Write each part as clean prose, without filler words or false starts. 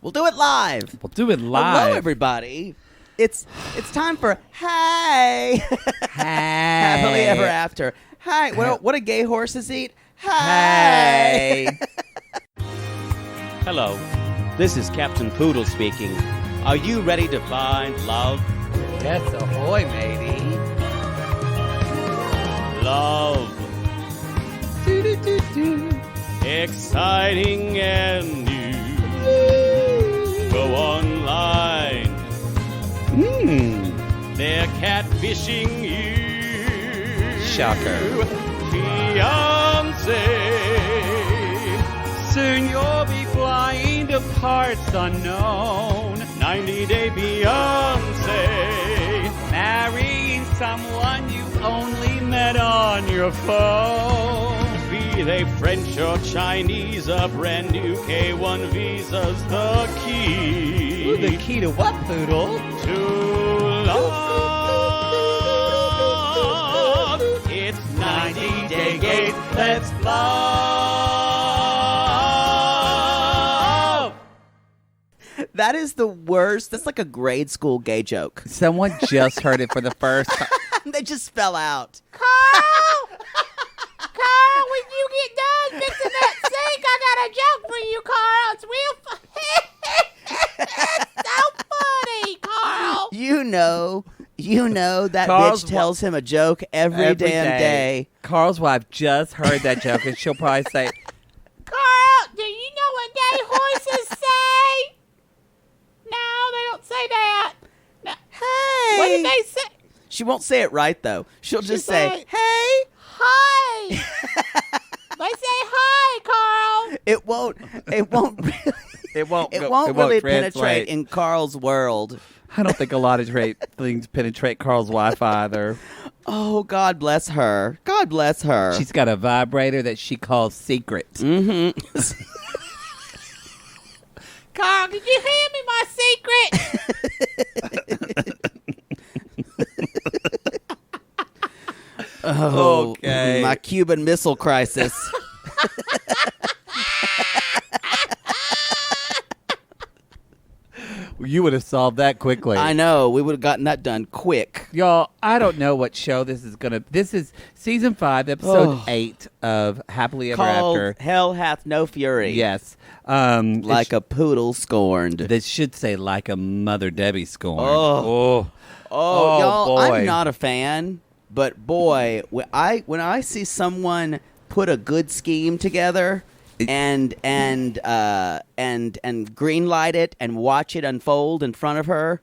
We'll do it live. Hello, everybody. It's time for Hey. Happily ever after. Hi. What do gay horses eat? Hey. Hello. This is Captain Poodle speaking. Are you ready to find love? Yes, ahoy, matey. Love. Exciting and new. Go online. They're catfishing you. Shocker. Fiancé. Soon you'll be flying to parts unknown. 90-day Beyonce. Marrying someone you only met on your phone. Be they French or Chinese, a brand new K1 visa's the key. Ooh, the key to what, Poodle? To love. It's 90-day gate. Let's love. That is the worst. That's like a grade school gay joke. Someone just heard it for the first time. They just fell out. Carl, when you get done fixing that sink, I got a joke for you, Carl. It's real it's so funny, Carl. You know that Carl's bitch tells him a joke every damn day. Carl's wife just heard that joke, and she'll probably say, Carl, do you know what gay horses say? No, they don't say that. No. Hey. What did they say? She won't say it right, though. She'll just say, say, hey. Hi. They say hi, Carl. It won't really. it won't really translate. penetrate in Carl's world. I don't think a lot of things penetrate Carl's wife either. Oh, God bless her. God bless her. She's got a vibrator that she calls Secret. Mm-hmm. Carl, could you hand me my secret? Oh, okay. My Cuban Missile Crisis. You would have solved that quickly. I know. We would have gotten that done quick. Y'all, I don't know what show this is going to... This is season 5, episode 8 of Happily Ever Called After. Hell Hath No Fury. Yes. Like a poodle scorned. This should say like a Mother Debbie scorn. Oh, y'all, boy. I'm not a fan, but boy, when I see someone put a good scheme together and green light it and watch it unfold in front of her,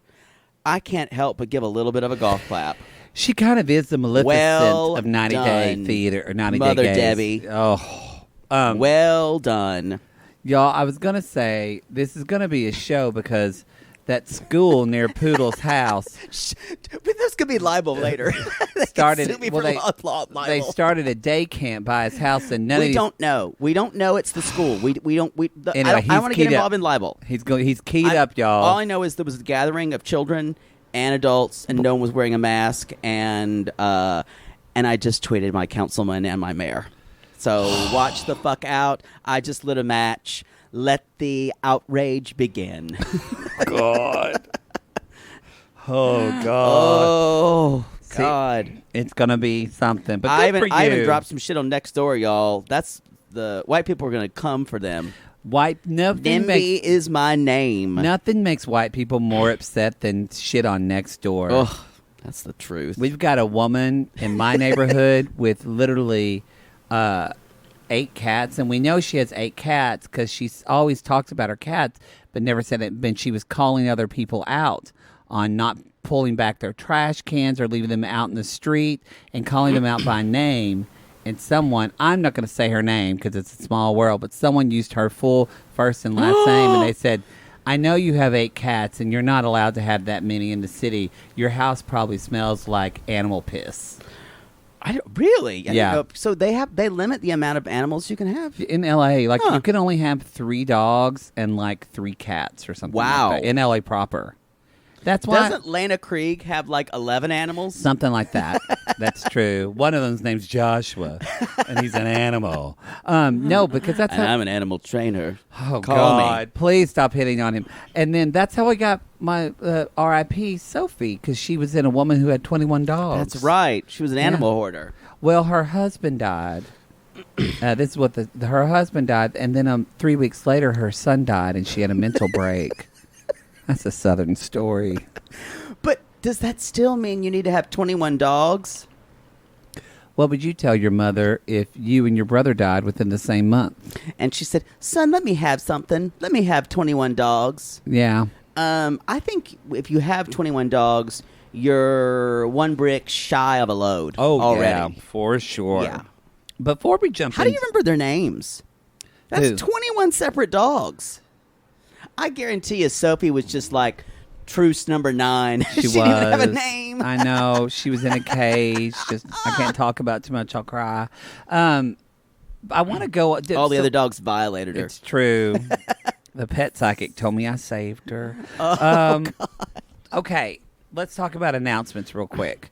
I can't help but give a little bit of a golf clap. She kind of is the Maleficent Well of 90-day done, theater or 90-day Mother gays. Debbie. Oh, Well done. y'all, I was gonna say this is gonna be a show because that school near Poodle's house But this could be libel later. They started. could sue me Well, for libel. they started a day camp by his house, and none of We these, don't know. We don't know it's the school. I Anyway, don't want to get he's involved keyed in libel. He's keyed up, y'all. All I know is there was a gathering of children and adults, and no one was wearing a mask. And I just tweeted my councilman and my mayor. So watch the fuck out. I just lit a match. Let the outrage begin. God. Oh God. Oh See, God. It's gonna be something. But I good for you. even dropped some shit on Nextdoor, y'all. That's the white people are gonna come for them. Nothing is my name. makes white people more upset than shit on Nextdoor. Ugh, that's the truth. We've got a woman in my neighborhood with literally 8 cats, and we know she has 8 cats because she always talks about her cats, but never said it. But she was calling other people out on not pulling back their trash cans or leaving them out in the street and calling them out by name. And someone, I'm not going to say her name because it's a small world, but someone used her full first and last name, and they said, I know you have 8 cats, and you're not allowed to have that many in the city. Your house probably smells like animal piss. Really? I Yeah. didn't know. So they limit the amount of animals you can have? In L.A., like Huh. you can only have 3 dogs and like 3 cats or something Wow. like that. In L.A. proper. That's why. Doesn't Lana Krieg have like 11 animals? Something like that. That's true. One of them's name's Joshua, and he's an animal. No, because that's And how. I'm an animal trainer. Oh Call me. God! Please stop hitting on him. And then that's how I got my R.I.P. Sophie, because she was in A Woman Who Had 21 Dogs. That's right. She was an animal hoarder. Well, her husband died. This is what her husband died, and then 3 weeks later, her son died, and she had a mental break. That's a Southern story. But does that still mean you need to have 21 dogs? What would you tell your mother if you and your brother died within the same month? And she said, son, let me have something. Let me have 21 dogs. Yeah. I think if you have 21 dogs, you're one brick shy of a load already. Yeah, for sure. Yeah. Before we jump How do you remember their names? That's Who? 21 separate dogs. I guarantee you Sophie was just like truce number 9. She didn't even have a was. name. I know. She was in a cage. Just I can't talk about it too much. I'll cry. I want to go. All the other dogs violated her. It's true. The pet psychic told me I saved her. God. Okay, let's talk about announcements real quick.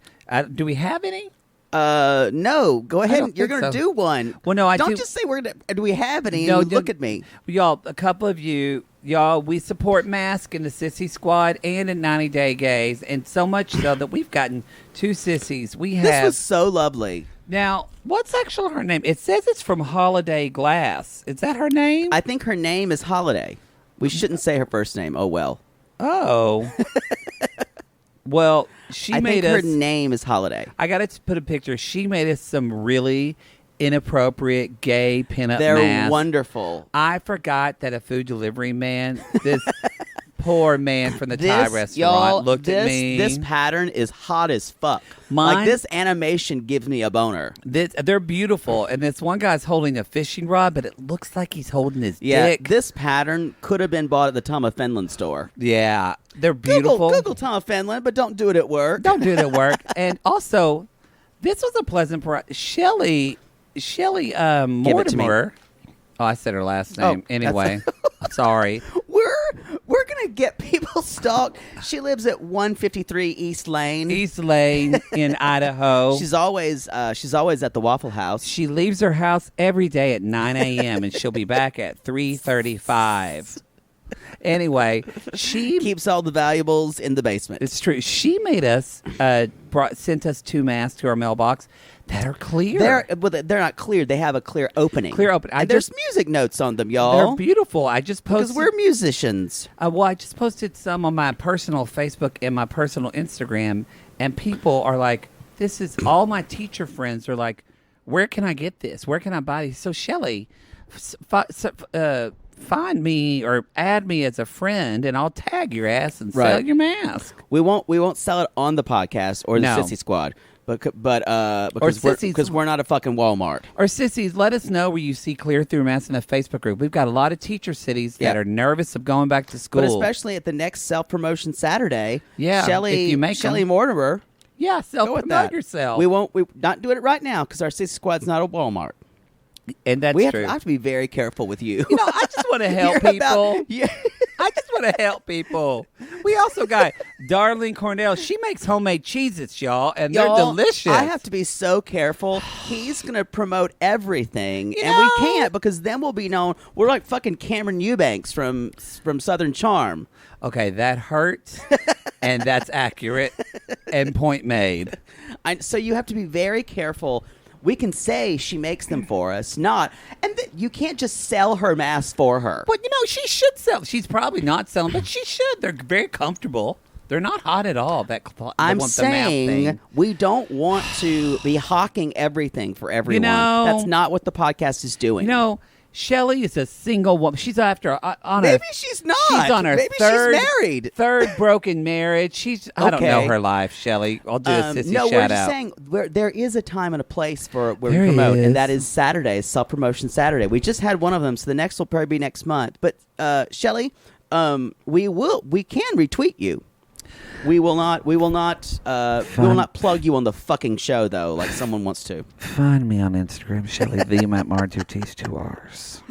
Do we have any? No. Go ahead. don't You're think going to so. do one. Well, no, I don't do- just say we're going to. Do we have any? No, Look at me. Y'all, a couple of y'all, we support Mask in the Sissy Squad and in 90 Day Gays, and so much so that we've gotten 2 sissies. We have This was so lovely. now. What's actually her name? It says it's from Holiday Glass. Is that her name? I think her name is Holiday. We shouldn't say her first name. Oh well. Oh. Well, she I made think us. her name is Holiday. I got to put a picture. She made us some really inappropriate gay pinup They're masks. wonderful. I forgot that a food delivery man, this poor man from the Thai restaurant, y'all, looked at me. This pattern is hot as fuck. Mine- Like this animation gives me a boner. They're beautiful, and this one guy's holding a fishing rod, but it looks like he's holding his Yeah, dick. this pattern could have been bought at the Tom of Finland store. Yeah, they're beautiful. Google Tom of Finland, but don't do it at work. Don't do it at work. And also, this was a pleasant Shelley it to me. Mortimer. Oh, I said her last name. Anyway, sorry. We're gonna get people stalked. She lives at 153 East Lane. East Lane in Idaho. She's always at the Waffle House. She leaves her house every day at 9 a.m. and she'll be back at 3:35. Anyway, she Keeps all the valuables in the basement. It's true. She made us sent us 2 masks to our mailbox that are clear. They're not clear. They have a clear opening. Clear open. And there's music notes on them, They're y'all. beautiful. I just posted Because we're musicians. well, I just posted some on my personal Facebook and my personal Instagram, and people are like, "This is all my teacher friends are like, where can I get this? Where can I buy these?" So Shelley, find me or add me as a friend, and I'll tag your ass and sell Right. your mask. We won't sell it on the podcast or the No. Sissy Squad, but Sissies. because we're not a fucking Walmart. Or sissies, let us know where you see clear through masks in the Facebook group. We've got a lot of teacher cities that Yeah. are nervous of going back to school. But especially at the next self promotion Saturday, Yeah, Shelley if you make 'em. Shelley Mortimer, yeah, go with self-promote that. yourself. We not doing it right now because our Sissy Squad's not a Walmart. and that's We have true. to be very careful with you. You know, I just want to help You're people. about- yeah. I just want to help people. We also got Darlene Cornell. She makes homemade Cheez-Its, y'all, and they're Y'all, delicious. I have to be so careful. He's going to promote everything, You and we know- can't because then we'll be known. We're like fucking Cameron Eubanks from Southern Charm. Okay, that hurts, and that's accurate, and point made. So you have to be very careful. We can say she makes them for us, you can't just sell her masks for her. But, you know, she should sell. She's probably not selling, but she should. They're very comfortable. They're not hot at all. I'm the map saying thing. we don't want to be hawking everything for everyone. know- That's not what the podcast is doing. You know, Shelley is a single woman. She's after on Maybe her. she's not. She's on her Maybe third, she's married. third broken marriage. I don't know Okay. her life, Shelley. I'll do a sissy no, shout we're just out. saying there is a time and a place for where There we promote, is. and that is Saturday, Self Promotion Saturday. We just had one of them, so the next will probably be next month. But Shelley, we can retweet you. We will not plug you on the fucking show though, like someone wants to. Find me on Instagram, Shelley the at Marge 2 R's.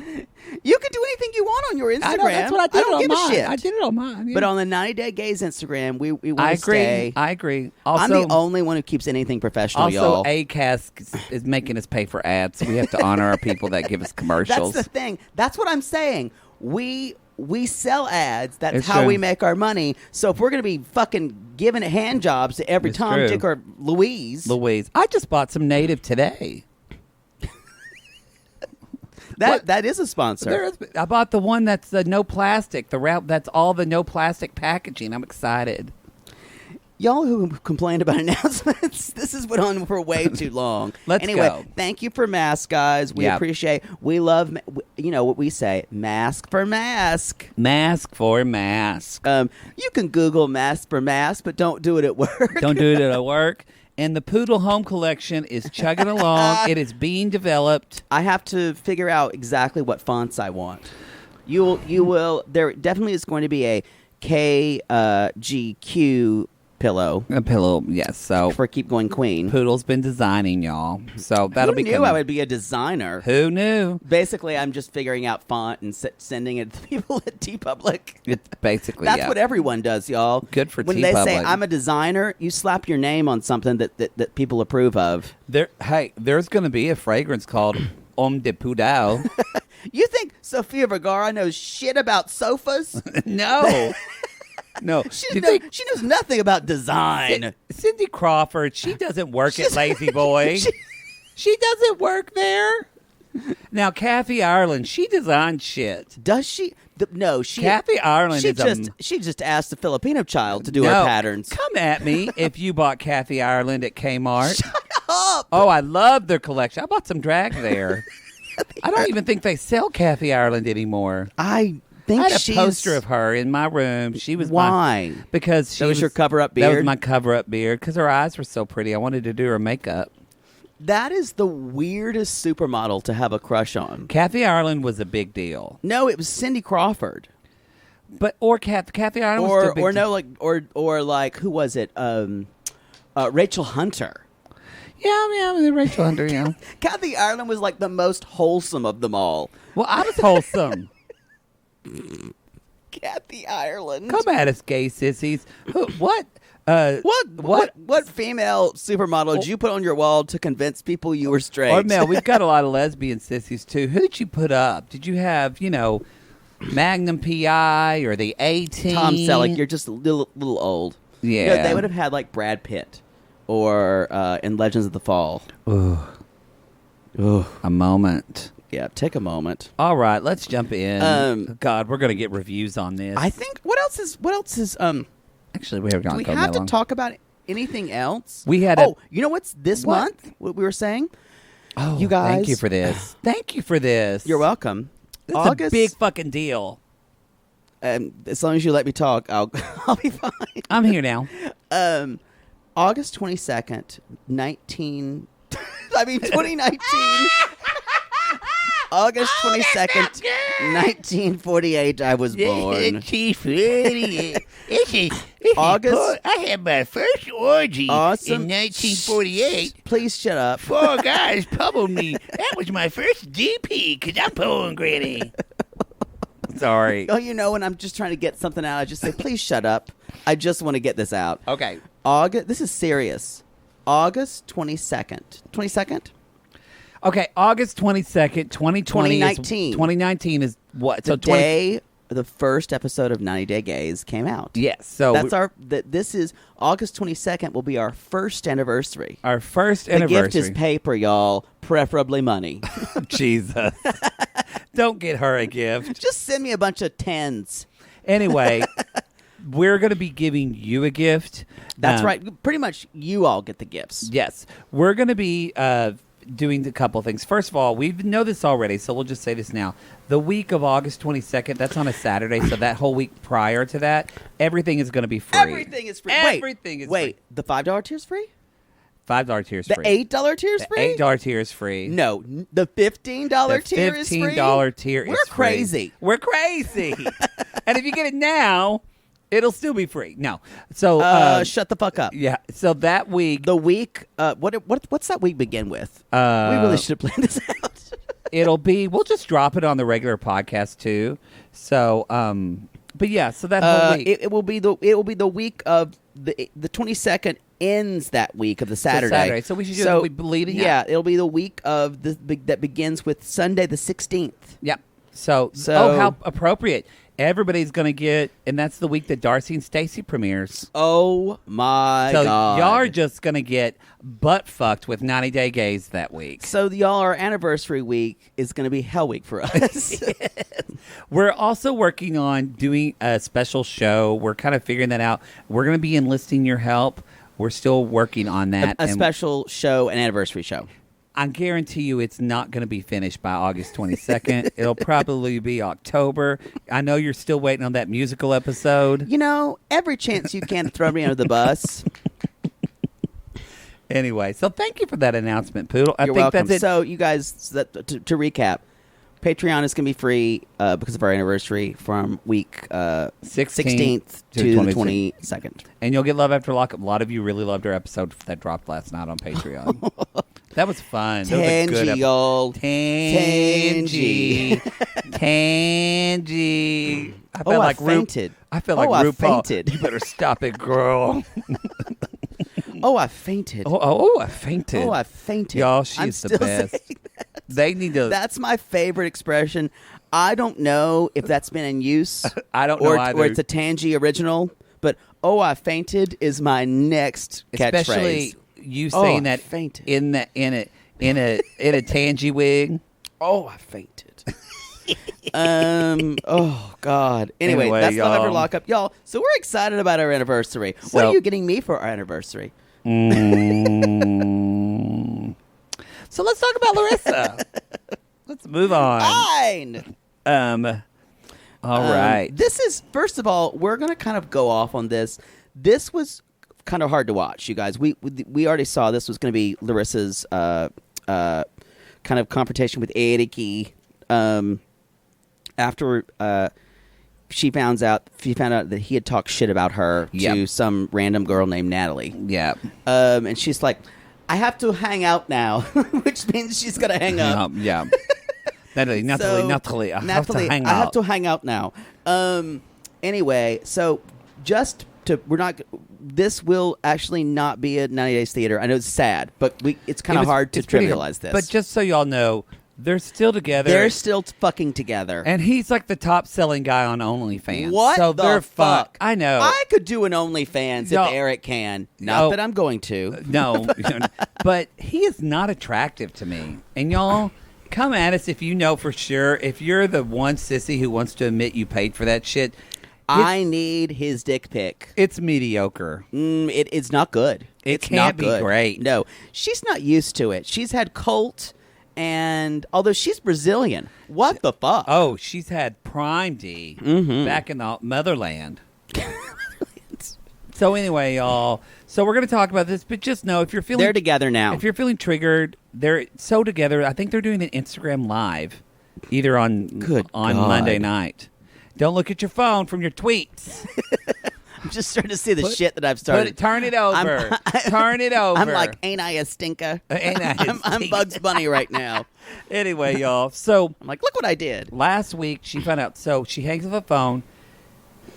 You can do anything anything you want on your Instagram. I know, that's what I did. don't give mine. a shit. I did it on mine. Yeah. But on the 90 Day Gays Instagram, we want I to agree. stay. I agree. Also, I'm the only one who keeps anything professional, also, y'all. ACAST is making us pay for ads, so we have to honor our people that give us commercials. That's the thing. That's what I'm saying. We sell ads. That's It's how true. we make our money. So if we're going to be fucking giving hand jobs to every It's Tom, true. Dick, or Louise, I just bought some native today. that is a sponsor. I bought the one that's the no plastic. That's all the no plastic packaging. I'm excited. Y'all who complained about announcements, this has went on for way too long. Let's anyway, go. Thank you for masks, guys. We appreciate. We love. You know what we say? Mask for mask. Mask for mask. You can Google mask for mask, but don't do it at work. Don't do it at work. And the Poodle Home Collection is chugging along. It is being developed. I have to figure out exactly what fonts I want. You will. There definitely is going to be a KGQ pillow. A pillow, yes. So For Keep Going Queen. Poodle's been designing, y'all. So that'll Who be knew coming. I would be a designer? Who knew? Basically, I'm just figuring out font and sending it to people at TeePublic. It's basically That's what everyone does, y'all. Good for When they say TeePublic. I'm a designer, you slap your name on something that people approve of. There's going to be a fragrance called Homme de Poudre. You think Sofia Vergara knows shit about sofas? No. No. She knows nothing about design. Cindy Crawford, she doesn't work at Lazy Boy. She- She doesn't work there. Now, Kathy Ireland, she designs shit. Does she? No, she. Kathy Ireland is she just asked a Filipino child to do No, her patterns. Come at me if you bought Kathy Ireland at Kmart. Shut up. Oh, I love their collection. I bought some drag there. I don't even think they sell Kathy Ireland anymore. I think I had a she's poster of her in my room. She was Why? Because she That was your cover-up That was beard? my cover-up beard because her eyes were so pretty. I wanted to do her makeup. That is the weirdest supermodel to have a crush on. Kathy Ireland was a big deal, No, it was Cindy Crawford. but Kathy Ireland was still a big Or deal. no, or like who was it? Rachel Hunter. Yeah, Rachel Hunter. Yeah. Kathy Ireland was like the most wholesome of them all. Well, I was wholesome. Kathy Ireland. Come at us, gay sissies. What? What female supermodel did you put on your wall to convince people you were straight? Or Mel, we've got a lot of lesbian sissies too. Who did you put up? Did you have, Magnum PI or the A-Team? Tom Selleck, you're just a little old. Yeah. They would have had like Brad Pitt or in Legends of the Fall. Ooh. A moment. Yeah, take a moment. All right, let's jump in. Um, God, we're going to get reviews on this. I think what else is Actually, we have do we have to talk about anything else? We had you know what's this What? month? What we were saying? Oh, you guys. Thank you for this. Thank you for this. You're welcome. It's August, a big fucking deal. as long as you let me talk, I'll be fine. I'm here now. August 22nd, 2019. August 22nd, 1948, I was born. August. I had my first orgy Awesome. in 1948. Please shut up. 4 guys pummeled me. That was my first DP because I'm pulling granny. Sorry. Oh, when I'm just trying to get something out, I just say, please shut up. I just want to get this out. Okay. This is serious. August 22nd. 22nd? Okay, August 22nd, 2020. 2019. 2019 is what? The day the first episode of 90 Day Gays came out. Yes. So This is August 22nd will be our first anniversary. our first The anniversary. gift is paper, y'all. Preferably money. Jesus. Don't get her a gift. Just send me a bunch of tens. Anyway, we're going to be giving you a gift. That's right. Pretty much you all get the gifts. Yes. We're going to be doing a couple things. First of all, we know this already, so we'll just say this now. The week of August 22nd, that's on a Saturday, so that whole week prior to that, everything is going to be free. Everything is free. Everything is Wait, the $5 tier is free? $5 tier is The free. $8 tier is free? The $8 tier is free. No, the $15 tier is free? $15 tier is We're free. crazy. We're crazy. And if you get it now, it'll still be free. No. So Shut the fuck up. yeah. So that week The week, what's that week begin with? We really should have planned this out. we'll just drop it on the regular podcast too. So, but yeah, so that whole week. It will be the week of the 22nd ends that week of the Saturday. So we should do it the week leading up. Yeah, it'll be the week of that begins with Sunday the 16th. Yep. So how appropriate. Everybody's going to get, and that's the week that Darcy and Stacy premieres. Oh, my God. So y'all are just going to get butt fucked with 90 Day Gays that week. So our anniversary week is going to be hell week for us. We're also working on doing a special show. We're kind of figuring that out. We're going to be enlisting your help. We're still working on that. A special show, an anniversary show. I guarantee you it's not going to be finished by August 22nd. It'll probably be October. I know you're still waiting on that musical episode. Every chance you can to throw me under the bus. Anyway, so thank you for that announcement, Poodle. You're welcome. That's it. So you guys, to recap, Patreon is going to be free because of our anniversary from week 16th to the 22nd. And you'll get Love After Lockup. A lot of you really loved our episode that dropped last night on Patreon. That was fun. Tangy, y'all. Tangy. Tangy. I felt I fainted. I felt like I RuPaul. fainted. You better stop it, girl. I fainted. I fainted. I fainted. Y'all, she's the best. They need to. That's my favorite expression. I don't know if that's been in use. I don't know either. Or it's a Tangy original, but I fainted is my next catchphrase. Especially you saying that fainted. in a Tangy wig. I fainted. Oh God. Anyway, that's Love After Lockup, y'all. So we're excited about our anniversary. What are you getting me for our anniversary? So let's talk about Larissa. Let's move on. Fine. All right. This is, first of all, we're going to kind of go off on this. This was kind of hard to watch, you guys. We already saw this was going to be Larissa's kind of confrontation with Eric after she found out that he had talked shit about her to some random girl named Natalie. Yeah. And she's like, I have to hang out now, which means she's going to hang up. Yeah. Natalie, I have to hang out. I have to hang out now. Anyway, so just to, this will actually not be a 90 Days Theater. I know it's sad, but it's kind of hard to trivialize this. But just so y'all know, they're still together. They're still fucking together. And he's like the top selling guy on OnlyFans. What so the they're fuck? I know. I could do an OnlyFans if Eric can. Not that I'm going to. No. But he is not attractive to me. And y'all, come at us if you know for sure. If you're the one sissy who wants to admit you paid for that shit. I need his dick pic. It's mediocre. It's not good. It can't be great. No. She's not used to it. She's had Colt. And although she's Brazilian, what the fuck? Oh, she's had Prime D back in the motherland. So anyway, y'all. So we're going to talk about this, but just know if you're feeling... They're together now. If you're feeling triggered, they're so together. I think they're doing an Instagram Live either on Monday night. Don't look at your phone from your tweets. I'm just starting to see the shit that I've started. Turn it over. Turn it over. I'm like, ain't I a stinker? I'm Bugs Bunny right now. Anyway, y'all. So I'm like, look what I did. Last week, she found out. So she hangs up the phone.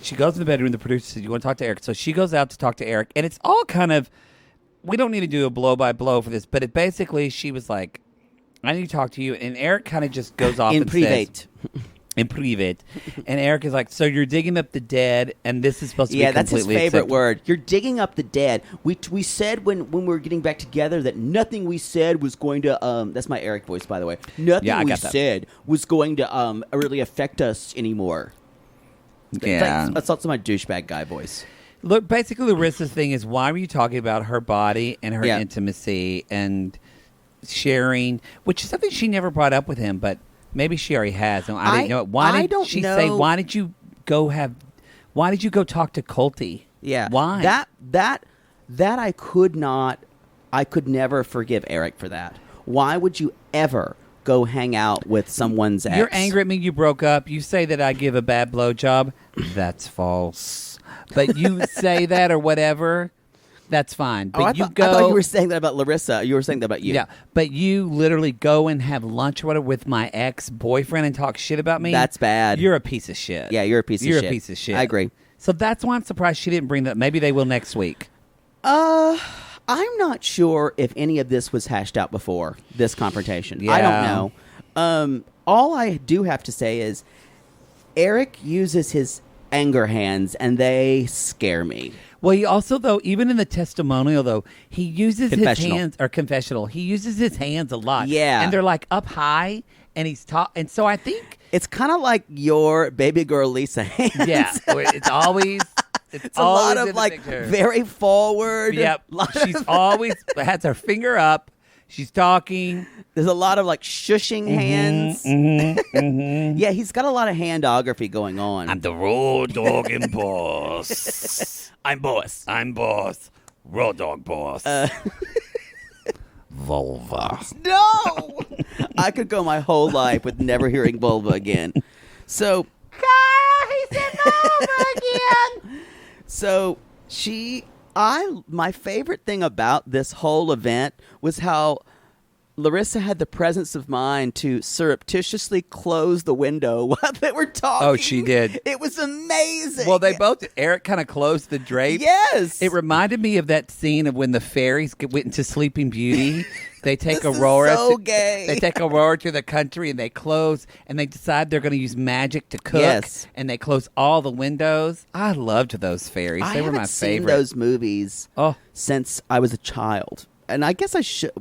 She goes in the bedroom. The producer says, you want to talk to Eric? So she goes out to talk to Eric. And it's all kind of, we don't need to do a blow-by-blow for this, but it basically, she was like, I need to talk to you. And Eric kind of just goes off and says... In private. And Eric is like, so you're digging up the dead, and this is supposed to be completely that's his favorite acceptable. word. You're digging up the dead. We said when we were getting back together that nothing we said was going to, that's my Eric voice, by the way. Nothing we said was going to really affect us anymore. Yeah. That's also my douchebag guy voice. Look, basically Larissa's thing is, why were you talking about her body and her intimacy and sharing, which is something she never brought up with him, but maybe she already has. And I didn't know it. Why did she say, why did you go talk to Colty? Yeah. Why? That I could never forgive Eric for that. Why would you ever go hang out with someone's ex? You're angry at me, you broke up. You say that I give a bad blowjob. That's false. But you say that or whatever. that's fine. But Oh, you I go. thought you were saying that about Larissa. You were saying that about you. Yeah, but you literally go and have lunch or whatever with my ex-boyfriend and talk shit about me. That's bad. You're a piece of shit. Yeah, you're a piece of shit. You're a piece of shit. I agree. So that's why I'm surprised she didn't bring that. Maybe they will next week. I'm not sure if any of this was hashed out before this confrontation. I Yeah. don't know. All I do have to say is Eric uses his anger hands, and they scare me. Well, he also, though, even in the testimonial, though, he uses his Confessional. hands, or confessional, he uses his hands a lot. Yeah. And they're like up high, and he's and so I think, It's kind of like your baby girl Lisa hands. yeah, it's always, It's a lot of like very forward. Yep. She's always has her finger up. She's talking. There's a lot of like shushing hands. Yeah, he's got a lot of handography going on. I'm the raw dog and boss. I'm boss. I'm boss. Raw dog boss. Vulva. No! I could go my whole life with never hearing vulva again. So, Carl, he said vulva again. so my favorite thing about this whole event was how Larissa had the presence of mind to surreptitiously close the window while they were talking. Oh, she did. It was amazing. Well, they both, Eric kind of closed the drape. Yes. It reminded me of that scene of when the fairies went into Sleeping Beauty. They take This is Aurora. so gay. They take Aurora to the country and they close and they decide they're going to use magic to cook. Yes. And they close all the windows. I loved those fairies. I They were haven't my seen favorite. those movies Oh. since I was a child. And I guess I should.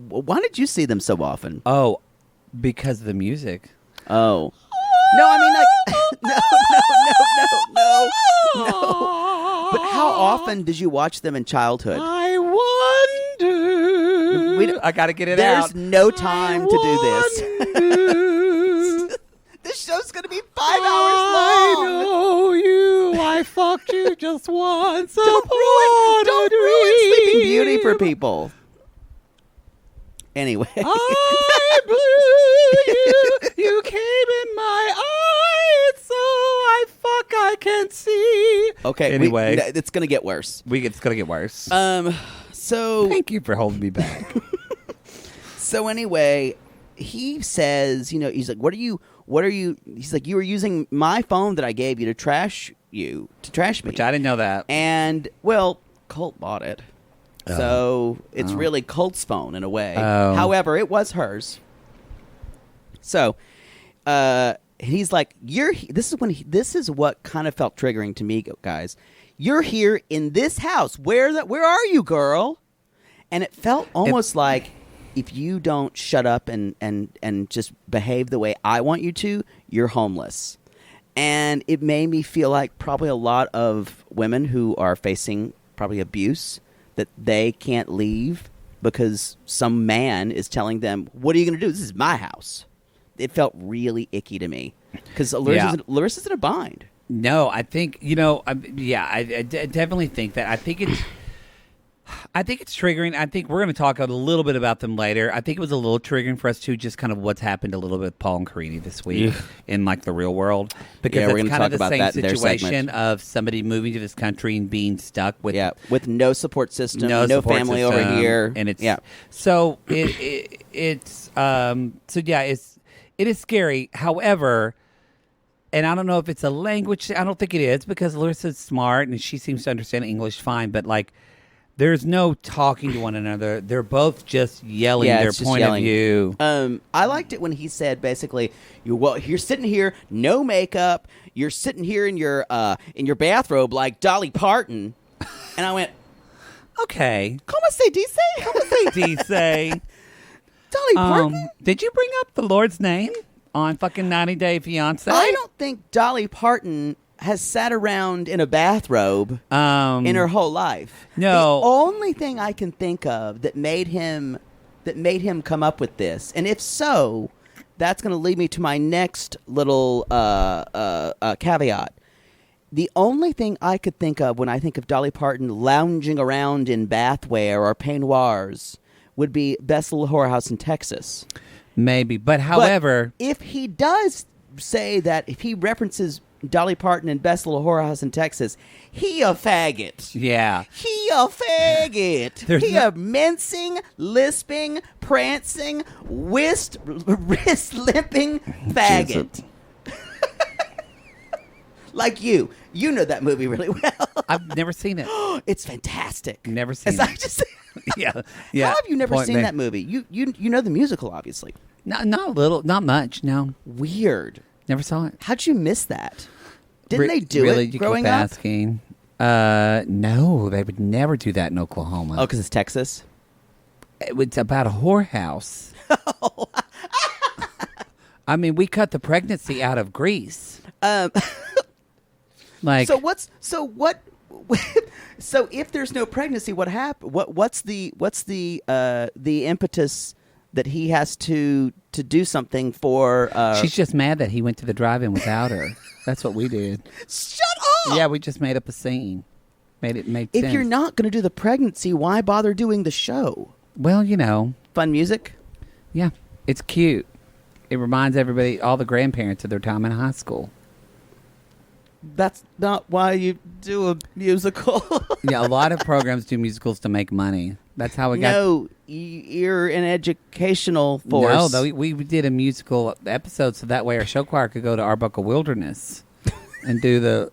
Why did you see them so often? Oh, because of the music. Oh. No, I mean, like, no. But how often did you watch them in childhood? I wonder. I got to get it There's out. no time to do this. This show's going to be 5 hours I long. know you. I fucked you just once. Don't ruin Sleeping Beauty for people. Anyway. I blew you. You came in my eyes, so I can't see. Okay. Anyway. It's going to get worse. It's going to get worse. So Thank you for holding me back. So anyway, he says, he's like, what are you, he's like, you were using my phone that I gave you to trash me. Which I didn't know that. And, well, Colt bought it. So it's really Colt's phone in a way. Oh. However, it was hers. So, he's like, this is what kind of felt triggering to me, guys. You're here in this house. Where are you, girl? And it felt almost like if you don't shut up and just behave the way I want you to, you're homeless. And it made me feel like probably a lot of women who are facing probably abuse, that they can't leave because some man is telling them, what are you going to do? This is my house. It felt really icky to me because Larissa's in a bind. No, I think, I definitely think that. I think it's triggering. I think we're going to talk a little bit about them later. I think it was a little triggering for us too, just kind of what's happened a little bit with Paul and Carini this week in like the real world, because Yeah, we're it's gonna kind of talk the about same that in their situation segment. of somebody moving to this country and being stuck with with no support system, no support family system, over here, and it's so it is scary. However, and I don't know if it's a language. I don't think it is, because Larissa's smart and she seems to understand English fine. But like, there's no talking to one another. They're both just yelling their it's just point yelling. of view. I liked it when he said basically, you're sitting here, no makeup, you're sitting here in your bathrobe like Dolly Parton, and I went, Okay, "Como se dice? Como se dice? Dolly Parton." Did you bring up the Lord's name on fucking 90 Day Fiancé? I don't think Dolly Parton has sat around in a bathrobe in her whole life. No. The only thing I can think of that made him come up with this, and if so, that's going to lead me to my next little caveat. The only thing I could think of when I think of Dolly Parton lounging around in bathwear or peignoirs would be Best Little Whorehouse in Texas. Maybe, but however, But if he does say that, if he references Dolly Parton in Best Little Whorehouse in Texas. He a faggot. Yeah. He a faggot. There's He no- a mincing, lisping, prancing, wrist limping faggot. Like you. You know that movie really well. I've never seen it. It's fantastic. Never seen As it. I just Yeah. How have you never Point seen made. that movie? You know the musical, obviously. Not a little, not much. No, Weird. never saw it. How'd you miss that? Didn't they do really, it you growing keep up? asking. No, they would never do that in Oklahoma. Oh, because it's Texas? It's about a whorehouse. I mean, we cut the pregnancy out of Greece. Like, So so if there's no pregnancy, what happen? What's the impetus that he has to do something for? she's just mad that he went to the drive-in without her. That's what we did. Shut up! Yeah, we just made up a scene. Made If sense. you're not going to do the pregnancy, why bother doing the show? Well, you know, Fun music. yeah, it's cute. It reminds everybody, all the grandparents, of their time in high school. That's not why you do a musical. Yeah, a lot of programs do musicals to make money. That's how we got. No, you're an educational force. No, though we did a musical episode so that way our show choir could go to Arbuckle Wilderness and do the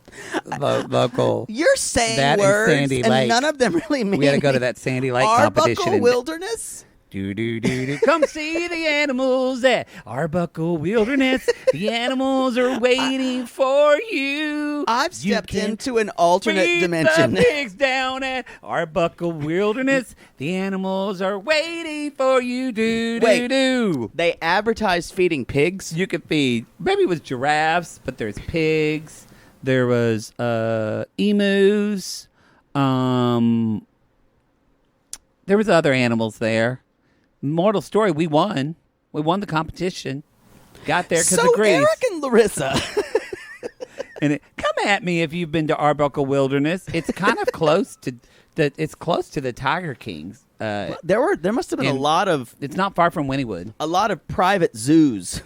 local. You're saying That and words, Sandy and Lake. none of them really mean. We had to go to that Sandy Lake Arbuckle competition. Wilderness. Do do do do. Come see the animals at Arbuckle Wilderness. The animals are waiting for you. I've You stepped can into an alternate feed dimension. The pigs down at Arbuckle Wilderness. The animals are waiting for you. Do do Wait. do. They advertised feeding pigs. You could feed. Maybe it was giraffes, but there's pigs. There was emus. There was other animals there. Moral story: we won. We won the competition. Got there because So of Greece. Eric and Larissa. And come at me if you've been to Arbuckle Wilderness. It's kind of close to the. It's close to the Tiger Kings. there must have been a And- lot of It's not far from Wynnewood. private zoos.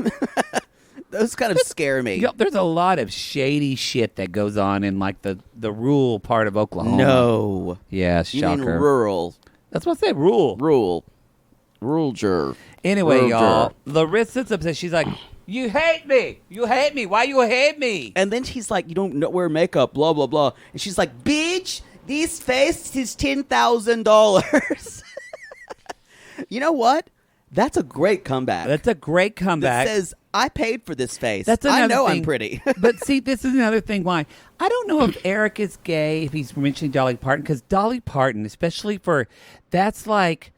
Those kind of scare me. Yo, there's a lot of shady shit that goes on in like the rural part of Oklahoma. No, Yeah, you shocker. mean rural, That's what I said. Rural. rural jur. Anyway, Rural y'all, jur. Larissa's upset. She's like, "You hate me. You hate me. Why you hate me?" And then he's like, "You don't wear makeup, blah blah blah." And she's like, "Bitch, this face is $10,000." You know what? That's a great comeback. That's a great that comeback. says, "I paid for this face. That's I another know thing. I'm pretty." But see, this is another thing why I don't know if Eric is gay, if he's mentioning Dolly Parton, because Dolly Parton, especially that's like,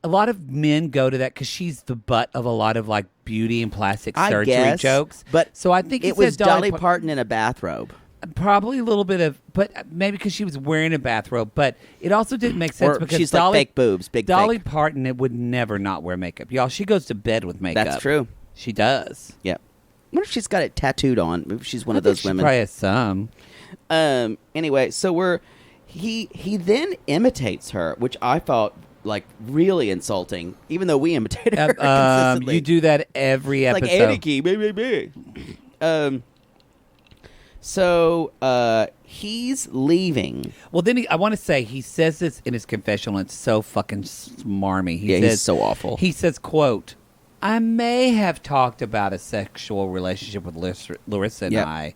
a lot of men go to that because she's the butt of a lot of like beauty and plastic I surgery guess, jokes. but so I think he it was said Dolly Par- Parton in a bathrobe. Probably a little bit of, but maybe because she was wearing a bathrobe. But it also didn't make sense Or because she's Dolly, like fake boobs, big Dolly fake. Parton it would never not wear makeup. Y'all, she goes to bed with makeup. That's true. She does. Yeah. I wonder if she's got it tattooed on. Maybe she's one I of those think she women. probably has some. Anyway, so he then imitates her, which I thought like really insulting, even though we imitate her consistently. You do that every like episode. Aniki, baby. So he's leaving. Well, then I want to say he says this in his confessional. It's so fucking smarmy. He Yeah, says, he's so awful. He says, "quote I may have talked about a sexual relationship with Larissa and Yep. I,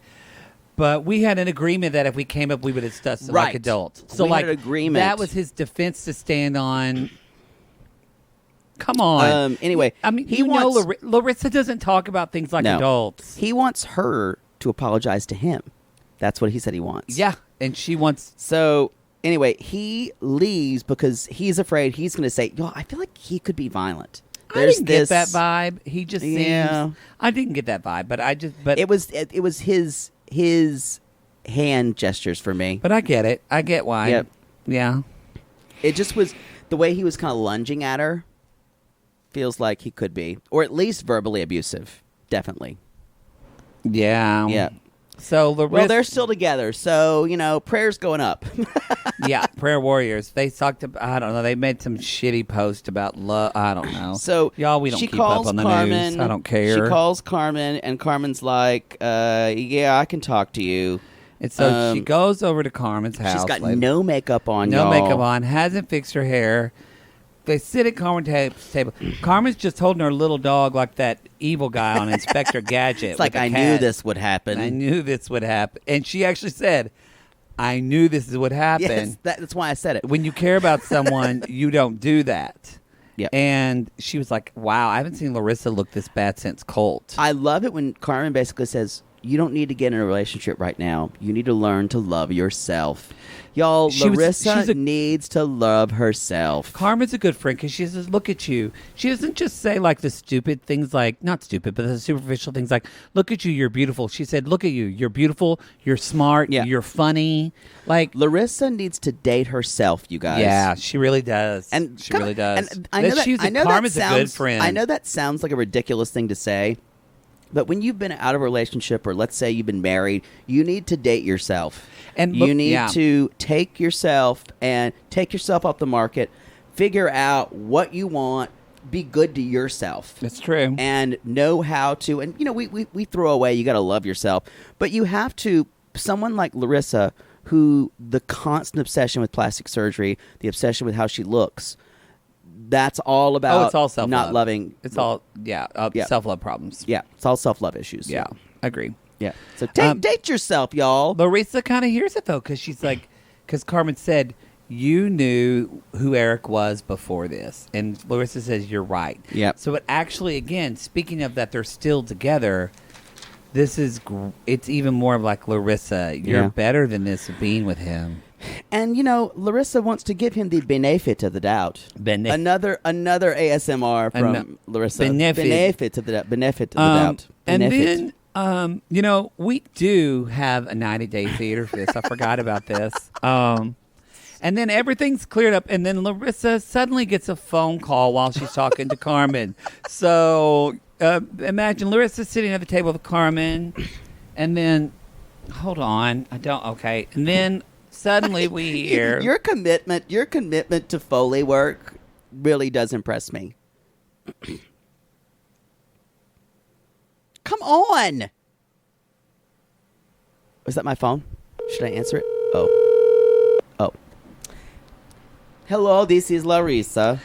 but we had an agreement that if we came up, we would discuss it Right. like adults. So, We like, had an agreement. that was his defense to stand on. Come on. Anyway, I mean, he know wants Larissa doesn't talk about things like No. adults. he wants her to apologize to him. That's what he said he wants. Yeah, and she wants. So anyway, he leaves because he's afraid he's going to say, "Yo, I feel like he could be violent." I didn't get that vibe. He just seems. Yeah. I didn't get that vibe, but I just. But It was his hand gestures for me. But I get it. I get why. Yep. Yeah. It just was the way he was kind of lunging at her. Feels like he could be, or at least verbally abusive. Definitely. Yeah. Yeah. So Larissa, Well, they're still together, so prayers going up. yeah, prayer warriors. They talked about, I don't know, they made some shitty post about love. I don't know. So y'all, we don't she keep up calls on the Carmen, news. I don't care. She calls Carmen, and Carmen's like, "Yeah, I can talk to you." And so she goes over to Carmen's house. She's got like, no makeup on. no y'all. makeup on, hasn't fixed her hair. They sit at Carmen's table. Carmen's just holding her little dog like that evil guy on Inspector Gadget. It's like, with the I knew cat. this would happen. I knew this would happen. And she actually said, I knew this would happen. Yes, that's why I said it. When you care about someone, you don't do that. Yeah. And she was like, wow, I haven't seen Larissa look this bad since Colt. I love it when Carmen basically says, "You don't need to get in a relationship right now. You need to learn to love yourself." Y'all, Larissa needs to love herself. Carmen's a good friend because she says, look at you. She doesn't just say like the stupid things like, not stupid, but the superficial things like, look at you, you're beautiful. She said, look at you, you're beautiful, you're smart, you're funny. Like Larissa needs to date herself, you guys. Yeah, she really does. And she really does. And I know that Carmen's sounds, a good friend. I know that sounds like a ridiculous thing to say, but when you've been out of a relationship, or let's say you've been married, you need to date yourself. And you need to take yourself off the market, figure out what you want, be good to yourself. That's true. And know how to, and we throw away, you got to love yourself, but you have to, someone like Larissa, who the constant obsession with plastic surgery, the obsession with how she looks, that's all about it's all self-love. not loving. It's all, self-love problems. Yeah, it's all self-love issues. Yeah, agree. Yeah. So date yourself, y'all. Larissa kind of hears it, though, because she's like, because Carmen said, you knew who Eric was before this. And Larissa says, you're right. Yeah. So it actually, again, speaking of that they're still together, this is, it's even more like, Larissa, you're better than this being with him. And, Larissa wants to give him the benefit of the doubt. Another ASMR from Larissa. Benefit of the doubt. Benefit of the doubt. And then, we do have a 90-day theater for this. I forgot about this. And then everything's cleared up. And then Larissa suddenly gets a phone call while she's talking to Carmen. So imagine Larissa sitting at the table with Carmen. And then, hold on. Okay. And then suddenly we hear. Your commitment to Foley work really does impress me. Come on. Was that my phone? Should I answer it? Oh. Hello, this is Larissa.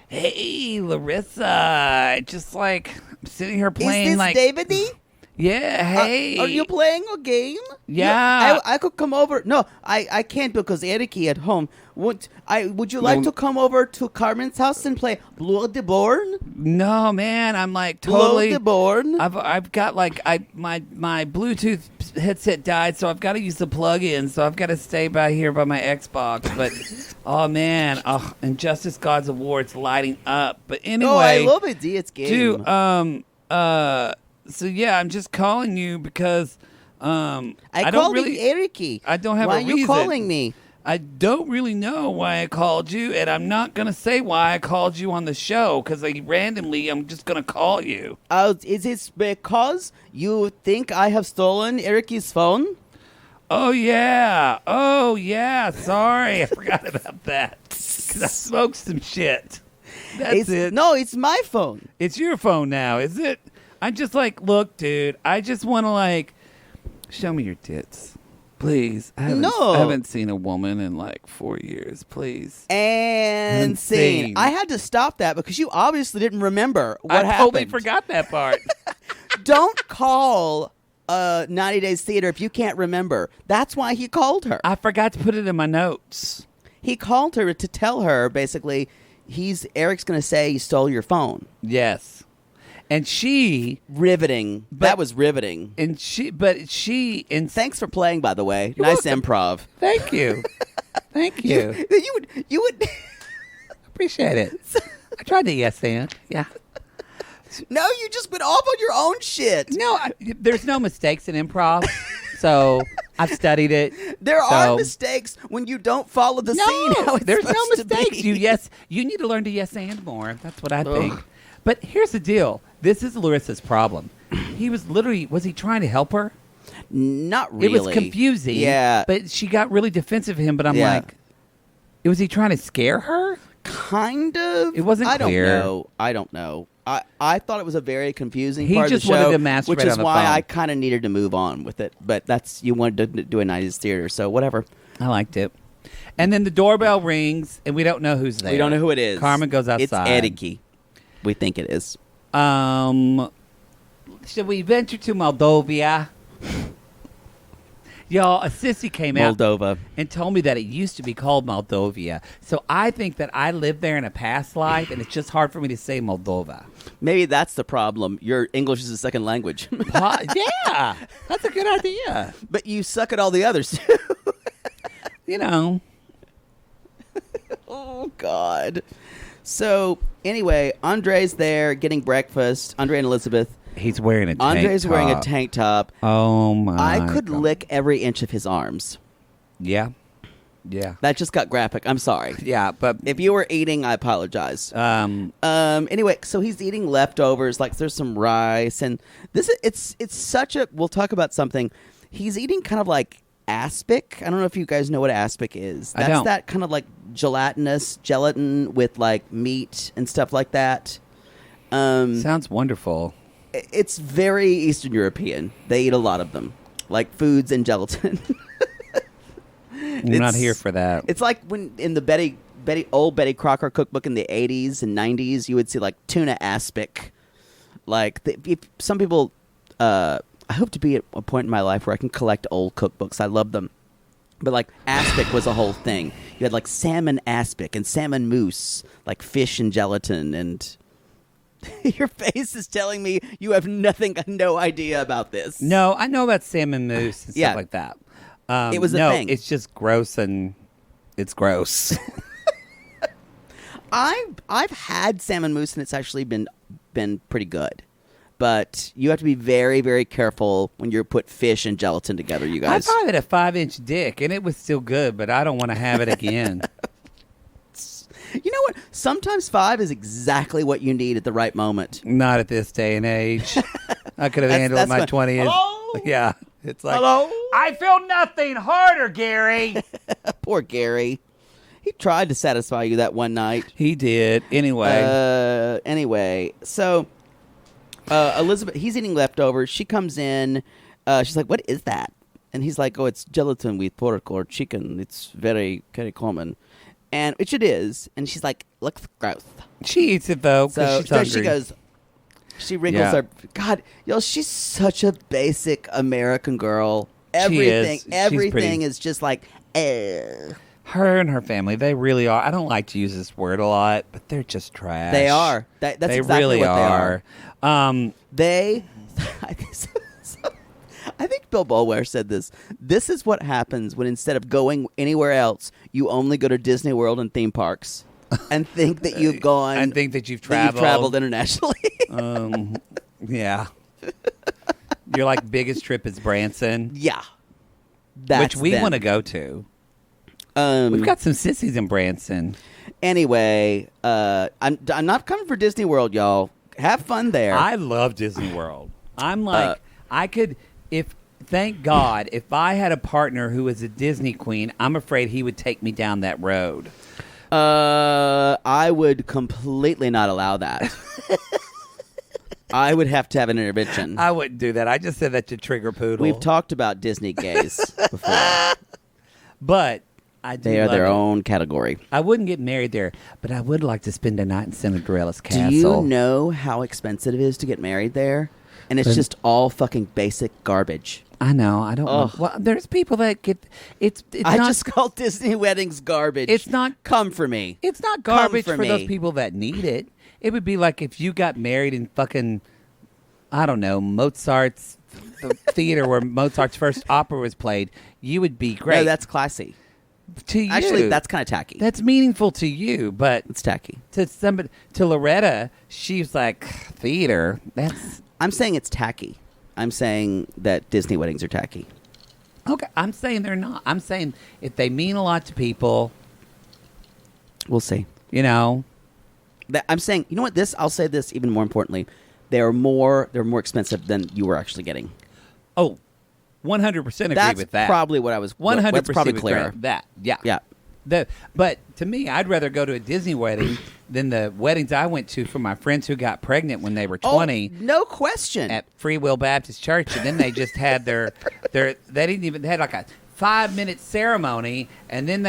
Hey, Larissa. Just like, I'm sitting here playing Is this like. David-y? Yeah, hey. Are you playing a game? Yeah. I could come over. No, I can't because Eric at home. Would you like to come over to Carmen's house and play Blood de Born? No, man. I'm like totally. Blood de Born? I've got like my Bluetooth headset died, so I've got to use the plug-in. So I've got to stay by here by my Xbox. But oh man, Injustice Gods of War, it's lighting up. But anyway, I love it. It's game. Dude, so yeah, I'm just calling you because I don't called really. Eric. I don't have Why a reason. Why are you calling me? I don't really know why I called you, and I'm not going to say why I called you on the show because I'm just going to call you. Is it because you think I have stolen Eric's phone? Oh, yeah. Sorry. I forgot about that. 'Cause I smoked some shit. That's it. No, it's my phone. It's your phone now, is it? I'm just like, look, dude, I just want to, show me your tits. Please. I haven't seen a woman in, 4 years. Please. And scene. I had to stop that because you obviously didn't remember what happened. I totally forgot that part. Don't call 90 Days Theater if you can't remember. That's why he called her. I forgot to put it in my notes. He called her to tell her, basically, Eric's going to say he stole your phone. Yes. And she... Riveting. That was riveting. And she... Thanks for playing, by the way. You're nice welcome. improv. Thank you. Thank you. You would... Appreciate it. I tried to yes and. Yeah. No, you just went off on your own shit. No, there's no mistakes in improv. So I've studied it. There are mistakes when you don't follow the scene. How it's there's no supposed to mistakes. be. You need to learn to yes and more. That's what I think. But here's the deal. This is Larissa's problem. Was he trying to help her? Not really. It was confusing. Yeah. But she got really defensive of him, but I'm Yeah. like, was he trying to scare her? Kind of. It wasn't clear. I don't know. I thought it was a very confusing He part just of the show, wanted to masturbate which is on the why phone. I kind of needed to move on with it. But you wanted to do a 90s theater, so whatever. I liked it. And then the doorbell rings, and we don't know who's there. We don't know who it is. Carmen goes outside. It's Eric. We think it is. Should we venture to Moldova? Y'all, a sissy came out Moldova. and told me that it used to be called Moldova. So I think that I lived there in a past life, and it's just hard for me to say Moldova. Maybe that's the problem. Your English is a second language. Yeah, that's a good idea. But you suck at all the others. You know. Oh, God. So, anyway, Andrei's there getting breakfast. Andre and Elizabeth. He's wearing a tank Andrei's top. wearing a tank top. Oh, my I could God. lick every inch of his arms. Yeah. Yeah. That just got graphic. I'm sorry. Yeah, but... If you were eating, I apologize. Anyway, so he's eating leftovers. Like, there's some rice. And it's such a... We'll talk about something. He's eating kind of like aspic. I don't know if you guys know what aspic is. I That's don't. that kind of like gelatin with like meat and stuff like that. Sounds wonderful. It's very Eastern European. They eat a lot of them, like foods and gelatin. I'm not here for that. It's like when in the old Betty Crocker cookbook in the 80s and 90s, you would see like tuna aspic. Like some people, I hope to be at a point in my life where I can collect old cookbooks. I love them. But like aspic was a whole thing. You had like salmon aspic and salmon mousse, like fish and gelatin and... Your face is telling me you have no idea about this. No, I know about salmon mousse and stuff like that. It was a no, thing. it's just gross and it's gross. I've had salmon mousse and it's actually been pretty good. But you have to be very, very careful when you put fish and gelatin together, you guys. I had a 5-inch dick and it was still good, but I don't want to have it again. You know what? Sometimes 5 is exactly what you need at the right moment. Not at this day and age. I could have handled my 20s. Hello? Yeah. It's like, Hello? I feel nothing harder, Gary. Poor Gary. He tried to satisfy you that one night. He did. Anyway, so Elizabeth, he's eating leftovers. She comes in. She's like, "What is that?" And he's like, "Oh, it's gelatin with pork or chicken. It's very, very common." And which it is. And she's like, "Looks gross." She eats it, though, because So she's hungry. she goes, she wrinkles her. God, y'all, she's such a basic American girl. Everything, She's everything pretty. is just like, eh. Her and her family, they really are. I don't like to use this word a lot, but they're just trash. They are. That's they exactly really what they are. They I think Bill Boulware said this. This is what happens when instead of going anywhere else, you only go to Disney World and theme parks and think that you've gone and think that you've that traveled. internationally. Yeah. Your biggest trip is Branson, Yeah. which we them. want to go to. Um, We've got some sissies in Branson. Anyway, I'm not coming for Disney World, y'all. Have fun there. I love Disney World. I'm like, I could, thank God, if I had a partner who was a Disney queen, I'm afraid he would take me down that road. I would completely not allow that. I would have to have an intervention. I wouldn't do that. I just said that to trigger Poodle. We've talked about Disney gays before. But I do They are love their it. own category. I wouldn't get married there, but I would like to spend a night in Cinderella's castle. Do you know how expensive it is to get married there? And it's just all fucking basic garbage. I know. I don't know. Ugh. Well, there's people that get it's I not just call Disney weddings garbage. It's not- Come for me. it's not Come garbage for for those me. people that need it. It would be like if you got married in fucking, I don't know, Mozart's theater where Mozart's first opera was played. You would be great. No, that's classy. to you. Actually, that's kind of tacky. that's meaningful to you, but It's tacky. to somebody, to Loretta, she's like theater. That's I'm saying it's tacky. I'm saying that Disney weddings are tacky. okay. I'm saying they're not. I'm saying if they mean a lot to people, We'll see. you know. I'm saying, you know what? I'll say this even more importantly. They're more expensive than you were actually getting. Oh, 100% agree That's with that. probably what I was. 100% That's probably agree clearer. with that. Yeah. Yeah. But to me, I'd rather go to a Disney wedding than the weddings I went to for my friends who got pregnant when they were 20 Oh, no question. at Free Will Baptist Church, and then they just had they didn't even, they had like a 5-minute ceremony, and then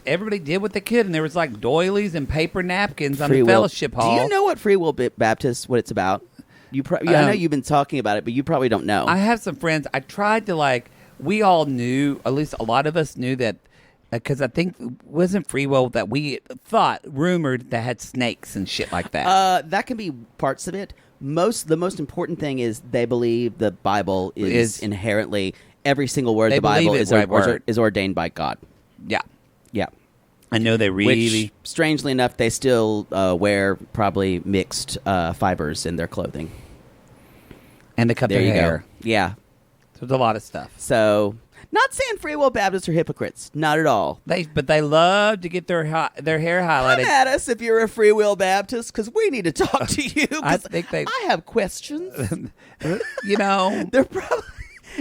everybody did what they could, and there was like doilies and paper napkins on Free the will. fellowship hall. Do you know what Free Will Baptist, what it's about? I know you've been talking about it, but you probably don't know. I have some friends. I tried to we all knew, at least a lot of us knew that, because I think wasn't Free Will that we rumored that had snakes and shit like that. That can be parts of it. The most important thing is they believe the Bible is inherently, every single word of the Bible is ordained by God. Yeah. Yeah. I know they really... Which, strangely enough, they still wear probably mixed fibers in their clothing. And they cut their hair. Go. Yeah. So there's a lot of stuff. So, not saying Free Will Baptists are hypocrites. Not at all. But they love to get their hair highlighted. Come at us if you're a Free Will Baptist, because we need to talk to you. I think I have questions. They're probably...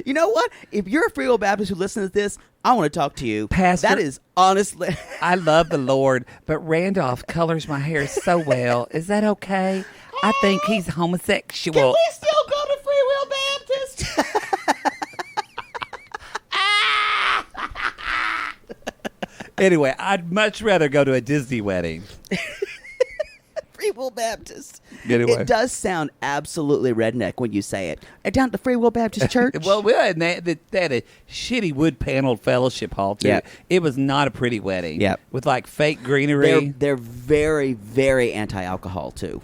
You know what? If you're a Free Will Baptist who listens to this, I want to talk to you. Pastor, that is honestly... I love the Lord, but Randolph colors my hair so well. Is that okay? I think he's homosexual. Can we still go to Free Will Baptist? Anyway, I'd much rather go to a Disney wedding. Free Will Baptist. Anyway. It does sound absolutely redneck when you say it. Down at the Free Will Baptist Church. Well, they had a shitty wood-paneled fellowship hall, too. Yeah. It was not a pretty wedding. Yeah. With, fake greenery. They're very, very anti-alcohol, too.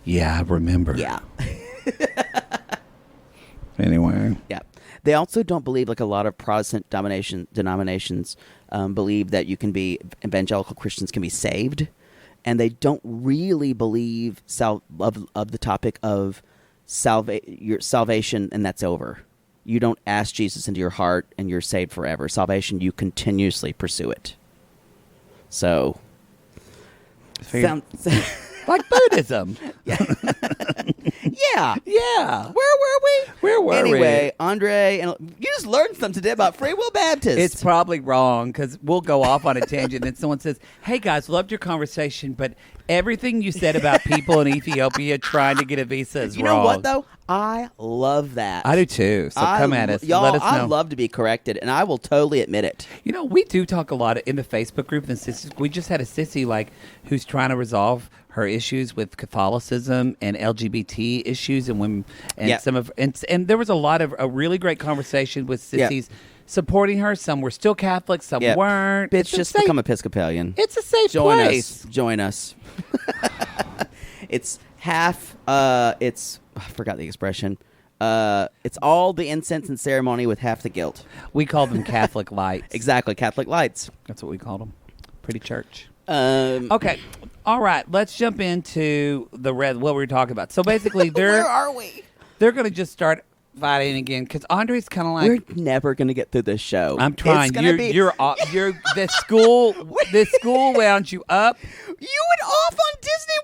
Yeah, I remember. Yeah. Anyway. Yeah. They also don't believe, like a lot of Protestant denominations believe that evangelical Christians can be saved. And they don't really believe of the topic of your salvation, and that's over. You don't ask Jesus into your heart, and you're saved forever. Salvation, you continuously pursue it. So, like Buddhism. Yeah. Yeah. Yeah. Where were we? Where were we? Anyway, Andrei, and you just learned something today about Free Will Baptist. It's probably wrong because we'll go off on a tangent and someone says, hey guys, loved your conversation, but everything you said about people in Ethiopia trying to get a visa is wrong. You know what, though? I love that. I do too. So come at us. Y'all, let us know. I love to be corrected, and I will totally admit it. We do talk a lot in the Facebook group. And we just had a sissy who's trying to resolve her issues with Catholicism and LGBT issues and women and some of and there was a really great conversation with sissies supporting her. Some were still Catholic, some weren't. Bitch, just become Episcopalian. It's a safe place. Join us. It's half. I forgot the expression. It's all the incense and ceremony with half the guilt. We call them Catholic lights. Exactly, Catholic lights. That's what we called them. Pretty church. Okay. All right. Let's jump into what we were talking about. So basically, where are we? They're going to just start fighting again because Andrei's kind of like, we're never going to get through this show. I'm trying. You're the school wound you up. You went off on Disney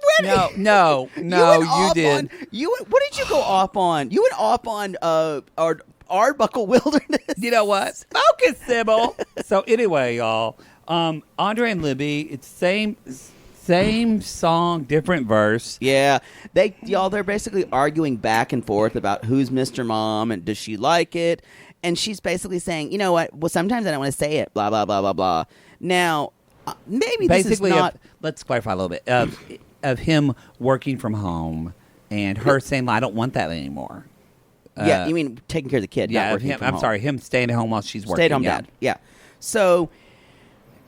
wedding. No, you did. What did you go off on? You went off on Arbuckle Wilderness. You know what? Focus, Sybil. So anyway, y'all, Andrei and Libby, it's same song, different verse. Yeah, they're basically arguing back and forth about who's Mr. Mom and does she like it, and she's basically saying, you know what? Well, sometimes I don't want to say it. Blah blah blah blah blah. Now, maybe basically, this is not. Let's clarify a little bit of him working from home and her saying, "I don't want that anymore." Yeah, you mean taking care of the kid? Yeah, not working from home. sorry, him staying at home while she's working. Stay at home dad. Yeah. So,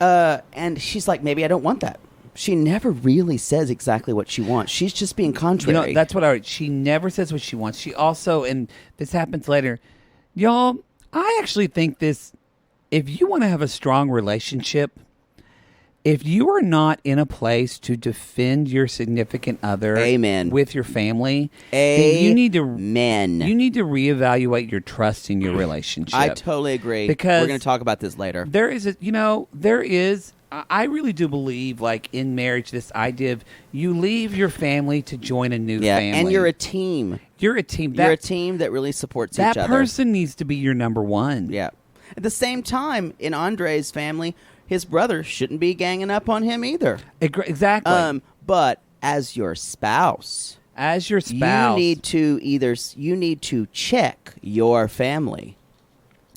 and she's like, maybe I don't want that. She never really says exactly what she wants. She's just being contrary. That's what she never says what she wants. She also, and this happens later, y'all, I actually think if you want to have a strong relationship, if you are not in a place to defend your significant other Amen. with your family, then you need to reevaluate your trust in your relationship. I totally agree. Because we're going to talk about this later. there is I really do believe, like, in marriage, this idea of you leave your family to join a new family. And you're a team. You're a team. You're a team that really supports each other. That person needs to be your number one. Yeah. At the same time, in Andrei's family, his brother shouldn't be ganging up on him either. Exactly. But as your spouse, you need to check your family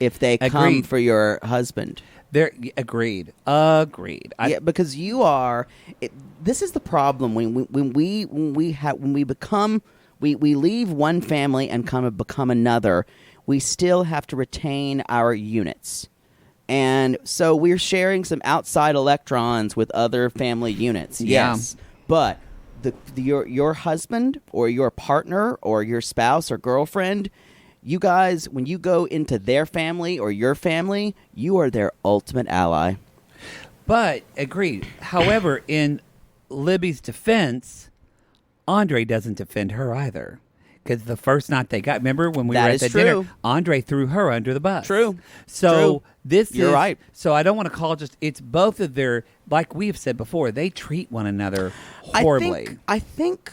if they come Agreed. for your husband. Agreed. Because you are. This is the problem when we leave one family and become another. We still have to retain our units. And so we're sharing some outside electrons with other family units. Yeah. Yes. But your husband or your partner or your spouse or girlfriend, you guys, when you go into their family or your family, you are their ultimate ally. But, agreed. However, in Libby's defense, Andrei doesn't defend her either. Because the first night they got, remember when we were at the dinner, Andrei threw her under the bus. True. So You're right. So I don't want to call it's both of their, like we've said before, they treat one another horribly. I think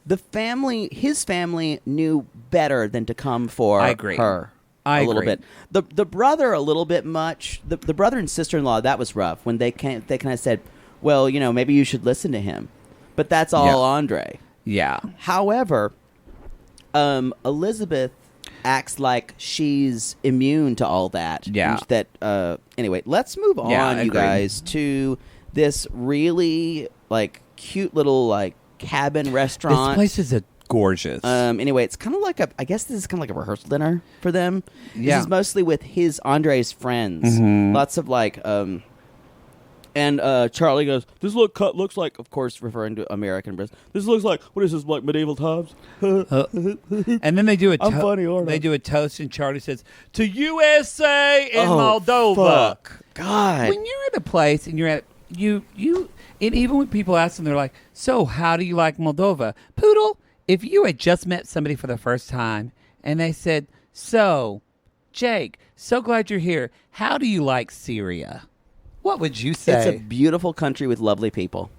his family knew better than to come for I agree. her. I a little agree. bit. The brother a little bit much. The brother and sister-in-law, that was rough when they kind of said, well, maybe you should listen to him. But that's all Andrei. Yeah. However, Elizabeth acts like she's immune to all that. Yeah. Anyway, let's move on, you guys, to this really cute little cabin restaurant. This place is gorgeous. Anyway, it's kind of like I guess this is kind of like a rehearsal dinner for them. Yeah. This is mostly with Andrei's friends. Mm-hmm. Lots of and Charlie goes, this looks like, of course, referring to American Britain. This looks like, what is this, like medieval times? And then they do I'm funny, aren't I? They do a toast, and Charlie says, to USA and Moldova. Fuck. God. When you're at a place and you're at and even when people ask them, they're like, so how do you like Moldova? Poodle, if you had just met somebody for the first time and they said, so, Jake, so glad you're here. How do you like Syria? What would you say? It's a beautiful country with lovely people.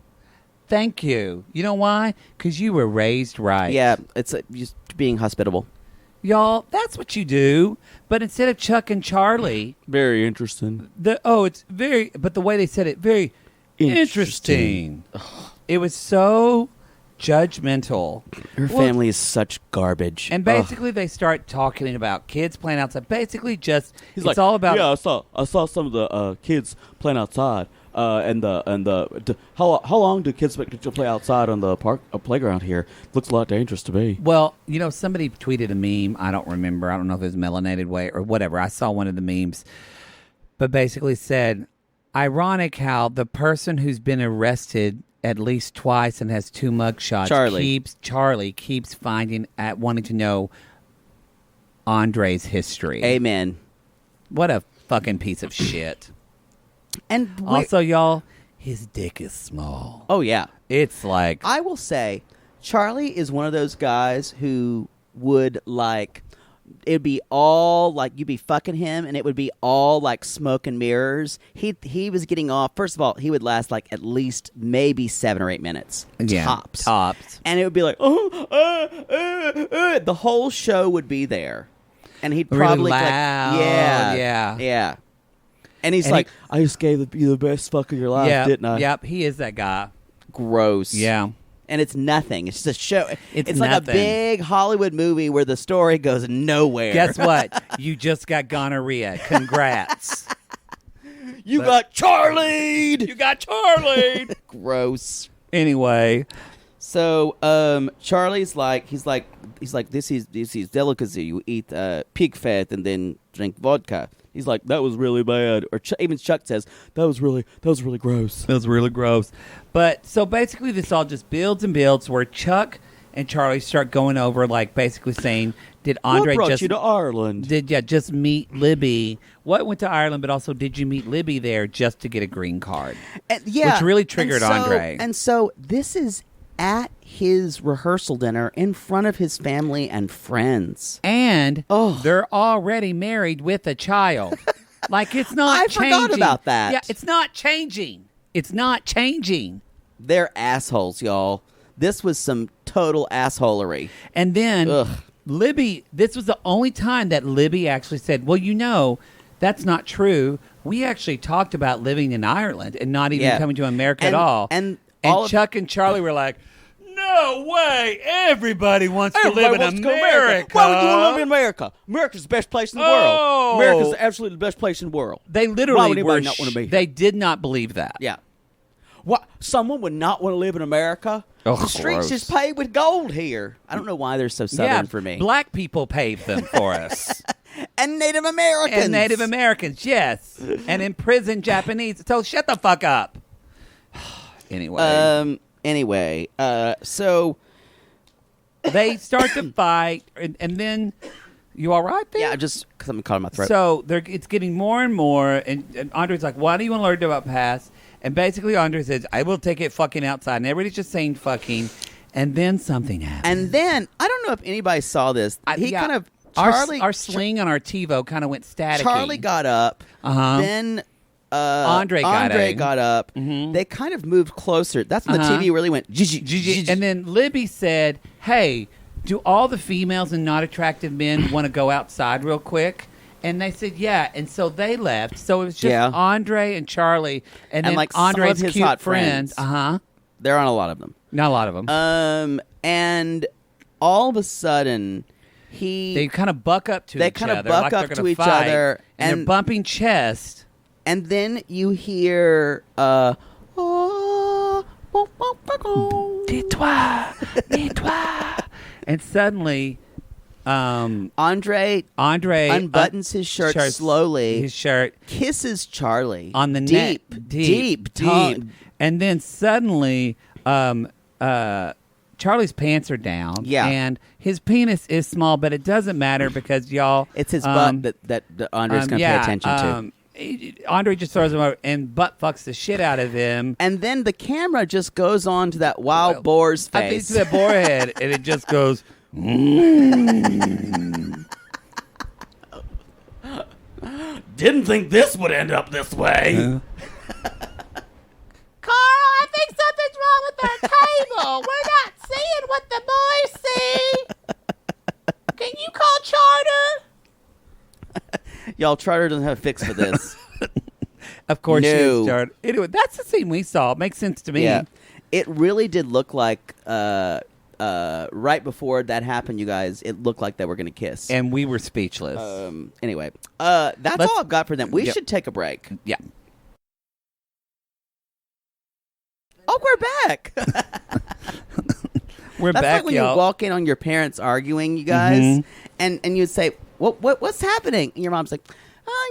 Thank you. You know why? Because you were raised right. Yeah, it's just being hospitable. Y'all, that's what you do. But instead of Chuck and Charlie, Very interesting. but the way they said it, very interesting. It was so judgmental. Her family is such garbage. And basically, they start talking about kids playing outside. Basically, He's it's all about. Yeah, I saw some of the kids playing outside. How long do kids expect to play outside on the playground here? Looks a lot dangerous to me. Well, somebody tweeted a meme. I don't remember. I don't know if it was Melanated Way or whatever. I saw one of the memes, but basically said, ironic how the person who's been arrested at least twice and has 2 mugshots Charlie keeps wanting to know Andrei's history. Amen. What a fucking piece of shit. And Also, y'all, his dick is small. oh yeah, It's like I will say, Charlie is one of those guys who would it'd be all you'd be fucking him, and it would be all smoke and mirrors. He was getting off. First of all, he would last at least maybe 7 or 8 minutes tops, and it would be the whole show would be there, and he'd probably really loud. yeah. And he's I just gave you the best fuck of your life, didn't I? Yep, he is that guy. gross. Yeah. And it's nothing. It's just a show. It's like a nothing. big Hollywood movie where the story goes nowhere. Guess what? You just got gonorrhea. Congrats. You got Charlied. You got Charlie. Gross. Anyway. So Charlie's he's like this is delicacy. You eat pig fat and then drink vodka. He's like, that was really bad. Or even Chuck says, that was really gross. That was really gross. But so basically this all just builds and builds where Chuck and Charlie start going over, like, basically saying, did Andrei what brought just you to Ireland? just meet Libby? What went to Ireland, but also did you meet Libby there just to get a green card? Which really triggered Andrei. And so this is at his rehearsal dinner in front of his family and friends. And they're already married with a child. Like, it's not I changing. forgot about that. Yeah, it's not changing. It's not changing. They're assholes, y'all. This was some total assholery. And then Ugh. Libby, this was the only time that Libby actually said, well, that's not true. We actually talked about living in Ireland and not even coming to America at all. And Chuck and Charlie were like, no way. Everybody wants to live in America. Why would you want to live in America? America's the best place in the world. America's absolutely the best place in the world. They Why literally would anybody not want to be here? They did not believe that. Yeah. What? Someone would not want to live in America? Oh, the streets gross. just paved with gold here. I don't know why they're so southern for me. Black people paved them for us. And Native Americans. And Native Americans, yes. And imprisoned Japanese. So shut the fuck up. Anyway, so they start to fight, and then you all right there? yeah, just because I'm caught in my throat. So it's getting more and more, and Andre's like, why do you want to learn about past? And basically Andre says, I will take it fucking outside. And everybody's just saying fucking, and then something happens. And then I don't know if anybody saw this. Kind of our sling on our TiVo kind of went staticky. Charlie got up. Then Andre got up. Mm-hmm. They kind of moved closer. That's when the TV really went. And then Libby said, hey, do all the females and not attractive men want to go outside real quick? And they said, yeah. And so they left. So it was just Andre and Charlie. And then like some Andre's of his cute hot friends. friends. They're on a lot of them. Not a lot of them. And all of a sudden, they kind of buck up to each other. They kind of buck up they're to gonna each fight, other. And they're bumping chest. And then you hear, Dis-toi. And suddenly, Andrei unbuttons his shirt slowly. His shirt kisses Charlie on the deep tongue. And then suddenly, Charlie's pants are down. Yeah. And his penis is small, but it doesn't matter because y'all. It's his butt that Andrei's going to pay attention to. Andre just throws him over and butt fucks the shit out of him. And then the camera just goes on to that wild boar's face. I think to the boar head, and it just goes. Didn't think this would end up this way. Carl, I think something's wrong with our table. We're not seeing what the boys see. Can you call Charter? Y'all, Charter doesn't have a fix for this. Of course, No. she started. Anyway, that's the scene we saw. It makes sense to me. Yeah. It really did look like right before that happened, you guys, it looked like they were going to kiss. And we were speechless. Anyway, that's all I've got for them. We should take a break. Yeah. Oh, we're back. We're That's back, like when y'all. you walk in on your parents arguing, you guys, and you'd say, what's happening? And your mom's like,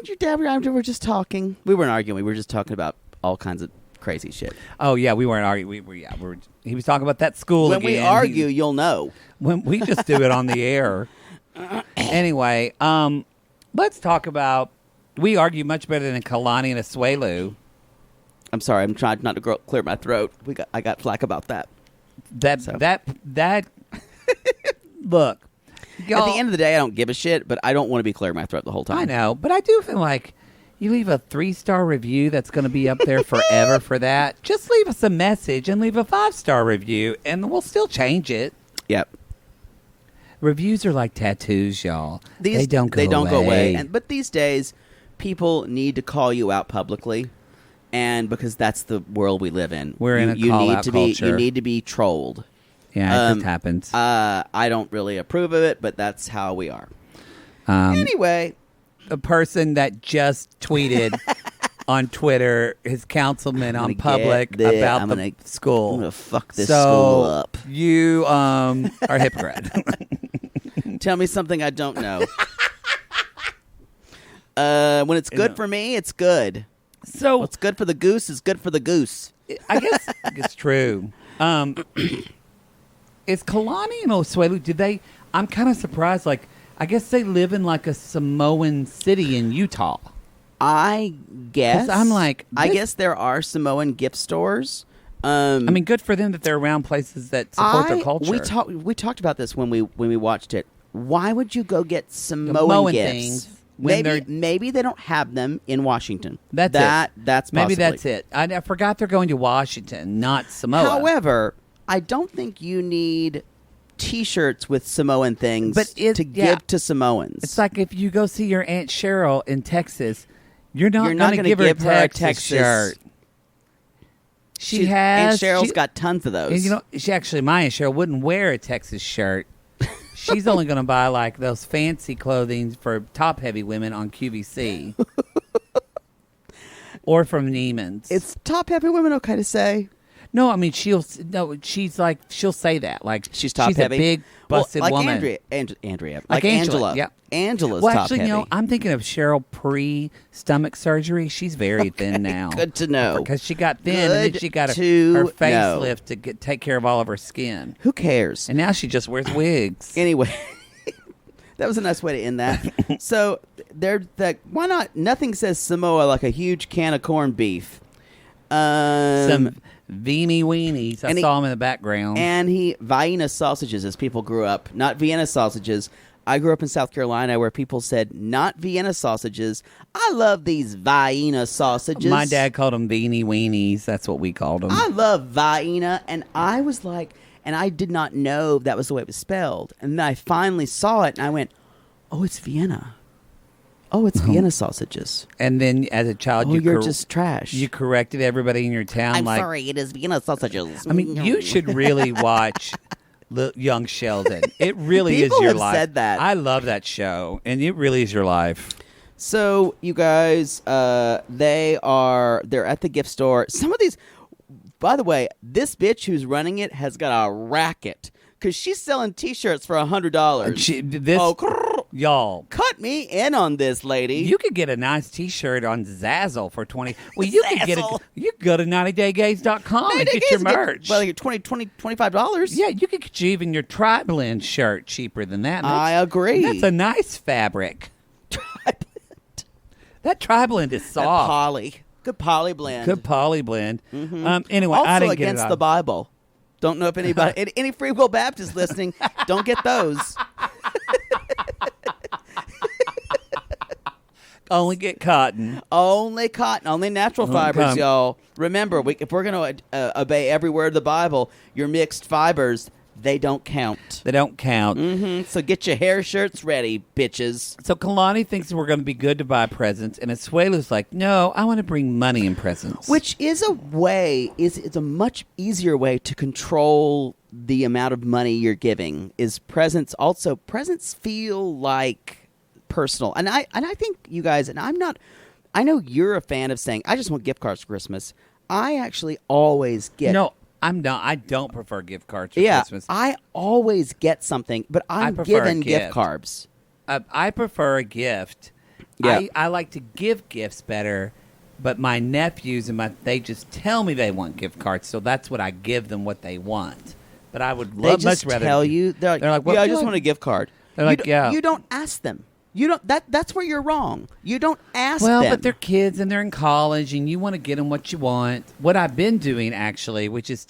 your dad and I were just talking. We weren't arguing. We were just talking about all kinds of crazy shit. Oh, yeah, we weren't arguing. He was talking about that school When again. we argue, you'll know. When we just do it on the air. Anyway, let's talk about. We argue much better than Kalani and Asuelu. I'm sorry. I'm trying not to clear my throat. I got flack about that. That look. At the end of the day, I don't give a shit, but I don't want to be clearing my throat the whole time. I know, but I do feel like you leave a 3-star review that's going to be up there forever for that. Just leave us a message and leave a 5-star review, and we'll still change it. Yep. Reviews are like tattoos, y'all. They don't go away. But these days, people need to call you out publicly, and because that's the world we live in. We're in a call-out culture. You need to be trolled. Yeah, it just happens. I don't really approve of it, but that's how we are. Anyway. A person that just tweeted on Twitter his councilman on public about the school. I'm going to fuck this school up. You are a hypocrite. Tell me something I don't know. When it's good for me, it's good. So what's good for the goose is good for the goose. I guess it's true. is Kalani and Asuelu, did they? I'm kind of surprised. Like, I guess they live in like a Samoan city in Utah. I guess. 'Cause I'm like, I this- guess there are Samoan gift stores. I mean, good for them that they're around places that support their culture. We talked about this when we watched it. Why would you go get Samoan gifts? Things when Maybe they don't have them in Washington. That's it. That's maybe possibly. that's it. I forgot they're going to Washington, not Samoa. However, I don't think you need T-shirts with Samoan things to give to Samoans. It's like if you go see your Aunt Cheryl in Texas, you're not going to give her a Texas shirt. She has. Aunt Cheryl's got tons of those. And my Aunt Cheryl wouldn't wear a Texas shirt. She's only going to buy like those fancy clothing for top-heavy women on QVC or from Neiman's. It's top-heavy women okay to say? No, I mean she'll say that like she's top she's heavy. a big busted like woman. Andrea, like Angela. Yeah, Angela's well, top actually, heavy. I'm thinking of Cheryl pre-stomach surgery. She's very thin now. Good to know. Because she got thin and then she got her facelift to take care of all of her skin. Who cares? And now she just wears wigs. Anyway, that was a nice way to end that. So they're like, why not? Nothing says Samoa like a huge can of corned beef. Some Veenie weenies. I saw him in the background. And Vienna sausages as people grew up. Not Vienna sausages. I grew up in South Carolina where people said, not Vienna sausages. I love these Vienna sausages. My dad called them Veenie weenies. That's what we called them. I love Vienna. And I was like, and I did not know that was the way it was spelled. And then I finally saw it and I went, oh, it's Vienna. Oh, it's Vienna sausages. And then as a child, you're just trash. You corrected everybody in your town. I'm like, sorry, it is Vienna sausages. I mean, you should really watch Young Sheldon. It really People is your have life. said that. I love that show, and it really is your life. So, you guys, they're at the gift store. Some of these, by the way, this bitch who's running it has got a racket because she's selling T-shirts for $100. Y'all, cut me in on this, lady. You could get a nice T-shirt on Zazzle for $20. Well, you could go to 90daygays.com and get your merch. Well, like $25. Yeah, you could get you even your tri-blend shirt cheaper than that. I agree. That's a nice fabric. Tri-blend. That tri-blend is soft. Good poly blend. Good poly blend. Mm-hmm. Anyway, also I didn't get against it the Bible. Don't know if anybody, any Free Will Baptist listening, don't get those. Only get cotton. Only cotton. Only natural fibers, y'all. Remember, if we're going to obey every word of the Bible, your mixed fibers, they don't count. They don't count. Mm-hmm. So get your hair shirts ready, bitches. So Kalani thinks we're going to be good to buy presents, and Asuelu's like, no, I want to bring money in presents. Which is it's a much easier way to control the amount of money you're giving. Is presents also? Presents feel like personal, and I think you guys, and I know you're a fan of saying I just want gift cards for Christmas. I actually always get I'm not. I don't prefer gift cards for yeah, Christmas. I always get something, but I'm given gift cards. I prefer a gift. Yeah. I like to give gifts better, but my nephews they just tell me they want gift cards, so that's what I give them what they want. But I would much rather tell you. They're like, well, yeah, I just want a gift card. They're like, yeah. You don't ask them. You don't. That's where you're wrong. You don't ask well, them. but they're kids and they're in college, and you want to get them what you want. What I've been doing actually, which is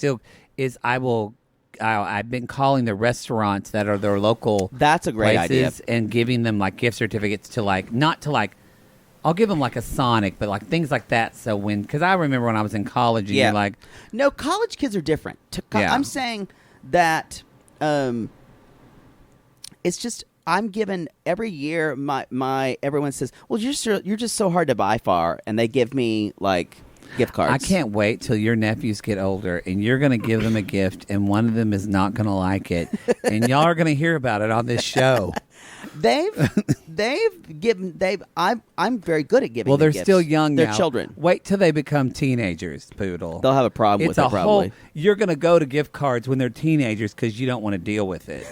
I've been calling the restaurants that are their local. That's a great idea. And giving them like gift certificates to not to I'll give them like a Sonic, but like things like that. So because I remember when I was in college, and you're like, no, college kids are different. I'm saying that it's just. I'm given every year. My everyone says, "Well, you're just so hard to buy for," and they give me like gift cards. I can't wait till your nephews get older, and you're going to give them a gift, and one of them is not going to like it, and y'all are going to hear about it on this show. I'm very good at giving. Well, they're gifts. still young now. They're children. Wait till they become teenagers, Poodle. They'll have a problem with it probably. You're going to go to gift cards when they're teenagers because you don't want to deal with it.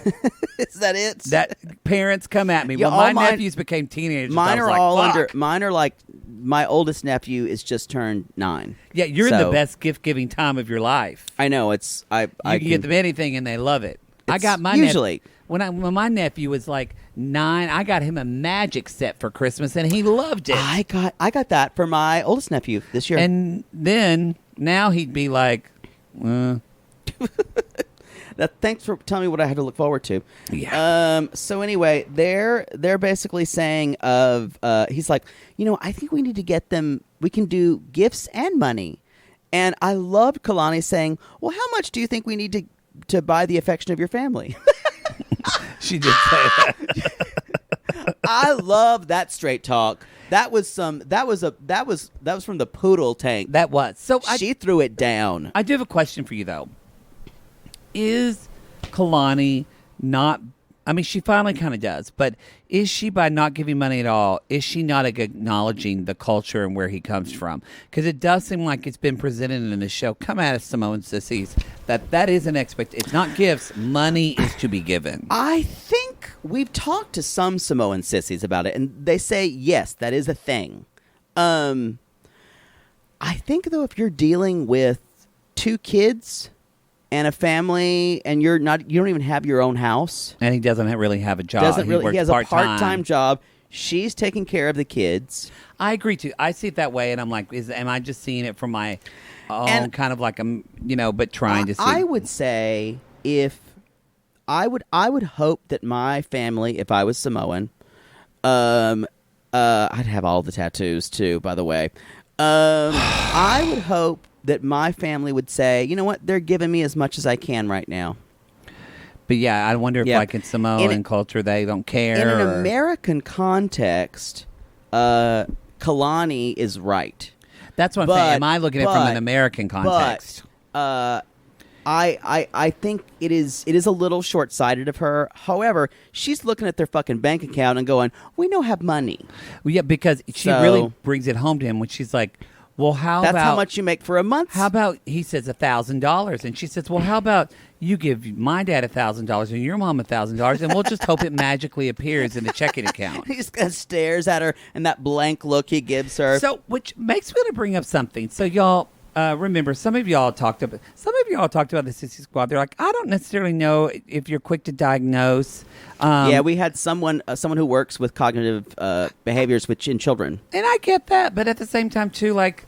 Is that it? That parents come at me. Yeah, when my nephews became teenagers, mine I was are like, all fuck. under. Mine are like my oldest nephew is just turned 9. Yeah, you're in the best gift giving time of your life. I know it's. I can get them anything and they love it. I got my usually when my nephew was like 9, I got him a magic set for Christmas, and he loved it. I got that for my oldest nephew this year. And then now he'd be like, Thanks for telling me what I had to look forward to. Yeah. So anyway, they're basically saying he's like, I think we need to get them. We can do gifts and money. And I loved Kalani saying, "Well, how much do you think we need to buy the affection of your family?" She did say that. I love that straight talk. That was from the poodle tank. That was. So She threw it down. I do have a question for you, though. Is Kalani not... I mean, she finally kind of does, but is she, by not giving money at all, is she not acknowledging the culture and where he comes from? Because it does seem like it's been presented in the show, come at us, Samoan sissies, that is an expectation. It's not gifts. Money is to be given. I think we've talked to some Samoan sissies about it, and they say, yes, that is a thing. I think, though, if you're dealing with 2 kids and a family, and you don't even have your own house, And he doesn't really have a job. he works has a part-time. part-time job. She's taking care of the kids. I agree, too. I see it that way, and I'm like, am I just seeing it from my own And- kind of like, but trying to see. I would say I would hope that my family, if I was Samoan, I'd have all the tattoos too, by the way. I would hope that my family would say, you know what, they're giving me as much as I can right now. But yeah, I wonder if like in Samoan culture they don't care. In an American context, Kalani is right. That's what I'm saying. Am I looking at it from an American context? But I think it is a little short-sighted of her. However, she's looking at their fucking bank account and going, "We don't have money." Well, yeah, because she really brings it home to him when she's like, "Well, That's how much you make for a month." How about," he says, $1,000, and she says, "Well, how about you give my dad $1,000 and your mom $1,000, and we'll just hope it magically appears in the checking account." He just kind of stares at her, and that blank look he gives her. So, which makes me want to bring up something. So, y'all. Remember, some of y'all talked about the Sissy Squad. They're like, I don't necessarily know if you're quick to diagnose. Yeah, we had someone who works with cognitive behaviors in children, and I get that, but at the same time, too, like,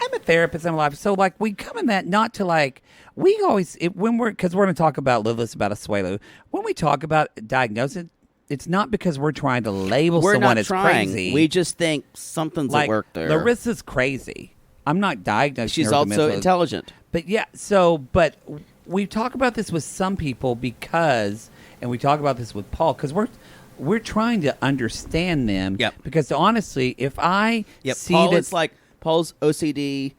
I'm a therapist in my life, so like we come in that not to like we always because we're going to talk about Asuelu. When we talk about diagnosis, it's not because we're trying to label someone as crazy. We just think something's at work there. Larissa's crazy. I'm not diagnosing She's her with also mental intelligent. But yeah, but we talk about this with some people and we talk about this with Paul because we're trying to understand them. Yep. Because honestly, if I see Paul, that, it's like Paul's OCD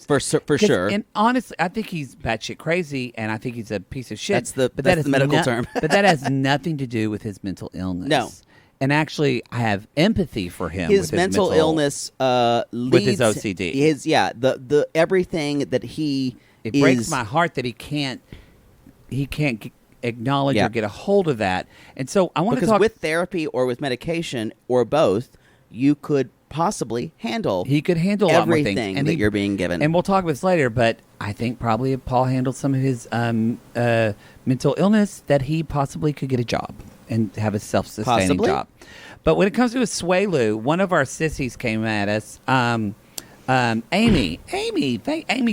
for sure. And honestly, I think he's batshit crazy, and I think he's a piece of shit. That's the medical term. But that has nothing to do with his mental illness. No. And actually, I have empathy for him. His mental illness leads with his OCD. The everything that he it breaks my heart that he can't acknowledge or get a hold of that. And so I want to talk with therapy or with medication or both, you could possibly handle. He could handle a lot more everything things, that you're being given. And we'll talk about this later. But I think probably if Paul handled some of his mental illness, that he possibly could get a job and have a self-sustaining job. But when it comes to Asuelu, one of our sissies came at us. Amy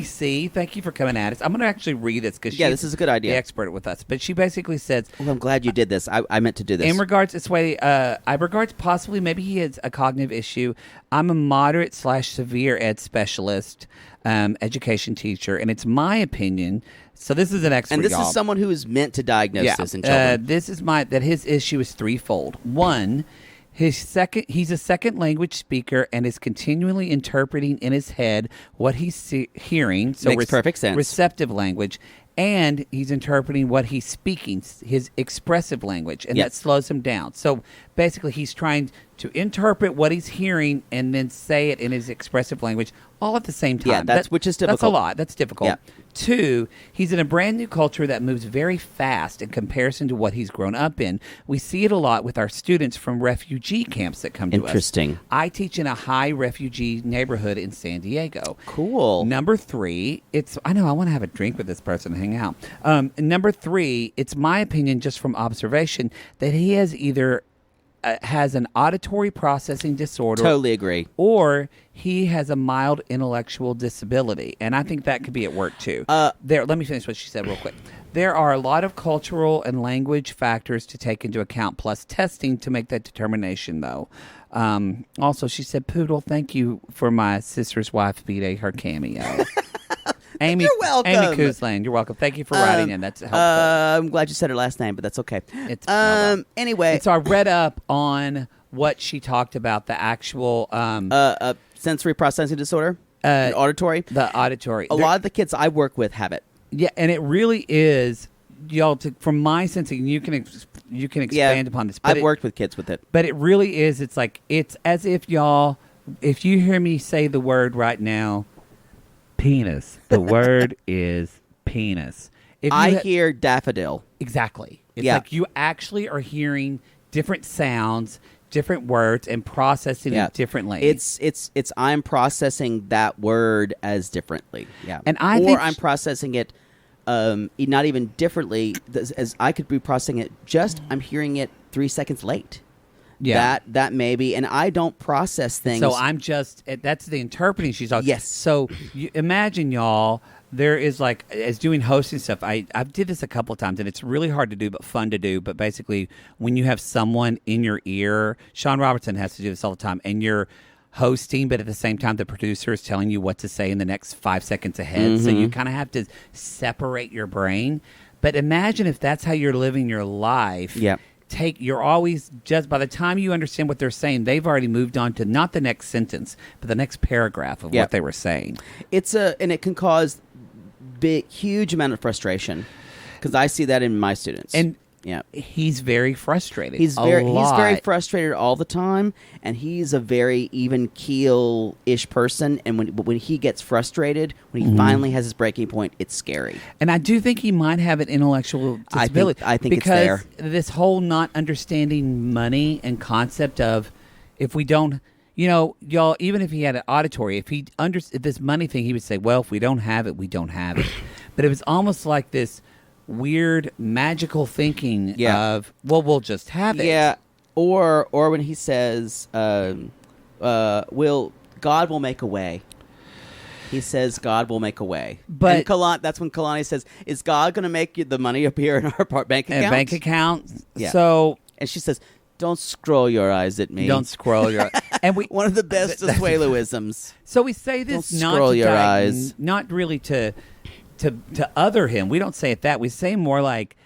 C, thank you for coming at us. I'm going to actually read this because this is a good idea. The expert with us. But she basically says, well, I'm glad you did this. I meant to do this. In regards to Asuelu, I regards possibly maybe he has a cognitive issue. I'm a moderate/severe ed specialist, education teacher, and it's my opinion. So this is an expert, and this y'all. is someone who is meant to diagnose this in children. This is that his issue is threefold. One, he's a second language speaker and is continually interpreting in his head what he's hearing. So makes perfect sense. Receptive language. And he's interpreting what he's speaking, his expressive language, and that slows him down. So basically, he's trying to interpret what he's hearing and then say it in his expressive language all at the same time. Yeah, which is difficult. That's a lot. That's difficult. Yeah. Two, he's in a brand new culture that moves very fast in comparison to what he's grown up in. We see it a lot with our students from refugee camps that come to us. Interesting. I teach in a high refugee neighborhood in San Diego. Cool. Number three, I know I want to have a drink with this person and hang out. Number 3, it's my opinion, just from observation, that he has either has an auditory processing disorder. Totally agree. Or he has a mild intellectual disability. And I think that could be at work too. Let me finish what she said real quick. There are a lot of cultural and language factors to take into account, plus testing to make that determination, though. Also, she said, Poodle, thank you for my sister's wife B-Day, her cameo. Amy, You're welcome. Amy Koosland, you're welcome. Thank you for writing in. That's helpful. I'm glad you said her last name, but that's okay. Anyway. So I read up on what she talked about, the actual... sensory processing disorder? And auditory? The auditory. A lot of the kids I work with have it. Yeah, and it really is, y'all, from my sensing, you can expand upon this. But I've worked with kids with it. But it really is, it's like, it's as if y'all, if you hear me say the word right now, penis, the word is penis. I hear daffodil. Exactly. It's like you actually are hearing different sounds, different words, and processing it differently. It's I'm processing that word as differently. Yeah. And I'm processing it not even differently, as I could be processing it, just I'm hearing it 3 seconds late. Yeah. That may be, and I don't process things. So I'm just, that's the interpreting she's talking. Yes. So you imagine, y'all, there is like, as doing hosting stuff, I did this a couple of times, and it's really hard to do, but fun to do. But basically, when you have someone in your ear, Sean Robertson has to do this all the time, and you're hosting, but at the same time, the producer is telling you what to say in the next 5 seconds ahead. Mm-hmm. So you kind of have to separate your brain. But imagine if that's how you're living your life. Yeah. You're always, just by the time you understand what they're saying, they've already moved on to not the next sentence, but the next paragraph of what they were saying. And it can cause huge amount of frustration, because I see that in my students. And yeah, he's very frustrated. He's very frustrated all the time, and he's a very even keel-ish person. And when he gets frustrated, when he finally has his breaking point, it's scary. And I do think he might have an intellectual disability. I think because it's there. This whole not understanding money and concept of, if we don't, y'all, even if he had an auditory, if this money thing, he would say, well, if we don't have it, we don't have it. But it was almost like this weird magical thinking of, well, we'll just have it. Yeah. Or when he says, God will make a way. He says God will make a way. But that's when Kalani says, is God going to make the money appear in our bank account? Bank account. Yeah. So, and she says, don't scroll your eyes at me. Don't scroll your eyes. And one of the best Asuelu-isms. So we say this don't not scroll to your eyes. Not really to other him. We don't say it that. We say more like,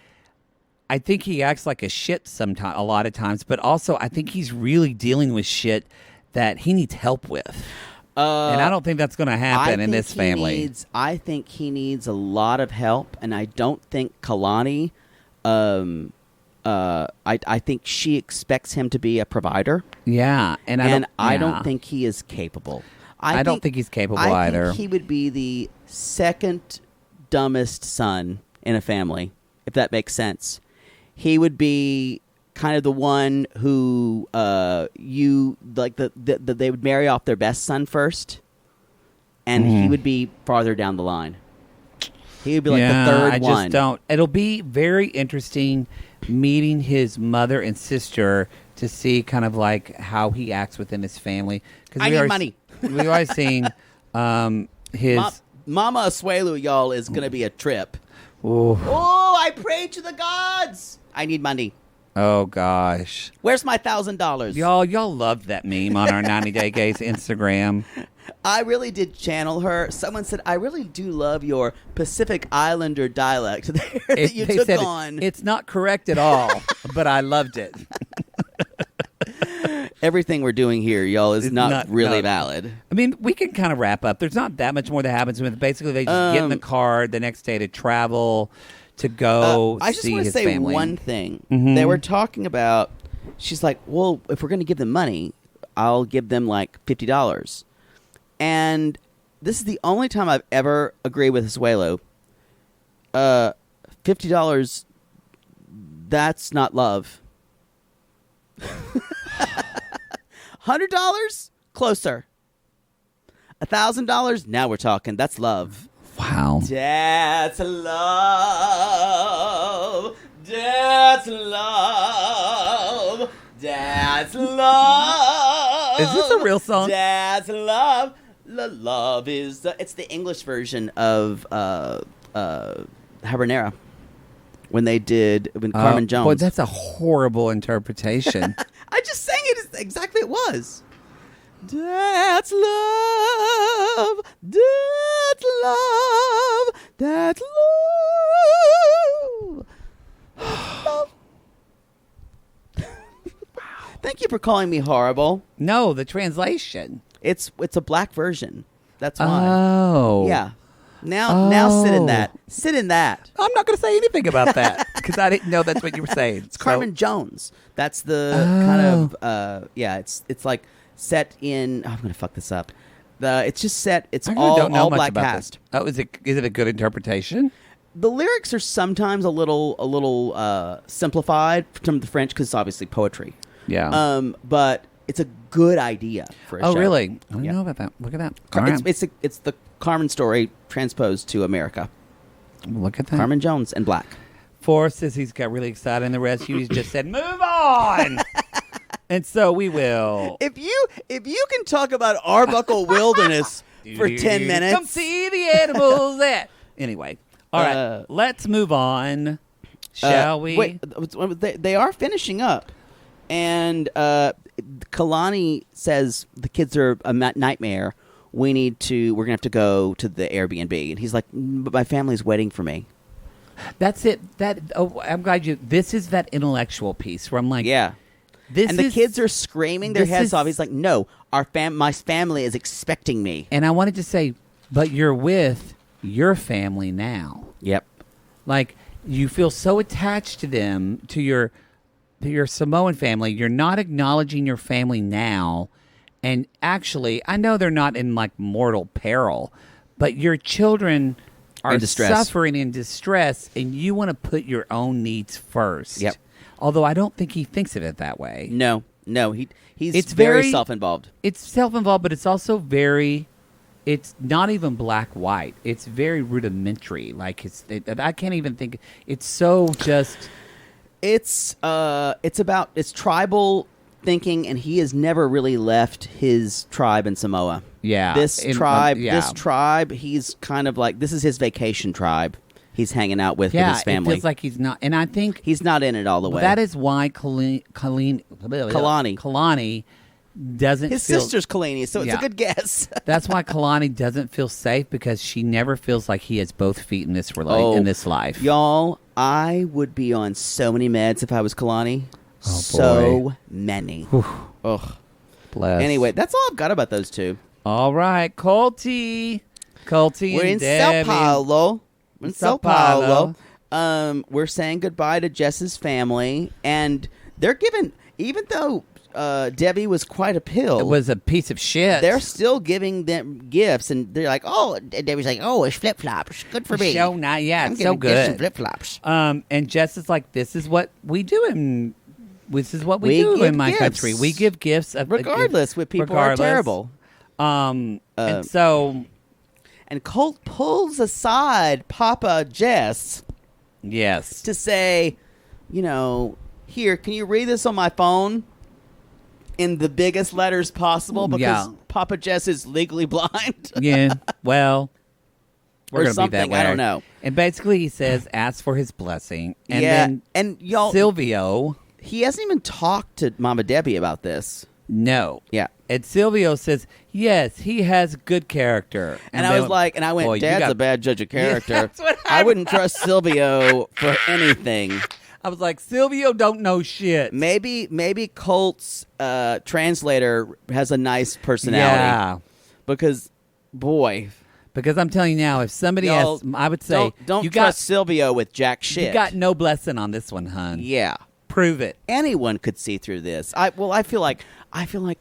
I think he acts like a shit a lot of times, but also I think he's really dealing with shit that he needs help with. And I don't think that's going to happen in this family. I think he needs a lot of help, and I don't think Kalani, I think she expects him to be a provider. Yeah. And I don't think he is capable. I don't think he's capable either. I think he would be the second dumbest son in a family, if that makes sense. He would be kind of the one who they would marry off their best son first, and he would be farther down the line. He would be like the third one. I just don't. It'll be very interesting meeting his mother and sister to see kind of like how he acts within his family. I need money. We've always seen his... Mama Asuelu, y'all, is going to be a trip. Ooh. Oh, I pray to the gods. I need money. Oh, gosh. Where's my $1,000? Y'all loved that meme on our 90 Day Gays Instagram. I really did channel her. Someone said, I really do love your Pacific Islander dialect there that you took on. It's not correct at all, but I loved it. Everything we're doing here, y'all, is not really valid. I mean, we can kind of wrap up. There's not that much more that happens with it. Basically, they just get in the car the next day to travel, to go I just see want to his say family. one thing. Mm-hmm. They were talking about, she's like, well, if we're going to give them money, I'll give them like $50. And this is the only time I've ever agreed with Asuelu. $50, that's not love. $100? Closer. $1,000? Now we're talking. That's love. Wow. Wow. That's love. That's love. That's love. Is this a real song? That's love. Love is it's the English version of Habanera when Carmen Jones. Boy, that's a horrible interpretation. I just sang it as exactly it was. That's love. That's love. That's love. Thank you for calling me horrible. No, the translation. It's a black version. That's why. Oh. Yeah. Now sit in that. Sit in that. I'm not going to say anything about that because I didn't know that's what you were saying. It's Carmen Jones. That's the kind of it's like set in. Oh, I'm going to fuck this up. It's just set. It's I really don't know all much black about cast. this. Oh, is it a good interpretation? The lyrics are sometimes a little simplified from the French because it's obviously poetry. Yeah. But it's a good idea for a show. Oh, really? I don't Yeah. know about that. Look at that. All right. It's the Carmen story transposed to America. Look at that. Carmen Jones and black. Forrest says he's got really excited in the rescue. He's just said, "Move on," and so we will. If you can talk about Arbuckle Wilderness for 10 minutes, Come see the animals. There. Anyway, all right. Let's move on, shall we? Wait, they are finishing up, and Kalani says the kids are a nightmare. We're gonna have to go to the Airbnb, and he's like, "But my family's waiting for me." That's it. I'm glad you. This is that intellectual piece where I'm like, Yeah. This and the is, kids are screaming their this heads is- off. He's like, "No, my family is expecting me." And I wanted to say, but you're with your family now. Yep. Like you feel so attached to them, to your Samoan family. You're not acknowledging your family now. And actually, I know they're not in like mortal peril, but your children are In distress. suffering in distress, and you want to put your own needs first. Yep. Although I don't think he thinks of it that way. No, he's It's very very- self-involved. It's self-involved, but it's also it's not even black-white. It's very rudimentary. Like I can't even think. It's so just. It's tribal thinking, and he has never really left his tribe in Samoa. Yeah. This tribe, yeah. he's kind of like, this is his vacation tribe. He's hanging out with his family. It feels like he's not. And I think He's not in it all the way. that is why Kalani doesn't his feel. sister's Kalani, so it's Yeah. a good guess. That's why Kalani doesn't feel safe, because she never feels like he has both feet in this in this life. Y'all, I would be on so many meds if I was Kalani. Oh, so many. Ugh. Bless. Anyway, that's all I've got about those two. All right, Colty We're and in Debbie. Sao Paulo. We're in Sao Sao Paulo. Paulo. We're saying goodbye to Jess's family, and they're giving, even though Debbie was quite a pill, It was a piece of shit. they're still giving them gifts, and they're like, "Oh," and Debbie's like, "Oh, it's flip flops. Good for me. So nice. Yeah, I'm it's so giving gifts and good. flip flops." And Jess is like, this is what we do in. This is what we We do give in my gifts. country. We give gifts Regardless, when people regardless. are terrible. And so, And Colt pulls aside Papa Jess yes, to say, here, can you read this on my phone in the biggest letters possible? Because Yeah. Papa Jess is legally blind. yeah. Well, we're Or gonna be that something, way. I don't know. And basically, he says, "Ask for his blessing." And yeah, then and y'all, Silvio, he hasn't even talked to Mama Debbie about this. no. Yeah. And Silvio says, "Yes, he has good character." And I they was like, and I went, "Boy, you Dad's got-" a bad judge of character. That's what I wouldn't trust Silvio for anything. I was like, Silvio don't know shit. Maybe Colt's translator has a nice personality. Yeah. Because, boy, Because I'm telling you now, if somebody y'all, asks, I would say, don't you trust Silvio with jack shit. You got no blessing on this one, hun. Yeah. Prove it. Anyone could see through this. I feel like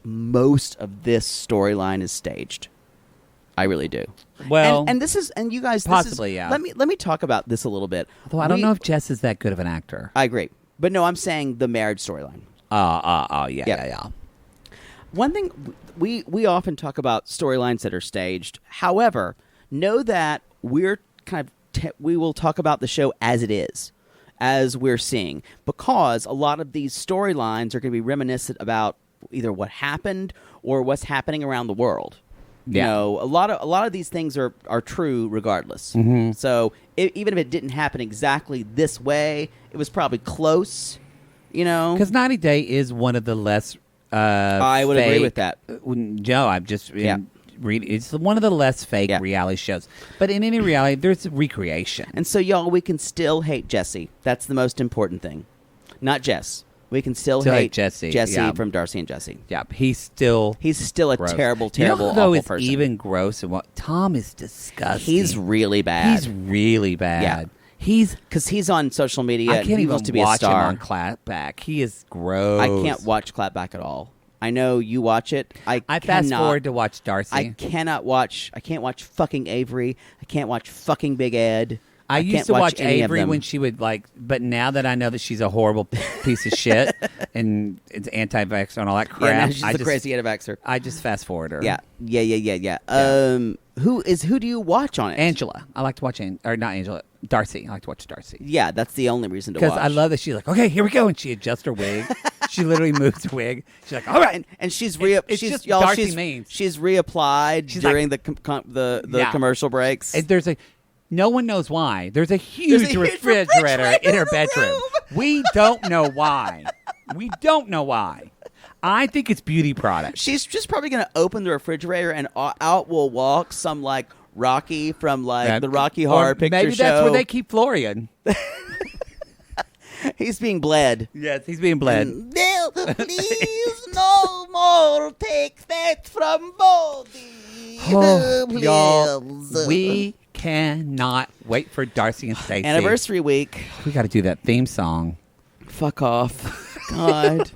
most of this storyline is staged. I really do. Well, and this is, and you guys, possibly, this is, yeah. Let me talk about this a little bit. Although I don't know if Jess is that good of an actor. I agree, but no, I'm saying the marriage storyline. Yeah. One thing we often talk about storylines that are staged. However, know that we're kind of we will talk about the show as it is, as we're seeing, because a lot of these storylines are going to be reminiscent about either what happened or what's happening around the world. Yeah. You know, a lot of these things are true regardless. So even if it didn't happen exactly this way, it was probably close. You know, Because 90 Day is one of the less. I would agree with that. No, I'm just it's one of the less fake reality shows. But in any reality, there's recreation. And so, y'all, we can still hate Jesse. That's the most important thing. Not Jess. We can still hate Jesse. From Darcy and Jesse. Yeah, he's still a gross. terrible, You know terrible, who, though, awful is person. even gross and what Tom is disgusting. He's really bad. He's really bad. Yeah. He's because he's on social media. I and can't he even wants to be a watch him star. on Clapback. He is gross. I can't watch Clapback at all. I know you watch it. I fast cannot. forward to watch Darcy. I can't watch fucking Avery. I can't watch fucking Big Ed. I can't used to watch any of Avery them. when she would but now that I know that she's a horrible piece of shit and it's anti-vaxxer and all that crap, Yeah, now she's the crazy anti-vaxxer. I just fast forward her. Yeah. Who do you watch on it? Angela. I like to watch not Angela. Darcy. I like to watch Darcy. Yeah, that's the only reason to watch. Because I love that she's like, okay, here we go, and she adjusts her wig. She literally moves her wig. She's like, all right, and she's it's she's just y'all, Darcy she's, means. she's reapplied She's during the commercial breaks. And no one knows why. There's a huge refrigerator in her bedroom. We don't know why. We don't know why. I think it's beauty products. She's just probably going to open the refrigerator and out will walk some like Rocky from the Rocky Horror Picture Show. Maybe that's where they keep Florian. He's being bled. Yes, he's being bled. No, please, no more take that from body. Y'all, Please. we cannot wait for Darcy and Stacey. Anniversary week. We got to do that theme song. Fuck off. God.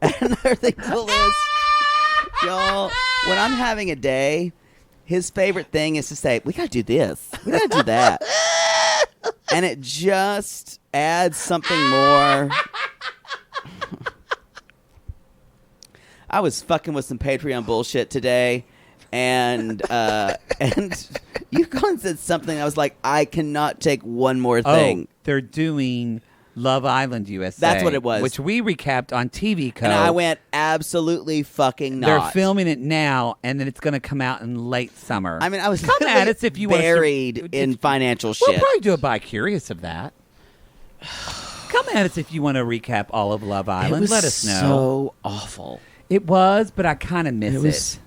Another thing on the list. Y'all, when I'm having a day, his favorite thing is to say, we got to do this. We got to do that. And it just adds something more. I was fucking with some Patreon bullshit today, and you gone and said something. I was like, I cannot take one more thing. Oh, they're doing Love Island USA. That's what it was. Which we recapped on TV Code. And I went, absolutely fucking not. They're filming it now, and then it's going to come out in late summer. I mean, I was Come at us if you want us to- buried in financial We'll shit. probably do a bi-curious of that. Come at us if you want to recap all of Love Island. It was Let us know. so awful. It was, but I kind of miss It was-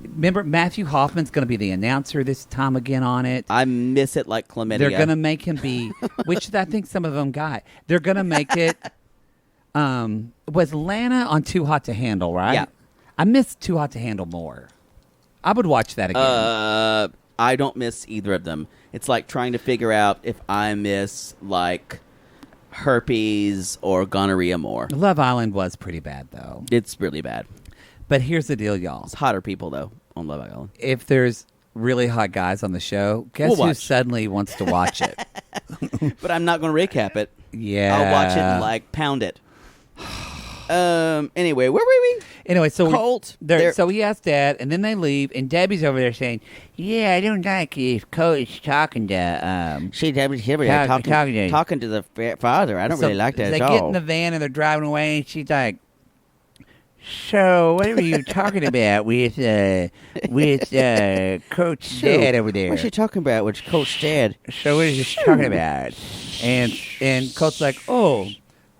Remember, Matthew Hoffman's going to be the announcer this time again on it. I miss it like chlamydia. They're going to make him be, which I think some of them got. They're going to make it. Was Lana on Too Hot to Handle, right? Yeah. I miss Too Hot to Handle more. I would watch that again. I don't miss either of them. It's like trying to figure out if I miss like herpes or gonorrhea more. Love Island was pretty bad, though. It's really bad. But here's the deal, y'all. It's hotter people though on Love Island. If there's really hot guys on the show, guess We'll who watch. suddenly wants to watch it? But I'm not going to recap it. Yeah. I'll watch it and like pound it. Anyway, where were we? Anyway, so Colt. so he asked Dad, and then they leave, and Debbie's over there saying, "Yeah, I don't like if Colt is talking to talking to the father. I don't really like that they at all. get in the van and they're driving away, and she's like, "So, what were you talking about with Coach's dad over there? What's she talking about with Coach's dad? So, what is she talking about?" And Colt's like, "Oh,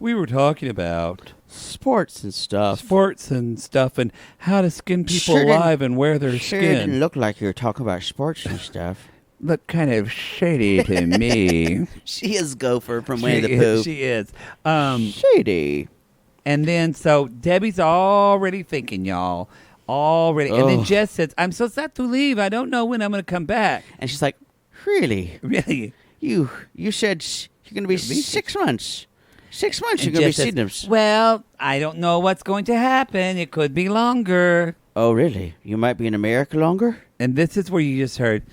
we were talking about Sports and stuff. sports and stuff, and how to skin people Sure didn't- alive and wear their Sure didn't skin. look like you were talking about sports and stuff. Look kind of shady to me." She is Gopher from Winnie the Pooh. She is. Shady. And then, so Debbie's already thinking, y'all. Already. And then Ugh. Jess says, "I'm so sad to leave. I don't know when I'm going to come back." And she's like, really? Really? You said you're going to be 6 months. 6 months And you're going to Jess be seeing them. says, "Well, I don't know what's going to happen. It could be longer." Oh, really? You might be in America longer? And this is where you just heard.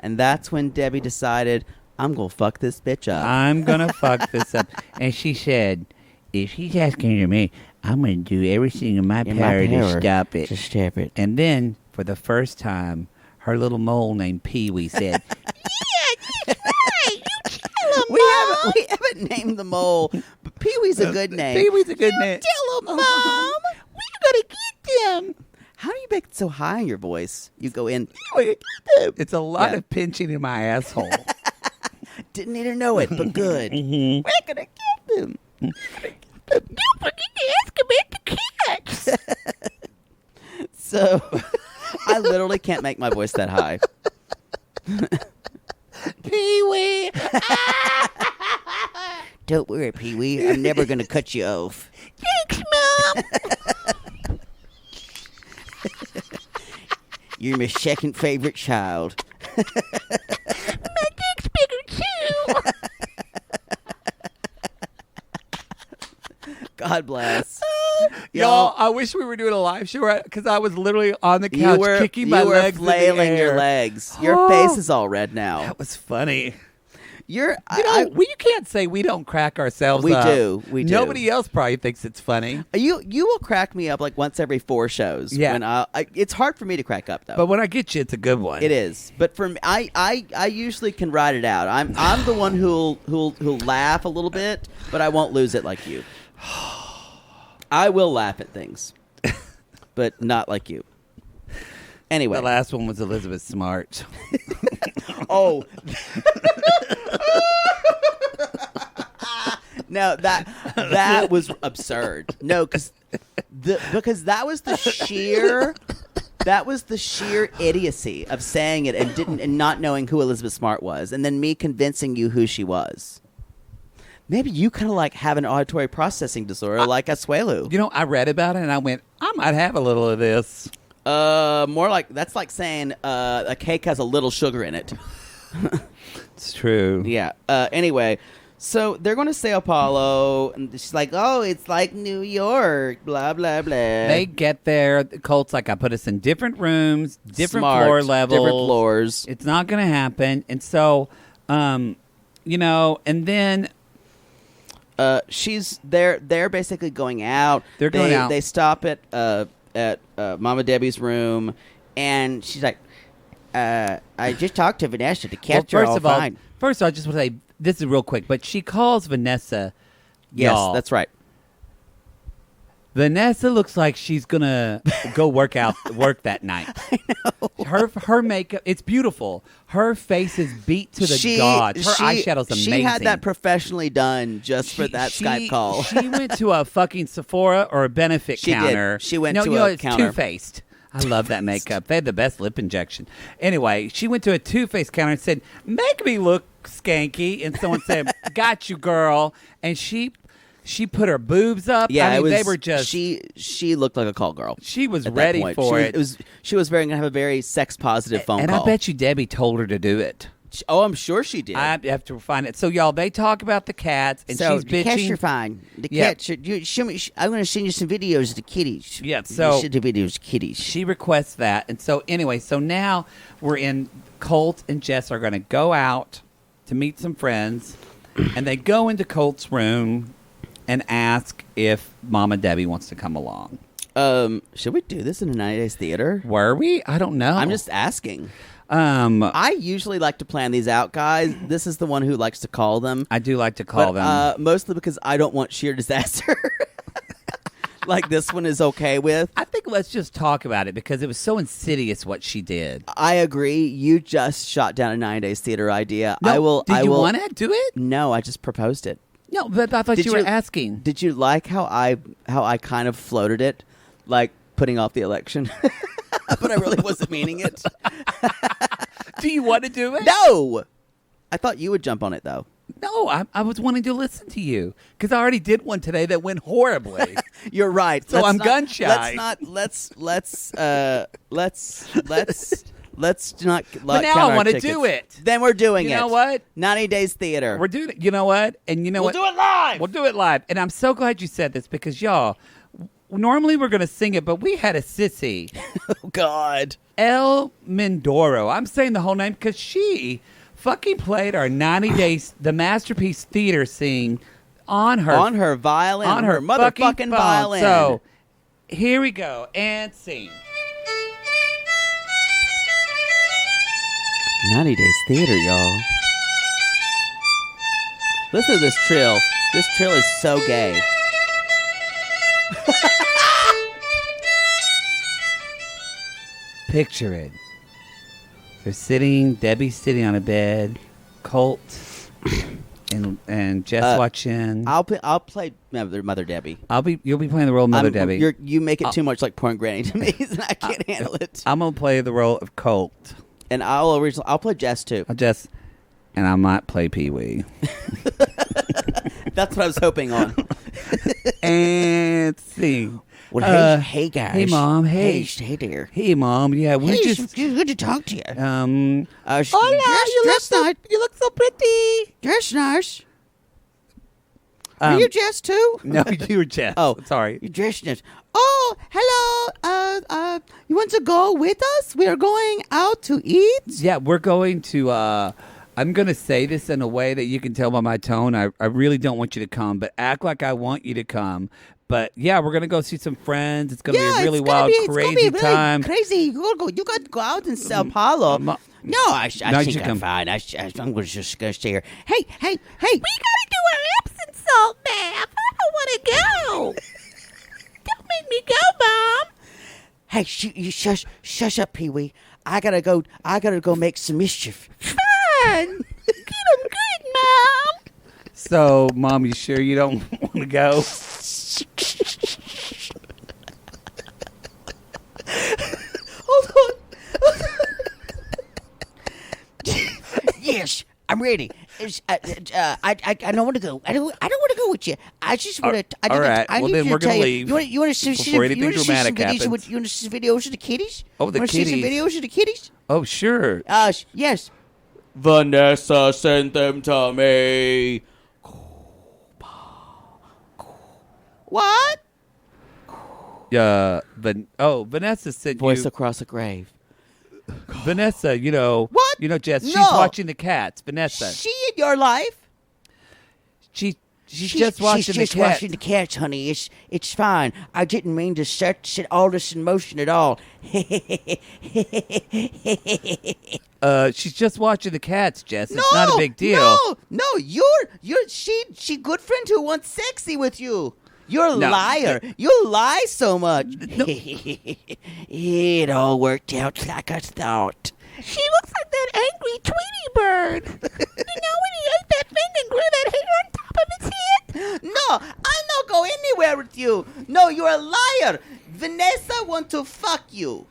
And that's when Debbie decided, I'm going to fuck this bitch up. I'm going to fuck this up. And she said, if he's asking to me, I'm going to do everything in my power to stop it. To stop it. And then, for the first time, her little mole named Pee-wee said, We haven't named the mole, but Pee-wee's a good name. Pee-wee's a good name. Tell him, Mom. We're going to get them. How do you make it so high in your voice? You go in. It's a lot of pinching in my asshole. Didn't need to know it, but good. We're going to get them. Don't forget to ask about the cats. So, I literally can't make my voice that high. Pee-wee. Don't worry, Pee-wee. I'm never going to cut you off. Thanks, Mom. You're my second favorite child. My dick's bigger, too. God bless. Y'all, I wish we were doing a live show because I was literally on the couch kicking my legs in the flailing your air. legs. Your face is all red now. That was funny. You can't say we don't crack ourselves We up. do. We do. Nobody else probably thinks it's funny. You will crack me up like once every 4 shows. Yeah. When it's hard for me to crack up though. But when I get you, it's a good one. It is. But for me, I usually can ride it out. I'm the one who'll laugh a little bit, but I won't lose it like you. I will laugh at things, but not like you. Anyway, The last one was Elizabeth Smart. oh. No, that was absurd. No, because that was the sheer idiocy of saying it and not knowing who Elizabeth Smart was, and then me convincing you who she was. Maybe you kind of like have an auditory processing disorder like Asuelu. You know, I read about it and I went, I might have a little of this. More like that's like saying a cake has a little sugar in it. It's true. Yeah. Anyway, so they're going to Sao Paulo, and she's like, "Oh, it's like New York." Blah blah blah. They get there. The Colt's like, I put us in different rooms, different Smart, floor levels. different floors. It's not going to happen. And so, and then they're basically going out. They're going out. They stop at Mama Debbie's room, and she's like, "I just talked to Vanessa. The cats are all fine." First of all, I just want to say this is real quick, but she calls Vanessa. Yes, y'all. that's right. Vanessa looks like she's gonna go work that night. I know. Her makeup, it's beautiful. Her face is beat to the god. Her eyeshadow's amazing. She had that professionally done just for that Skype call. She went to a fucking Sephora or a benefit counter. She went to a it's counter. Too Faced. I love that makeup. They had the best lip injection. Anyway, she went to a Too Faced counter and said, "Make me look skanky," and someone said, "Got you, girl." And she put her boobs up. Yeah, they were just. She looked like a call girl. She was at ready that point. for it. She was going to have a very sex positive phone and call. I bet you Debbie told her to do it. Oh, I'm sure she did. I have to find it. So, y'all, they talk about the cats, and so she's the bitching. cats are fine. The cats are. Show me. I'm going to send you some videos of the kitties. Yeah, so you send the videos of kitties. She requests that, and so anyway, so now we're in. Colt and Jess are going to go out to meet some friends, and they go into Colt's room and ask if Mama Debbie wants to come along. Should we do this in a 90 Days Theater? Were we? I don't know. I'm just asking. I I usually like to plan these out, guys. This is the one who likes to call them. do like to call them. Mostly because I don't want sheer disaster. Like this one is okay with. I think let's just talk about it because it was so insidious what she did. I agree. You just shot down a 9 Days Theater idea. No, Did you want to do it? No, I just proposed it. No, but I thought you were asking. Did you like how I kind of floated it, like putting off the election? But I really wasn't meaning it. Do you want to do it? No. I thought you would jump on it though. No, I was wanting to listen to you because I already did one today that went horribly. You're right. So I'm gun shy. Let's not. But now I want to do it. Then we're doing it. You know what? 90 Days Theater. We're doing it. You know what? And you know what? We'll do it live. We'll do it live. And I'm so glad you said this because y'all, normally we're going to sing it, but we had a sissy. Oh God. El Mindoro. I'm saying the whole name because she fucking played our 90 Days, the Masterpiece Theater scene on her violin, on her motherfucking fucking phone. violin. So here we go and sing. 90 Days Theater, y'all. Listen to this trill. This trill is so gay. Picture it. Debbie's sitting on a bed, Colt and Jess watching. I'll play Mother Debbie. You'll be playing the role of Mother Debbie. You make it too much like Porn Granny to me, and I can't handle it. I'm gonna play the role of Colt. And I'll play Jess too. And I might play Pee Wee. That's what I was hoping on. And sing. Well, hey guys. Hey mom. Hey dear. Hey mom. Yeah, we Hey, just it's good to talk to you. Hola, You look so pretty. Dress nice. Are you Jess too? No, you were Jess. Oh, sorry. You dressed nice. Oh, hello. You want to go with us? We are going out to eat. Yeah, we're going to. I'm going to say this in a way that you can tell by my tone. I really don't want you to come, but act like I want you to come. But yeah, we're going to go see some friends. It's going to be a really wild, crazy time. Crazy. You got to go out in Sao Paulo. No, I think I'm fine. I'm just going to stay here. Hey. We gotta do our Epsom salt bath. I don't want to go. Don't make me go, Mom. Hey, you shush up, Pee Wee. I gotta go make some mischief. Fine. Get 'em good, Mom. So, Mom, you sure you don't want to go? Hold on. Yes, I'm ready. I don't want to go. I don't want to go with you. I just want to. All right. Well, then we're gonna leave. You want to see before anything dramatic videos? happens. You want to see videos of the kitties? Oh, the kitties. See some videos of the kitties? Oh, sure. Yes. Vanessa sent them to me. What? Vanessa sent Voice you. across a grave. Vanessa, What? Jess, she's No. watching the cats. Vanessa. She in your life? She's just watching She's the just cats. watching the cats, honey. It's fine. I didn't mean to set all this in motion at all. She's just watching the cats, Jess. It's not a big deal. No, you're she good friend who wants sexy with you. You're a liar. You lie so much. No. It all worked out like I thought. She looks like that angry Tweety bird. When he ate that thing and grew that hair on top of his head? No, I'll not go anywhere with you. No, you're a liar. Vanessa want to fuck you.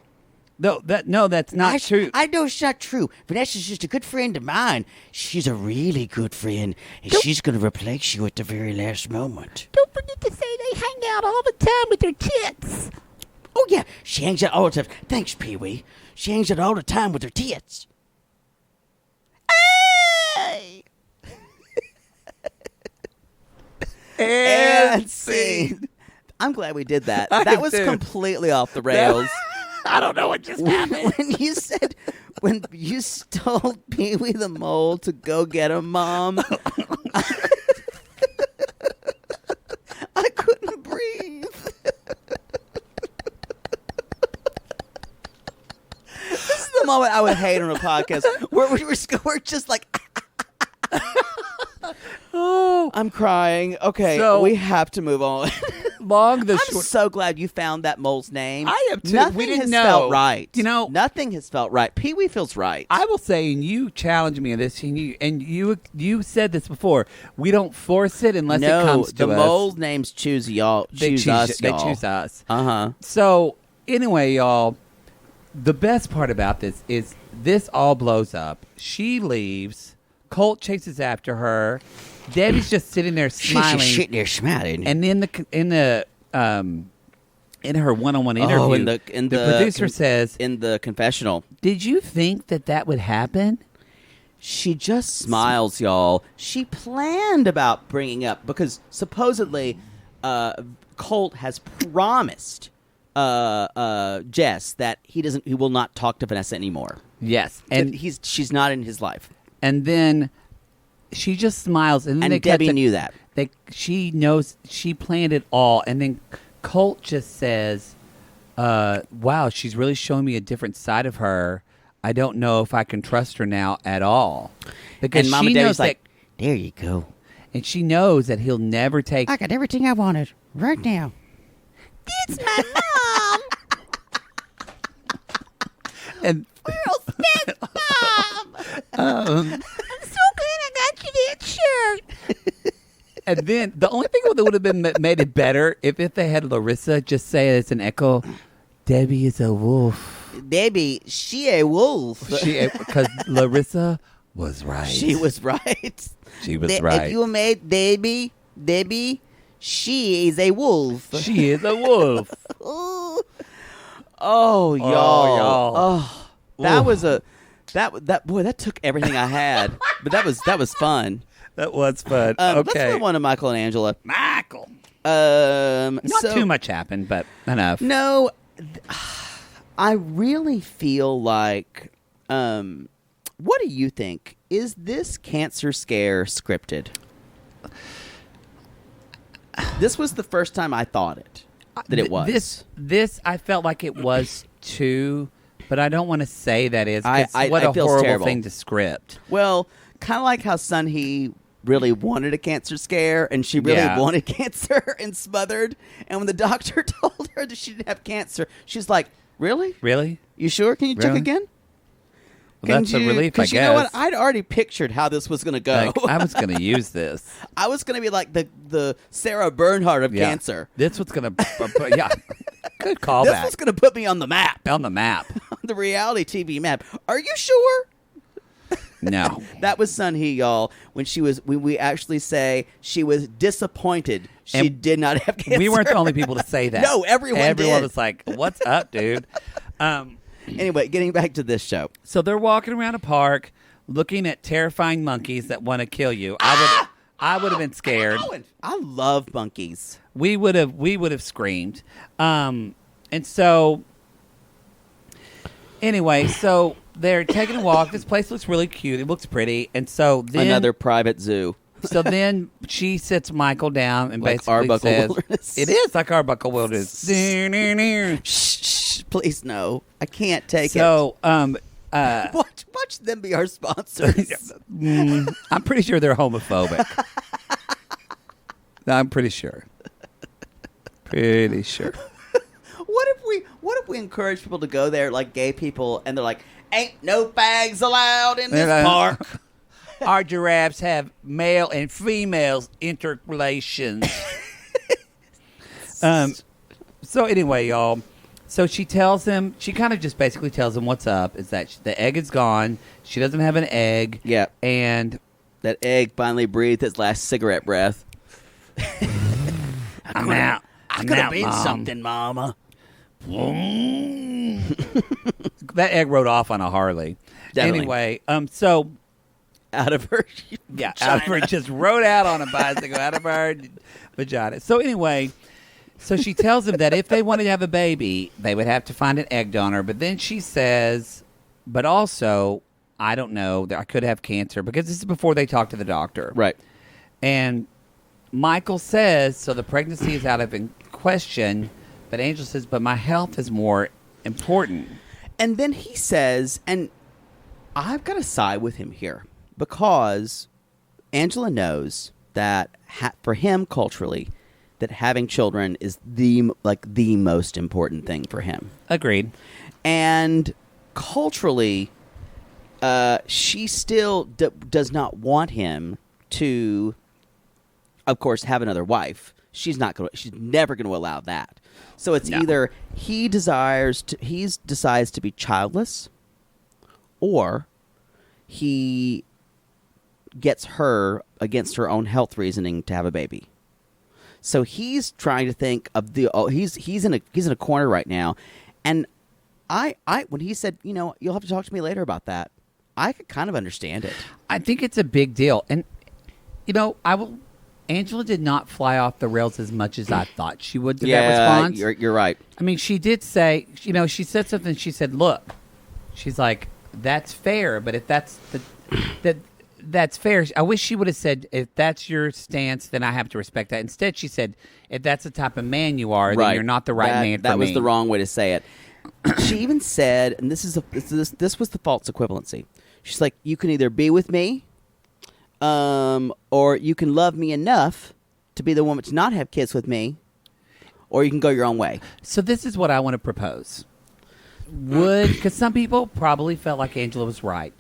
No, that's not true. I know it's not true. Vanessa's just a good friend of mine. She's a really good friend, and she's going to replace you at the very last moment. Don't forget to say they hang out all the time with their tits. Oh, yeah, she hangs out all the time. Thanks, Pee-wee. She hangs out all the time with her tits. Hey! And scene. I'm glad we did that. That was completely off the rails. I don't know what just happened. When you told Pee-wee the Mole to go get a mom, I couldn't breathe. This is the moment I would hate on a podcast where we're just like, oh, I'm crying. Okay, So- we have to move on. I'm I'm so glad you found that mole's name. I am too. Nothing We didn't has know. felt right. Nothing has felt right. Pee-wee feels right. I will say, and you challenged me on this, and you said this before. We don't force it unless it comes to the us. mole's names choose y'all. Choose us, They y'all. choose us. Uh-huh. So anyway, y'all, the best part about this is this all blows up. She leaves. Colt chases after her. Debbie's just sitting there smiling. She's sitting there smiling. And in her one-on-one interview, the producer says, in the confessional, "Did you think that would happen?" She just smiles, y'all. She planned about bringing up because supposedly Colt has promised Jess that he will not talk to Vanessa anymore. Yes, And she's not in his life. and then she just smiles, and then And they Debbie cut to, knew that. she knows she planned it all, and then Colt just says, "Wow, she's really showing me a different side of her. I don't know if I can trust her now at all." Because And Mama she Daddy's knows like, that, there you go. and she knows that he'll never take. I got everything I wanted right now. It's my mom. And World's best mom. I'm so glad I got you that shirt. and then the only thing that would have been made it better if they had Larissa just say it's an echo. Debbie is a wolf. Debbie, she a wolf. Because Larissa was right. She was right. She was right. If you made Debbie, she is a wolf. She is a wolf. Ooh. Oh, y'all. y'all. Oh, that was that boy. That took everything I had, but that was fun. That was fun. Let's Okay. move on to Michael and Angela. Michael. Not Not too much happened, but enough. No, I really feel like. What do you think? Is this cancer scare scripted? This was the first time I thought that it was. This I felt like it was too, but I don't want to say that is. 'Cause I what a feels horrible terrible. thing to script. Well, kind of like how Sun-Hee really wanted a cancer scare, and she really Yeah. wanted cancer and smothered. And when the doctor told her that she didn't have cancer, she's like, "Really? Really? You sure? Can you check Really? again?" Well, that's a relief, I Because you know what? guess. I'd already pictured how this was going to go. Like, I was going to use this. I was going to be like the Sarah Bernhardt of Yeah. cancer. This was going to. Yeah. Good This callback. was going to put me on the map, On the map. on the reality TV map. Are you sure? No. That was Sun-Hee, y'all. When we actually say she was disappointed she And did not have cancer. We weren't the only people to say that. No, everyone did. was like, "What's up, dude?" Anyway, getting back to this show. So they're walking around a park, looking at terrifying monkeys that want to kill you. I would have been scared. I love monkeys. We would have screamed. And so anyway, so they're taking a walk. This place looks really cute. It looks pretty. And so then Another private zoo. So then she sits Michael down and Like basically Arbuckle says, Wilderness. "It is like Arbuckle Wilderness." Shh, please no. I can't take So, it. Watch them be our sponsors. I'm pretty sure they're homophobic. I'm pretty sure. Pretty sure. What if we encourage people to go there, like gay people, and they're like, "Ain't no fags allowed in this They're like, park." Our giraffes have male and female interrelations. So anyway, y'all. So she tells him, she kind of just basically tells him what's up, is that the egg is gone. She doesn't have an egg. Yeah. And That egg finally breathed its last cigarette breath. I'm out. I could have been something, Mama. That egg rode off on a Harley. Definitely. Anyway, so Out of her. yeah, out of her, just rode out on a bicycle out of her vagina. So anyway, so she tells him that if they wanted to have a baby, they would have to find an egg donor. But then she says, but also, I don't know, that I could have cancer, because this is before they talk to the doctor. Right. And Michael says, so the pregnancy is out of question, but Angel says, but my health is more important. And then he says, and I've got to side with him here, because Angela knows that for him culturally, that having children is the most important thing for him. Agreed. And culturally, she still does not want him to, of course, have another wife. She's never going to allow that. So it's either he decides to be childless, or he gets her, against her own health reasoning, to have a baby. So he's trying to think of he's in a corner right now. And I when he said, you'll have to talk to me later about that, I could kind of understand it. I think it's a big deal. And, Angela did not fly off the rails as much as I thought she would to that response. You're right. I mean, she did say, she said something. She said, look, she's like, that's fair. But if that's that's fair. I wish she would have said, if that's your stance, then I have to respect that. Instead, she said, if that's the type of man you are, then you're not the right man for me. That was the wrong way to say it. She even said, and this was the false equivalency. She's like, you can either be with me, or you can love me enough to be the woman to not have kids with me, or you can go your own way. So this is what I want to propose. Because some people probably felt like Angela was right.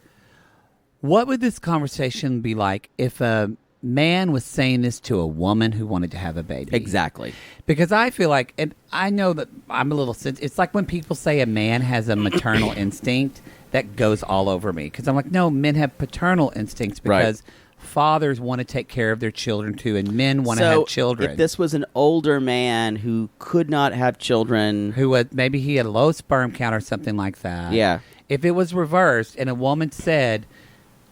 What would this conversation be like if a man was saying this to a woman who wanted to have a baby? Exactly. Because I feel like, and I know that I'm a little it's like when people say a man has a maternal instinct, that goes all over me. Because I'm like, no, men have paternal instincts because fathers want to take care of their children too, and men want to have children. If this was an older man who could not have children, maybe he had a low sperm count or something like that. Yeah. If it was reversed and a woman said,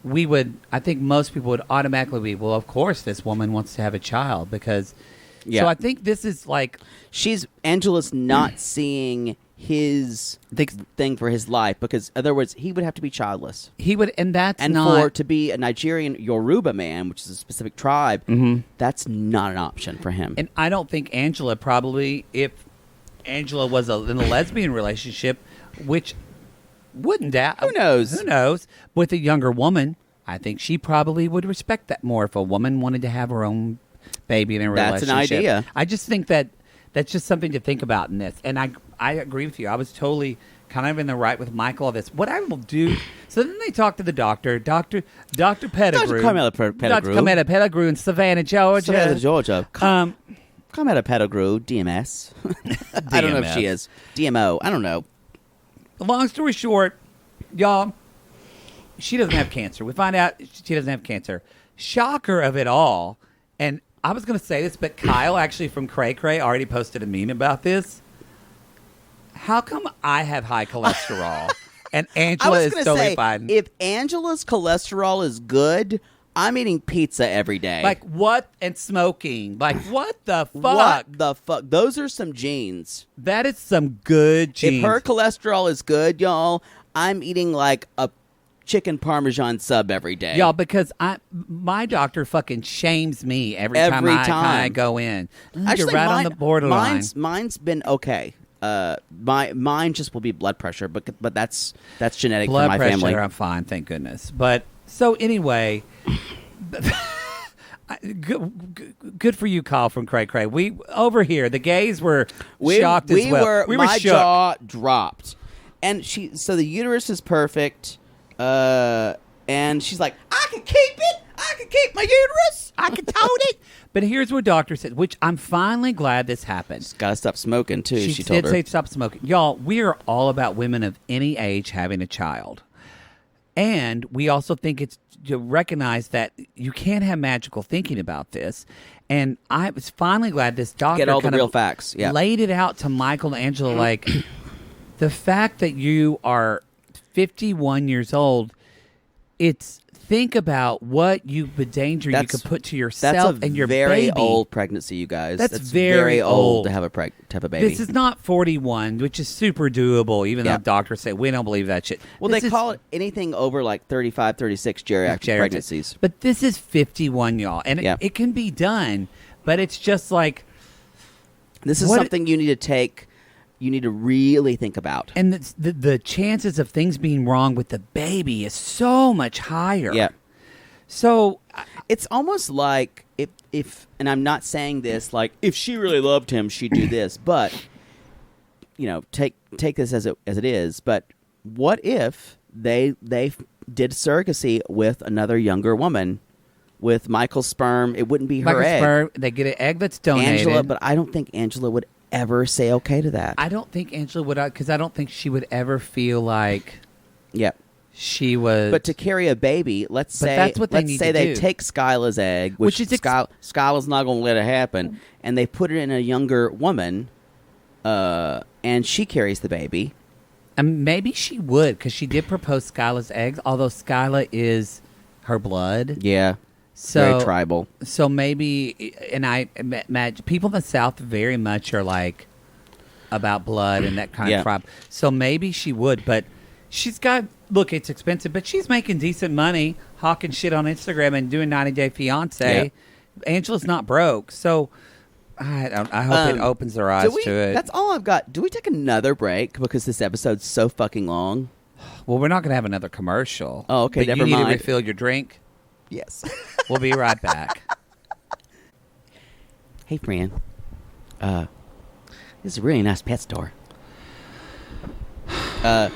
I think most people would automatically be, well, of course this woman wants to have a child because. Yeah. So I think this is like Angela's not seeing his thing for his life, because in other words, he would have to be childless. He would, and to be a Nigerian Yoruba man, which is a specific tribe, that's not an option for him. And I don't think Angela if Angela was in a lesbian relationship, which wouldn't doubt. Who knows? Who knows? With a younger woman, I think she probably would respect that more if a woman wanted to have her own baby in a relationship. That's an idea. I just think that's just something to think about in this. And I agree with you. I was totally kind of in the right with Michael on this. What I will do, so then they talk to the doctor, Dr. Pettigrew. Dr. Carmela Pettigrew in Savannah, Georgia. Carmela Pettigrew, DMS. I don't know if she is. DMO. I don't know. Long story short, y'all, she doesn't have cancer. We find out she doesn't have cancer. Shocker of it all, and I was going to say this, but Kyle actually from Cray Cray already posted a meme about this. How come I have high cholesterol and Angela is totally fine? If Angela's cholesterol is good, I'm eating pizza every day. Like what? And smoking. Like what the fuck? What the fuck? Those are some genes. That is some good genes. If her cholesterol is good, y'all, I'm eating like a chicken Parmesan sub every day. Y'all, because my doctor fucking shames me every time I go in. Actually, you're right on the borderline. Mine's been okay. Mine just will be blood pressure, but that's genetic blood for my pressure, family. I'm fine, thank goodness. But so anyway, good for you, Kyle from Cray Cray. We over here, the gays were shocked as well. We were my shook. jaw dropped, and so the uterus is perfect, and she's like, I can keep it. I can keep my uterus. I can tote it. But here's what doctor said, which I'm finally glad this happened. She's got to stop smoking, too, she did told her. Say stop smoking. Y'all, we are all about women of any age having a child. And we also think it's to recognize that you can't have magical thinking about this. And I was finally glad this doctor get all the real facts. Yeah. Laid it out to Michael and Angela like, the fact that you are 51 years old, think about what the danger you could put to yourself and your baby. That's a very old pregnancy, you guys. That's very old to have a baby. This is not 41, which is super doable, even though doctors say, we don't believe that shit. Well, they call it anything over like 35, 36 geriatric pregnancies. But this is 51, y'all. And it can be done, but it's just like... This is something you need to take... You need to really think about. And the chances of things being wrong with the baby is so much higher. Yeah. So it's almost like if and I'm not saying this like if she really loved him, she'd do this. But take this as it is. But what if they did surrogacy with another younger woman? With Michael's sperm, it wouldn't be her egg. Sperm, they get an egg that's donated. Angela, but I don't think Angela would ever say okay to that. I don't think Angela would, because I don't think she would ever feel like she was. But to carry a baby, let's say that's what they take Skyla's egg, which is Skyla's not going to let it happen, and they put it in a younger woman, and she carries the baby. And maybe she would, because she did propose Skyla's eggs, although Skyla is her blood. Yeah. Very tribal. So maybe, and I imagine people in the South very much are like about blood and that kind of tribe. So maybe she would, but Look, it's expensive, but she's making decent money hawking shit on Instagram and doing 90 Day Fiancé. Yeah. Angela's not broke, so I hope it opens their eyes to it. That's all I've got. Do we take another break because this episode's so fucking long? Well, we're not going to have another commercial. Oh, okay, But never you need mind. to refill your drink. Yes. We'll be right back. Hey, friend. This is a really nice pet store. I've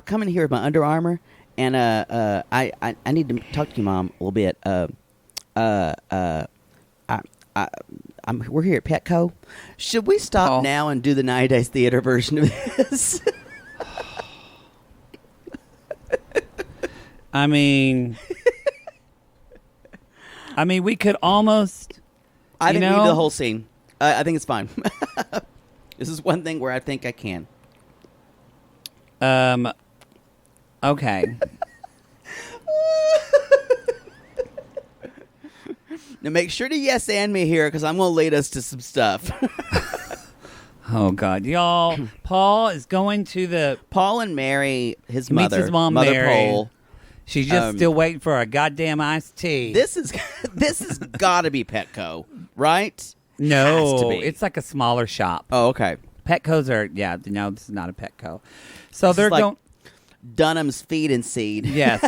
come in here with my Under Armour, and I need to talk to you, Mom, a little bit. We're here at Petco. Should we stop Paul. now and do the 90 Days Theater version of this? I mean, we could almost. I You think we know? need the whole scene. I think it's fine. This is one thing where I think I can. Okay. Now make sure to yes and me here because I'm going to lead us to some stuff. Oh God, y'all! Paul is going to the. Paul and Mary, his He meets mother, his mom, Mother Mary. Pole. She's just still waiting for a goddamn iced tea. This has got to be Petco, right? no, Has to be. it's like a smaller shop. Oh, okay. Petco's are no, this is not a Petco. So they're is like- going. Dunham's Feed and Seed. Yes.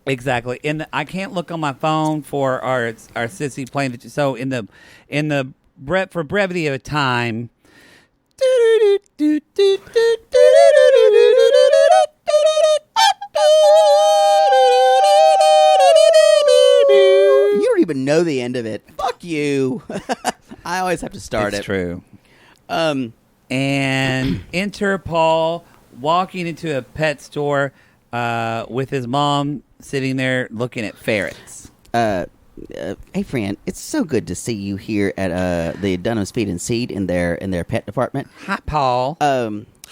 Exactly. I can't look on my phone for our sissy playing. So for brevity of time. You don't even know the end of it. Fuck you. I always have to start It's it. true. Um, And enter Paul walking into a pet store with his mom sitting there looking at ferrets. hey, friend, it's so good to see you here at the Dunham's Feed and Seed in their pet department. Hi, Paul.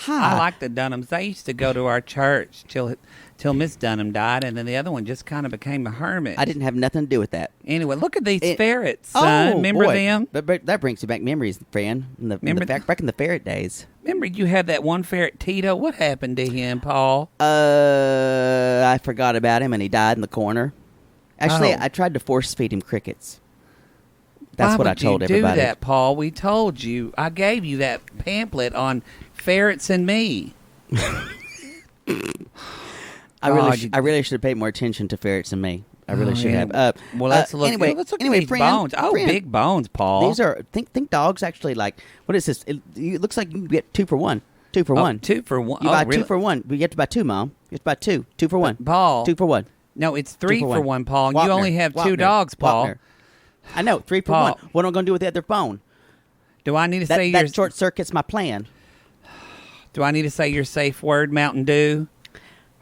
Hi. I like the Dunhams. They used to go to our church till Miss Dunham died, and then the other one just kind of became a hermit. I didn't have nothing to do with that. Anyway, look at these It- ferrets, son. Remember boy. them? But that brings you back memories, friend. Remember Back in the ferret days. Remember you had that one ferret, Tito? What happened to him, Paul? I forgot about him, and he died in the corner. Actually, Oh. I tried to force feed him crickets. That's Why what I would told you everybody. do that, Paul? We told you. I gave you that pamphlet on ferrets and me. I really, God, you- I really should have paid more attention to ferrets than me. I really should yeah. have. Well, let's look. Anyway, let's look anyway, at these friend, bones. Oh, friend, big bones, Paul. These are think dogs actually like what is this? It looks like you can get 2 for 1. 2 for 1. 2 for 1. You Oh, buy really? 2 for 1. You have to buy 2, Mom. You have to buy 2. 2 for 1. Paul. 2 for 1. No, it's 3 2 for 1, Paul. You Wapner. only have 2 Wapner. dogs, Paul. Wapner. I know, 3 for Paul. 1. What am I going to do with the other phone? Do I need to say That your short circuits my plan. Do I need to say your safe word, Mountain Dew?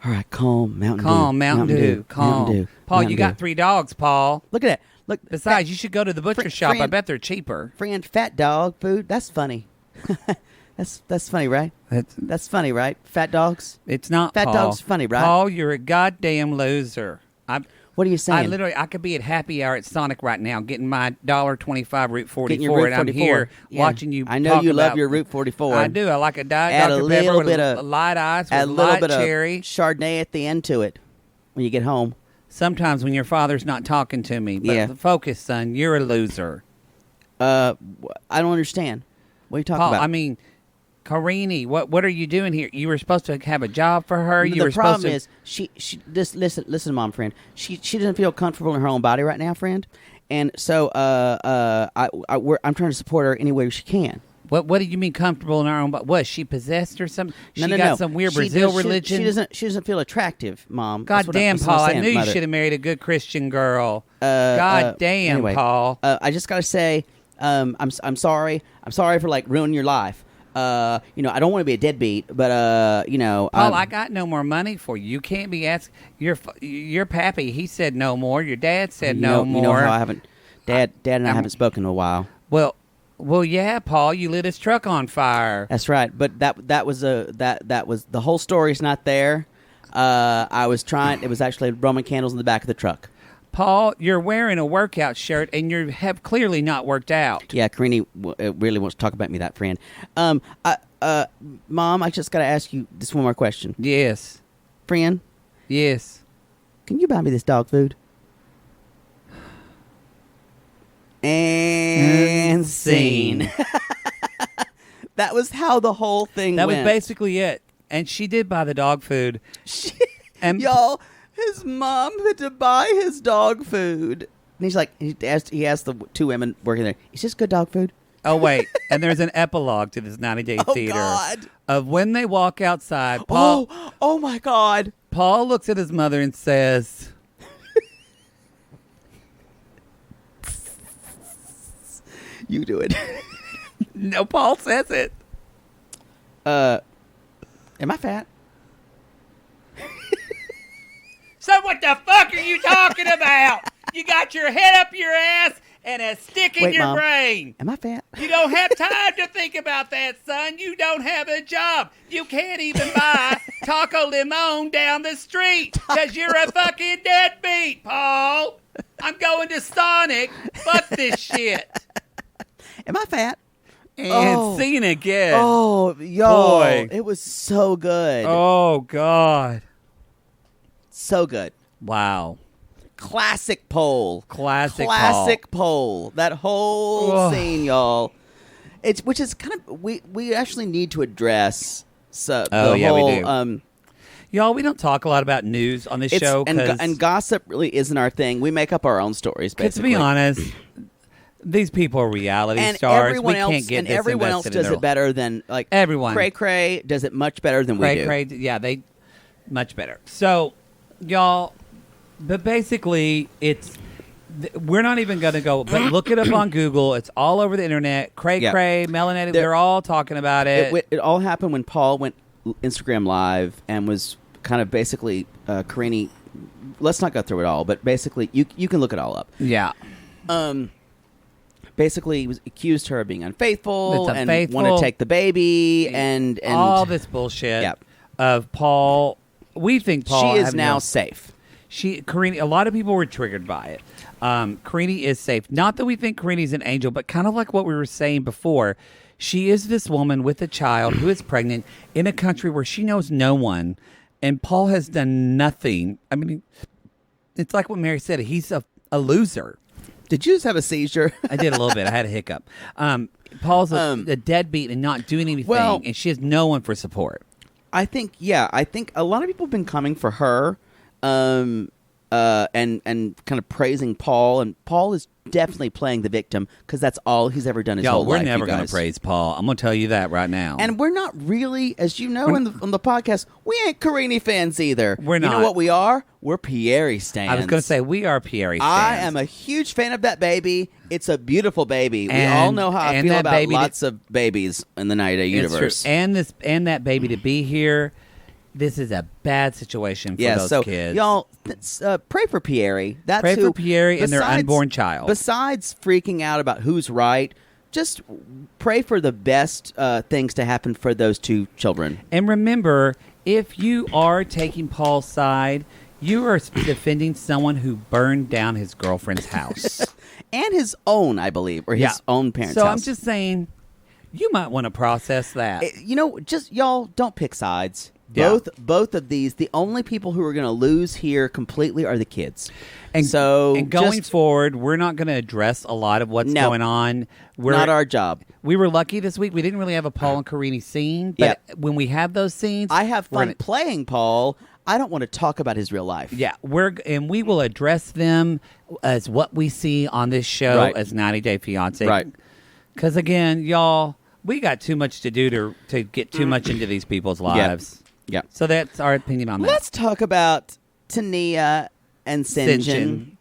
All right, calm, Mountain Dew. Calm, Mountain Dew. Calm. Mountain Dew. Paul, Mountain you got Dew. 3 dogs, Paul. Look at that. Look. Besides, you should go to the butcher shop. I friend- bet they're cheaper. friend, fat dog food. That's funny. That's funny, right? That's funny, right? Fat dogs. It's not, Fat Paul. dog's funny, right? Paul, you're a goddamn loser. What are you saying? I could be at happy hour at Sonic right now getting my $1.25 Route 44, Getting your Route and I'm 44. here Yeah. watching you. I know talk you love about- your Route 44. I do. I like a Diet Add a Dr. Pepper little with bit a of light ice Add a with little light bit cherry. of Chardonnay at the end to it when you get home. Sometimes when your father's not talking to me. But Yeah. focus, son. You're a loser. I don't understand. What are you talking Paul, about? I mean, Karini, what are you doing here? You were supposed to have a job for her. You the were problem supposed is she just listen, Mom, friend. She doesn't feel comfortable in her own body right now, friend. And so I'm trying to support her any way she can. What do you mean comfortable in her own body? Was she possessed or something? She No. got some weird Brazil religion. She doesn't feel attractive, Mom. God That's what damn, that's what I'm Paul! I saying, knew you Mother. should have married a good Christian girl. God damn, Anyway, Paul. I just gotta say, I'm sorry. I'm sorry for like ruining your life. I don't want to be a deadbeat, but Paul, I got no more money for you. You can't be asked. Your pappy, he said no more. Your dad said no more. You know how I haven't, Dad and I haven't spoken in a while. Well, yeah, Paul, you lit his truck on fire. That's right, but that was the whole story's not there. I was trying. It was actually Roman candles in the back of the truck. Paul, you're wearing a workout shirt, and you have clearly not worked out. Yeah, Karini really wants to talk about me, that friend. Mom, I just got to ask you this one more question. Yes. Friend, Yes. can you buy me this dog food? And scene. That was how the whole thing That went. was basically it. And she did buy the dog food. And Y'all, his mom had to buy his dog food. And he's like, he asked the two women working there, is this good dog food? oh wait, and there's an epilogue to this 90-day Oh, theater God. of when they walk outside. Paul Oh my God. Paul looks at his mother and says, You do it. "No." Paul says it. Am I fat? So what the fuck are you talking about? You got your head up your ass and a stick in Wait, your Mom. brain. Am I fat? You don't have time to think about that, son. You don't have a job. You can't even buy Taco Limon down the street because you're a fucking deadbeat, Paul. I'm going to Sonic. Fuck this shit. Am I fat? And scene again. Oh, yo. Boy. It was so good. Oh, God. So good. Wow. Classic pole. Classic pole. That whole Ugh. scene, y'all. Which is kind of we actually need to address the we whole do. Y'all, we don't talk a lot about news on this show. and gossip really isn't our thing. We make up our own stories, Because to basically. be honest, these people are reality and stars. everyone We else can't get and this everyone else invested in does their it better than like Everyone. Cray Cray does it much better than we do. Cray, yeah, they much better. So, y'all, but basically, we're not even going to go. But look it up on Google. It's all over the internet. Cray, melanated. They're all talking about it. It all happened when Paul went Instagram Live and was kind of basically Karini. Let's not go through it all, but basically, you can look it all up. Yeah. Basically, he was accused her of being unfaithful, It's and unfaithful. wanted to take the baby, and all this bullshit Yeah. of Paul. We think Paul she is having now a- safe. Karini, a lot of people were triggered by it. Karini is safe. Not that we think Karini's an angel, but kind of like what we were saying before. She is this woman with a child who is pregnant in a country where she knows no one, and Paul has done nothing. I mean, it's like what Mary said. He's a loser. Did you just have a seizure? I did a little bit. I had a hiccup. Paul's a deadbeat and not doing anything, well- and she has no one for support. I think a lot of people have been coming for her, and kind of praising Paul, and Paul is definitely playing the victim because that's all he's ever done his whole We're life. never you going guys. to praise Paul. I'm going to tell you that right now. And we're not really, as you know, on the podcast, we ain't Karini fans either. We're You know not. what we are? We're Pieri stands. I was going to say we are Pieri I fans. am a huge fan of that baby. It's a beautiful baby. We And- all know how I and feel that about baby lots of babies in the 90-day It's true. universe. And that baby to be here. This is a bad situation for those so kids. y'all pray for Pieri. That's Pray for who, Pieri and their besides- unborn child. Besides freaking out about who's right, just pray for the best things to happen for those two children. And remember, if you are taking Paul's side, you are defending someone who burned down his girlfriend's house. And his own, I believe, or his own parents' So house. I'm just saying, you might want to process that. Just y'all don't pick sides. Yeah. Both of these, the only people who are going to lose here completely are the kids. And so going just forward, we're not going to address a lot of what's No. going on. We're not our job. We were lucky this week. We didn't really have a Paul and Karini scene, but when we have those scenes, I have we're fun gonna- playing Paul. I don't want to talk about his real life. Yeah, we will address them as what we see on this show Right. as 90 Day Fiance. Right. Because again, y'all, we got too much to do to get too much into these people's lives. Yeah. So that's our opinion on that. Let's talk about Tania and Syngin.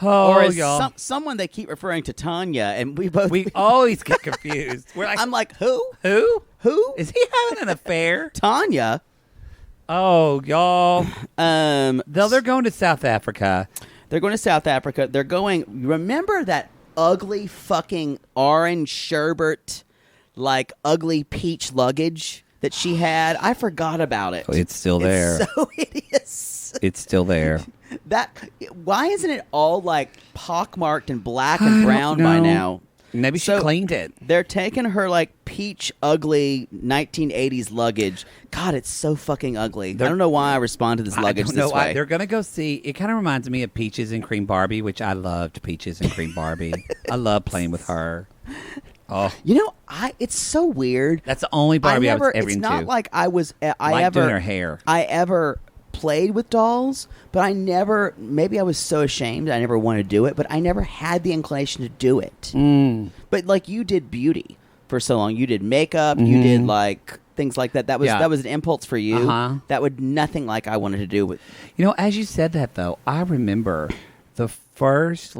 Oh, Or as y'all. someone they keep referring to Tanya, and we both. We always get confused. We're like, I'm like, who? who? Who? Is he having an affair? Tanya. Oh, y'all. They're going to South Africa. They're going to South Africa. They're going. Remember that ugly fucking orange sherbet, like ugly peach luggage that she had? I forgot about it. It's still there. It's so hideous. It's still there. Why isn't it all like pockmarked and black and brown by know. now? Maybe she So- cleaned it. They're taking her like peach ugly 1980s luggage. God, it's so fucking ugly. I don't know why I respond to this luggage I don't know this why. way. They're going to go see. It kind of reminds me of Peaches and Cream Barbie, which I loved Peaches and Cream Barbie. I love playing with her. Oh, You know, it's so weird. that's the only Barbie I was ever It's into. not like I was. I Like ever doing her hair. I ever played with dolls, but I never. Maybe I was so ashamed I never wanted to do it, but I never had the inclination to do it. But like you did beauty for so long, you did makeup, you did like things like that. That was Yeah. that was an impulse for you. Uh-huh. That would nothing like I wanted to do with. You know, as you said that, though, I remember the first,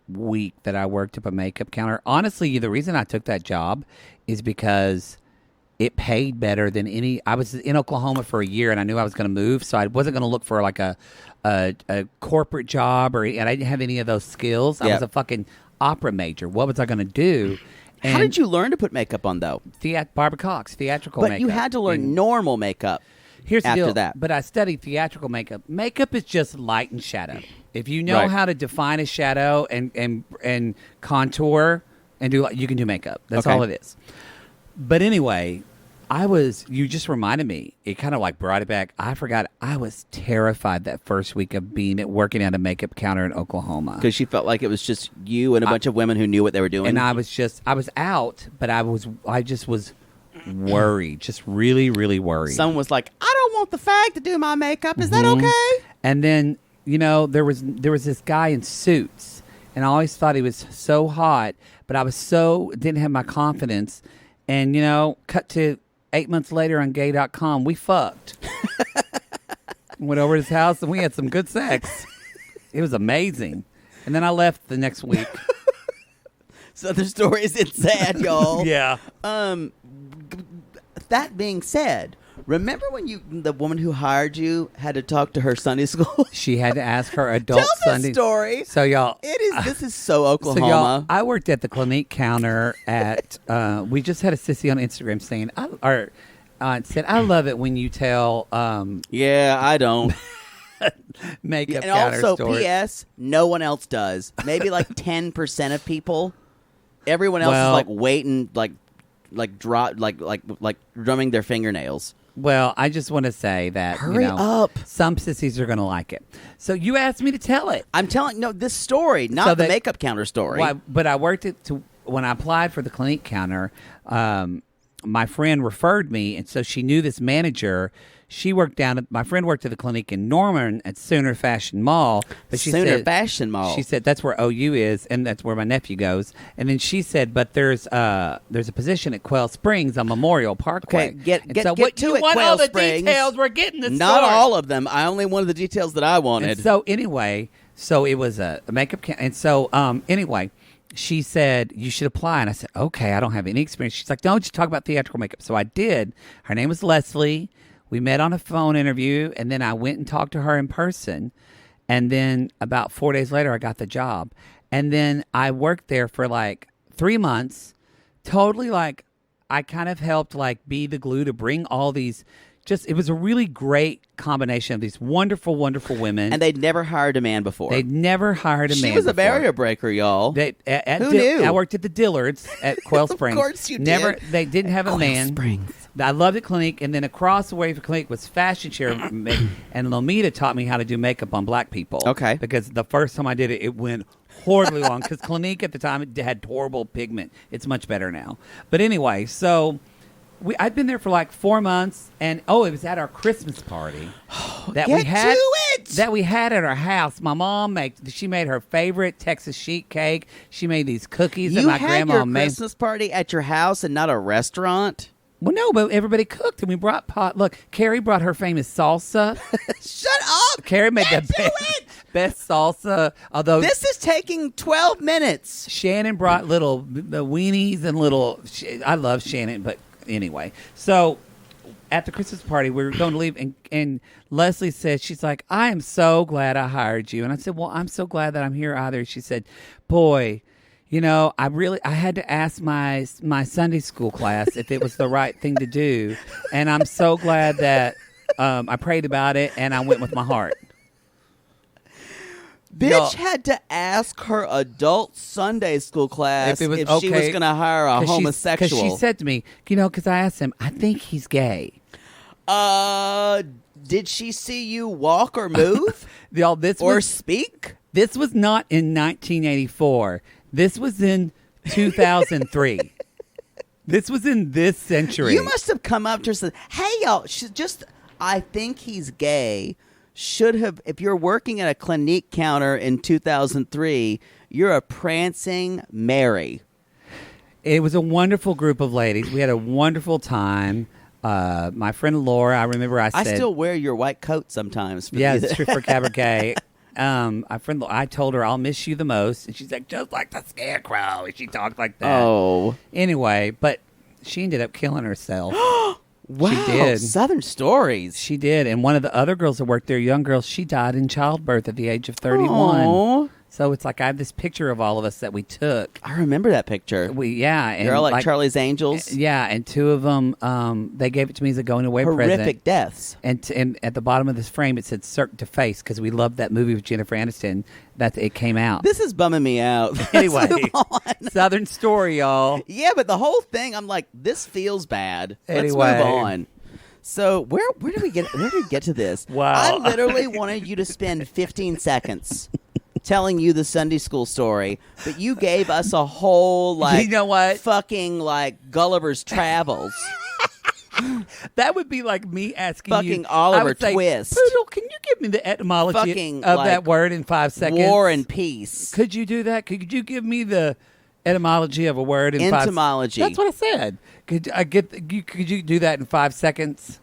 week that I worked up a makeup counter. Honestly, the reason I took that job is because it paid better than any. I was in Oklahoma for a year, and I knew I was going to move, so I wasn't going to look for, a corporate job, and I didn't have any of those skills. I Yep. was a fucking opera major. What was I going to do? How did you learn to put makeup on though? Barbara Cox, theatrical But makeup. you had to learn And- normal makeup. Here's the after deal. that. But I studied theatrical makeup. Makeup is just light and shadow. If you know Right. how to define a shadow and contour and you can do makeup. That's Okay. all it is. But anyway, you just reminded me. It kind of brought it back. I forgot. I was terrified that first week of working at a makeup counter in Oklahoma. Because she felt like it was just you and a bunch of women who knew what they were doing. And I was out, but I just was worried, just really, really worried. Someone was like, "I don't want the fag to do my makeup. Is that okay?" And then, there was this guy in Suits, and I always thought he was so hot, but I didn't have my confidence. And, cut to 8 months later on gay.com, we fucked. Went over to his house, and we had some good sex. It was amazing. And then I left the next week. So the story isn't sad, y'all. Yeah. That being said, remember when the woman who hired you had to talk to her Sunday school? She had to ask her adult Tell Sunday. the story. So, y'all. This is so Oklahoma. So, y'all, I worked at the Clinique counter at. We just had a sissy on Instagram saying, said, "I love it when you tell yeah, I don't. makeup And counter also, stories." P.S. No one else does. Maybe like 10% of people. Everyone else Well- is waiting, drumming their fingernails. Well, I just want to say that Hurry up. some sissies are going to like it. So you asked me to tell it. I'm telling this story, not So the that- makeup counter story. But I worked when I applied for the Clinique counter. My friend referred me, and so she knew this manager. She worked my friend worked at the Clinique in Norman at Sooner Fashion Mall. But she Sooner said, Fashion Mall. She said that's where OU is, and that's where my nephew goes. And then she said, but there's a position at Quail Springs on Memorial Parkway. Okay, get And to You it, want Quail all the Springs. details? We're getting the Not story. all of them. I only wanted the details that I wanted. And so anyway, it was a makeup and so anyway, she said you should apply, and I said okay, I don't have any experience. She's like, don't you talk about theatrical makeup? So I did. Her name was Leslie. We met on a phone interview, and then I went and talked to her in person, and then about 4 days later I got the job, and then I worked there for 3 months, totally I kind of helped be the glue to bring all these. It was a really great combination of these wonderful, wonderful women. And they'd never hired a man before. They'd never hired a man. She was a before. barrier breaker, y'all. Who knew? I worked at the Dillards at Quail Springs. course you Never, did. They didn't have a Quail man. Springs. I loved the Clinique, and then across the way from Clinique was Fashion Share, and Lomita taught me how to do makeup on black people. Okay. Because the first time I did it, it went horribly wrong. Because Clinique at the time it had horrible pigment. It's much better now. But anyway, so. I'd been there for 4 months, and it was at our Christmas party that Get we had to it! that we had at our house. My mom made her favorite Texas sheet cake. She made these cookies that You my had grandma your made. Christmas party at your house and not a restaurant? Well, no, but everybody cooked, and we brought pot. Look, Carrie brought her famous salsa. Shut up! Carrie made Get the to best salsa. Although This is taking 12 minutes. Shannon brought the weenies and little. I love Shannon, but anyway, so at the Christmas party, we were going to leave, and Leslie said, she's like, I am so glad I hired you. And I said, well, I'm so glad that I'm here either. She said, boy, I had to ask my Sunday school class if it was the right thing to do. And I'm so glad that I prayed about it and I went with my heart. Bitch Y'all- had to ask her adult Sunday school class If it was if she was okay, going to hire a 'cause homosexual. Because she said to me, because I asked him, I think he's gay. Did she see you walk or move Y'all, or speak? This was not in 1984. This was in 2003. This was in this century. You must have come up to her and said, hey, y'all, I think he's gay. Should have, if you're working at a Clinique counter in 2003, you're a prancing Mary. It was a wonderful group of ladies. We had a wonderful time. My friend Laura, I remember I said... I still wear your white coat sometimes. Yeah, it's true for cabaret. I told her, I'll miss you the most. And she's like, just like the scarecrow. And she talked like that. Oh. Anyway, but she ended up killing herself. Wow. She did. Southern stories. She did. And one of the other girls that worked there, young girl, she died in childbirth at the age of 31. Aw. So it's like I have this picture of all of us that we took. I remember that picture. And They're all like Charlie's Angels. Yeah, and two of them, they gave it to me as a going away Horrific present. deaths. And at the bottom of this frame, it said "Cirque du Face" because we loved that movie with Jennifer Aniston. It came out. This is bumming me out. Let's Anyway, move on. Southern story, y'all. Yeah, but the whole thing, I'm like, this feels bad. Anyway. Let's move on. So where did we get to this? Wow. I literally wanted you to spend 15 seconds telling you the Sunday school story, but you gave us a whole You know what? fucking Gulliver's Travels. That would be like me asking Fucking you. Oliver I would say, Twist. Poodle, can you give me the etymology Fucking, of that word in 5 seconds? War and Peace. Could you do that? Could you give me the etymology of a word in 5 Entomology. That's what I said. Could you do that in 5 seconds?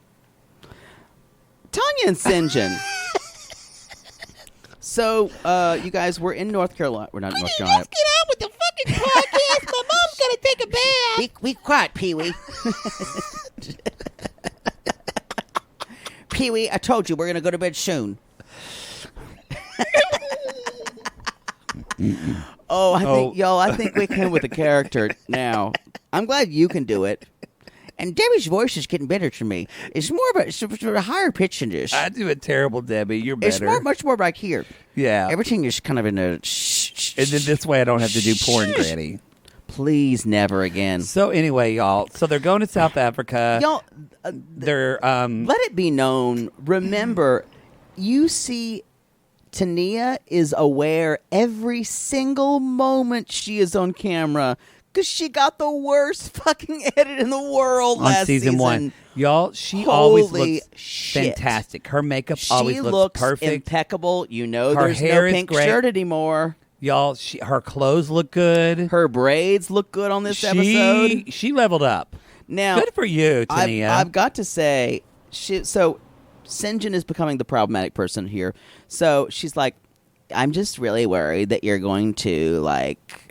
Tanya and Syngin. So, you guys, we're in North Carolina. We're not in North Carolina. Let's get on with the fucking podcast. My mom's gonna take a bath. Be quiet, Pee-wee. Pee-wee, I told you we're going to go to bed soon. I think we came with a character now. I'm glad you can do it. And Debbie's voice is getting better to me. It's more of a higher pitch than this. I do a terrible Debbie. You're better. It's much more back here. Yeah. Everything is kind of in a... And then this way I don't have to do porn, Granny. Please, never again. So anyway, y'all. So they're going to South Africa. Y'all, They're let it be known. Remember, you see, Tania is aware every single moment she is on camera because she got the worst fucking edit in the world on last season 1. Y'all, she Holy always looks shit. fantastic. Her makeup She always looks perfect. impeccable. You know, Her there's hair no is pink great. shirt anymore. Y'all, her clothes look good. Her braids look good on this episode. She leveled up. Now, Good for you, Tania. I've got to say, Syngin is becoming the problematic person here. So she's like, I'm just really worried that you're going to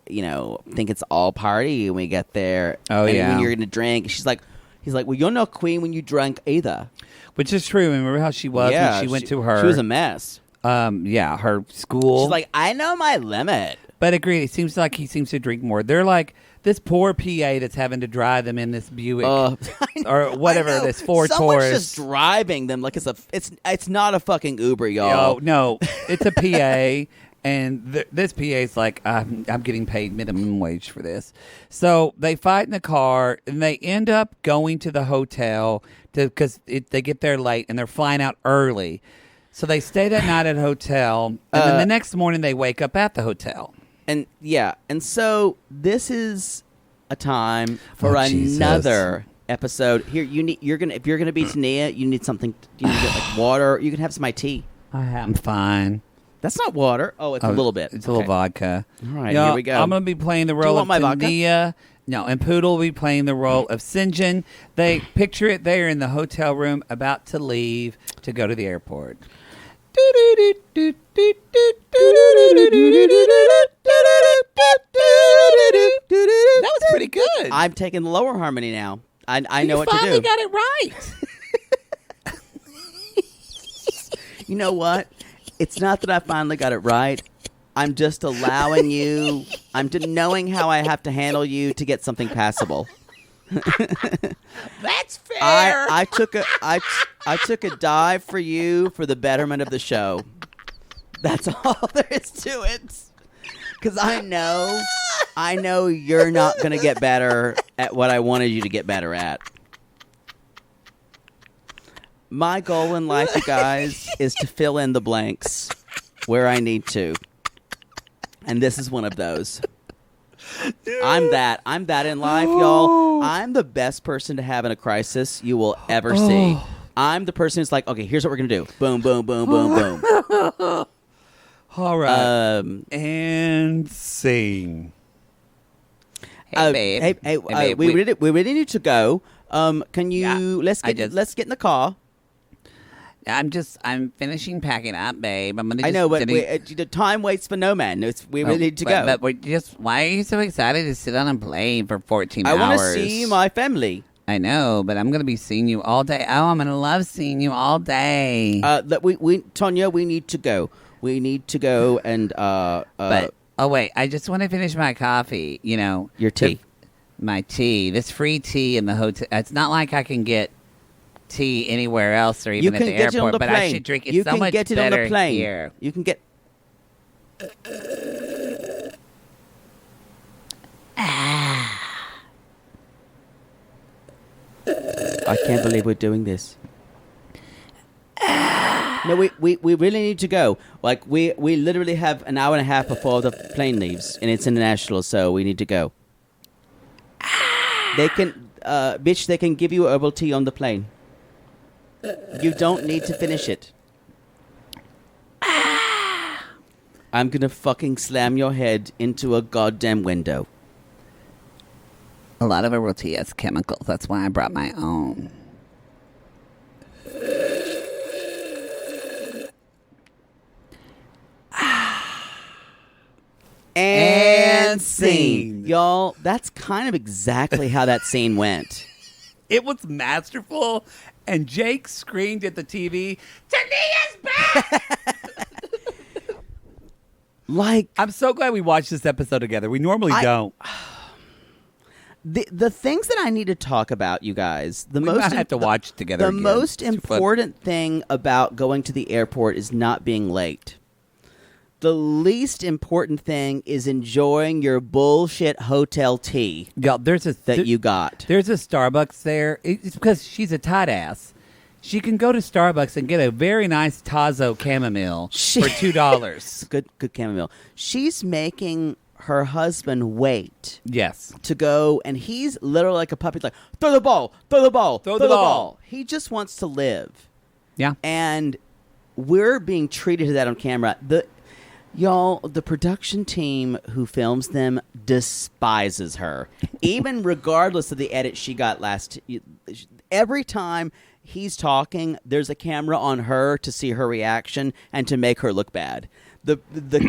think it's all party when we get there. Oh, and yeah. when you're going to drink. He's like, well, you're no queen when you drink either. Which is true. Remember how she was when she went to her... She was a mess. Her school. She's like, I know my limit. But agreed, it seems like he seems to drink more. They're like this poor PA that's having to drive them in this Buick or whatever, this Ford Someone's Taurus. just driving them like it's not a fucking Uber, y'all. Oh, no, it's a PA. And this PA is like, I'm getting paid minimum wage for this. So they fight in the car, and they end up going to the hotel because they get there late, and they're flying out early. So they stay that night at a hotel, and then the next morning they wake up at the hotel. And so this is a time for Jesus. another episode. Here, if you're gonna be Tania, you need something. You need to get water. You can have some tea. I'm fine. That's not water. Oh, it's a little bit. It's a little vodka. All right, here we go. I'm going to be playing the role want of my vodka? Tania. No, and Poodle will be playing the role of Syngin. They picture it there in the hotel room, about to leave to go to the airport. That was pretty good. I'm taking the lower harmony now. I know what to do. You finally got it right. You know what? It's not that I finally got it right. I'm just allowing you. I'm just knowing how I have to handle you to get something passable. That's fair. I took a dive for you for the betterment of the show. That's all there is to it. Because I know you're not going to get better at what I wanted you to get better at. My goal in life, you guys, is to fill in the blanks where I need to. And this is one of those. I'm that in life, y'all. I'm the best person to have in a crisis you will ever see. I'm the person who's like, okay, here's what we're going to do. Boom, boom, boom, boom, boom. All right. And sing. Hey, babe. We really need to go. Can you let's get in the car. I'm finishing packing up, babe. I'm gonna. I know, but the time waits for no man. We really need to go. But we're just. Why are you so excited to sit on a plane for 14 hours? I want to see my family. I know, but I'm gonna be seeing you all day. Oh, I'm gonna love seeing you all day. Tonya, we need to go. We need to go and. But wait, I just want to finish my coffee. You know, your tea. My tea. This free tea in the hotel. It's not like I can get tea anywhere else or even at the airport, but I should drink it. You so can much get it on better the plane. Here. You can get. I can't believe we're doing this. No, we really need to go. Like we literally have an hour and a half before the plane leaves, and it's international, so we need to go. They can, bitch. They can give you herbal tea on the plane. You don't need to finish it. I'm gonna fucking slam your head into a goddamn window. A lot of herbal tea has chemicals. That's why I brought my own. And scene. Y'all, that's kind of exactly how that scene went. It was masterful, and Jake screamed at the TV, "Tania's back!" Like, I'm so glad we watched this episode together. We normally don't. The things that I need to talk about, you guys. We might have to watch together. The again. most important thing about going to the airport is not being late. The least important thing is enjoying your bullshit hotel tea Y'all, you got. There's a Starbucks there. It's because she's a tight ass. She can go to Starbucks and get a very nice Tazo chamomile for $2. Good chamomile. She's making her husband wait. Yes. To go, and he's literally like a puppy. He's like, throw the ball, throw the ball, throw the ball. He just wants to live. Yeah. And we're being treated to that on camera. The production team who films them despises her. Even regardless of the edit she got every time he's talking, there's a camera on her to see her reaction and to make her look bad. The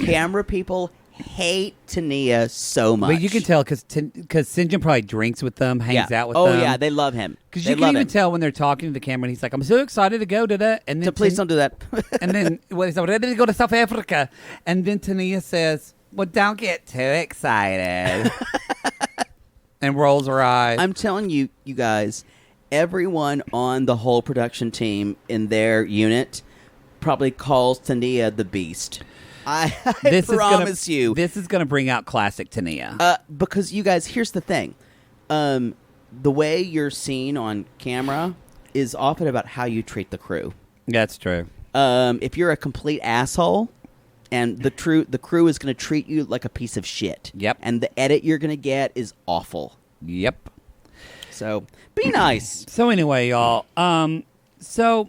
camera people hate Tania so much. But you can tell because Syngin probably drinks with them, hangs out with them. Oh, yeah, they love him. Because you can even tell when they're talking to the camera, and he's like, "I'm so excited to go to that." And then please don't do that. And then he's ready to go to South Africa. And then Tania says, "Well, don't get too excited." And rolls her eyes. I'm telling you, you guys, everyone on the whole production team in their unit probably calls Tania the Beast. I promise you. This is going to bring out classic Tania. Because, you guys, here's the thing. The way you're seen on camera is often about how you treat the crew. That's true. If you're a complete asshole, and the crew is going to treat you like a piece of shit. Yep. And the edit you're going to get is awful. Yep. So, be nice. So, anyway, y'all. So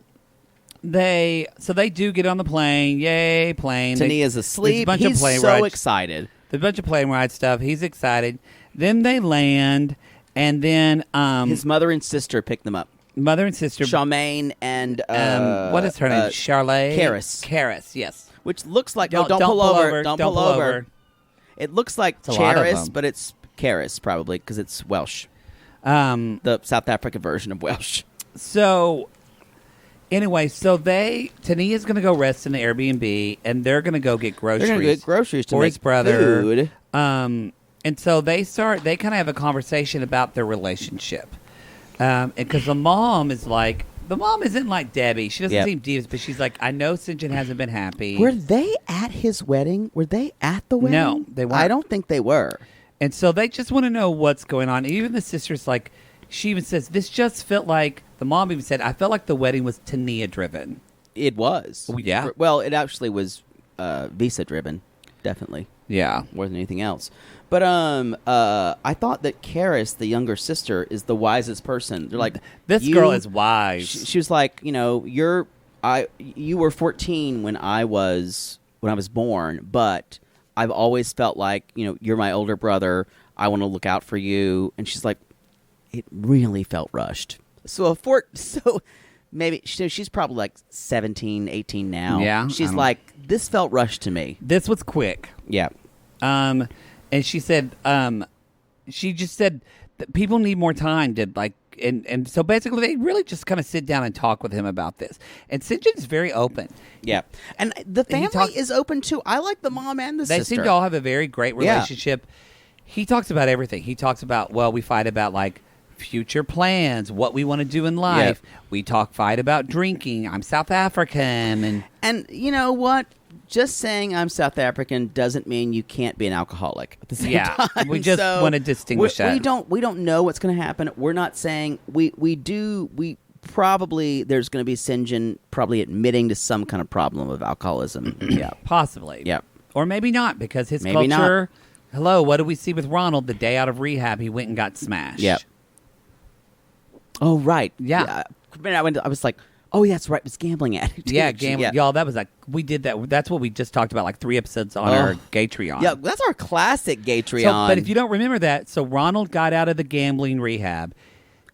they do get on the plane. Yay, plane. Tania's asleep. He's so rides. Excited. There's a bunch of plane ride stuff. He's excited. Then they land, and then his mother and sister pick them up. Mother and sister. Charmaine and what is her name? Charlotte. Karis, yes. Which looks like don't pull over. Don't pull over. It looks like Charis, but it's Karis probably because it's Welsh. The South African version of Welsh. So, anyway, Tania's going to go rest in the Airbnb, and they're going to go get groceries. They're going to get groceries to for make his brother. Food. And so they kind of have a conversation about their relationship. Because the mom is like, The mom isn't like Debbie. She doesn't Yep. seem devious, but she's like, I know Syngin hasn't been happy. Were they at his wedding? Were they at the wedding? No, they weren't. I don't think they were. And so they just want to know what's going on. Even the sister's like, she even says, this just felt like, the mom even said, I felt like the wedding was Tania driven. It was. Oh, yeah? Well, it actually was visa driven, definitely, Yeah. more than anything else. But I thought that Karis, the younger sister, is the wisest person. They're like, This girl is wise. She was like, you were 14 when I was born, but I've always felt like, you're my older brother. I want to look out for you. And she's like, it really felt rushed. So maybe she's probably like 17, 18 now. Yeah, She's like, this felt rushed to me. This was quick. Yeah. And she said, she just said that people need more time to like, and so basically they really just kind of sit down and talk with him about this. And Syngin very open. Yeah. And the family talks- is open too. I like the mom and the They sister. seem to all have a very great relationship. He talks about everything. He talks about, we fight about like future plans, what we want to do in life. Yep. We fight about drinking. I'm South African. And you know what? Just saying I'm South African doesn't mean you can't be an alcoholic at the same time. We just want to distinguish that. We don't know what's going to happen. We're not saying we probably there's going to be Syngin probably admitting to some kind of problem of alcoholism. Yeah. Possibly. Yeah. Or maybe not, because his Maybe culture. Hello, what do we see with Ronald? The day out of rehab, he went and got smashed. Yep. Oh, right. Yeah. I was like, oh, yeah, that's right. It was gambling addict. Yeah, gambling. Y'all, that was like, we did that. That's what we just talked about like 3 episodes on our Gatreon. Yeah, that's our classic Gatreon. So, but if you don't remember that, so Ronald got out of the gambling rehab.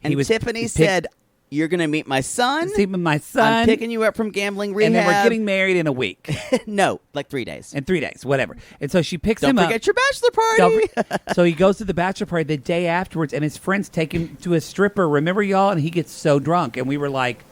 And Tiffany said, you're going to meet my son. See my son. I'm picking you up from gambling rehab. And then we're getting married in a week. No, like 3 days. In 3 days, whatever. And so she picks Don't him up. forget your bachelor party. So he goes to the bachelor party the day afterwards, and his friends take him to a stripper. Remember, y'all? And he gets so drunk. And we were like,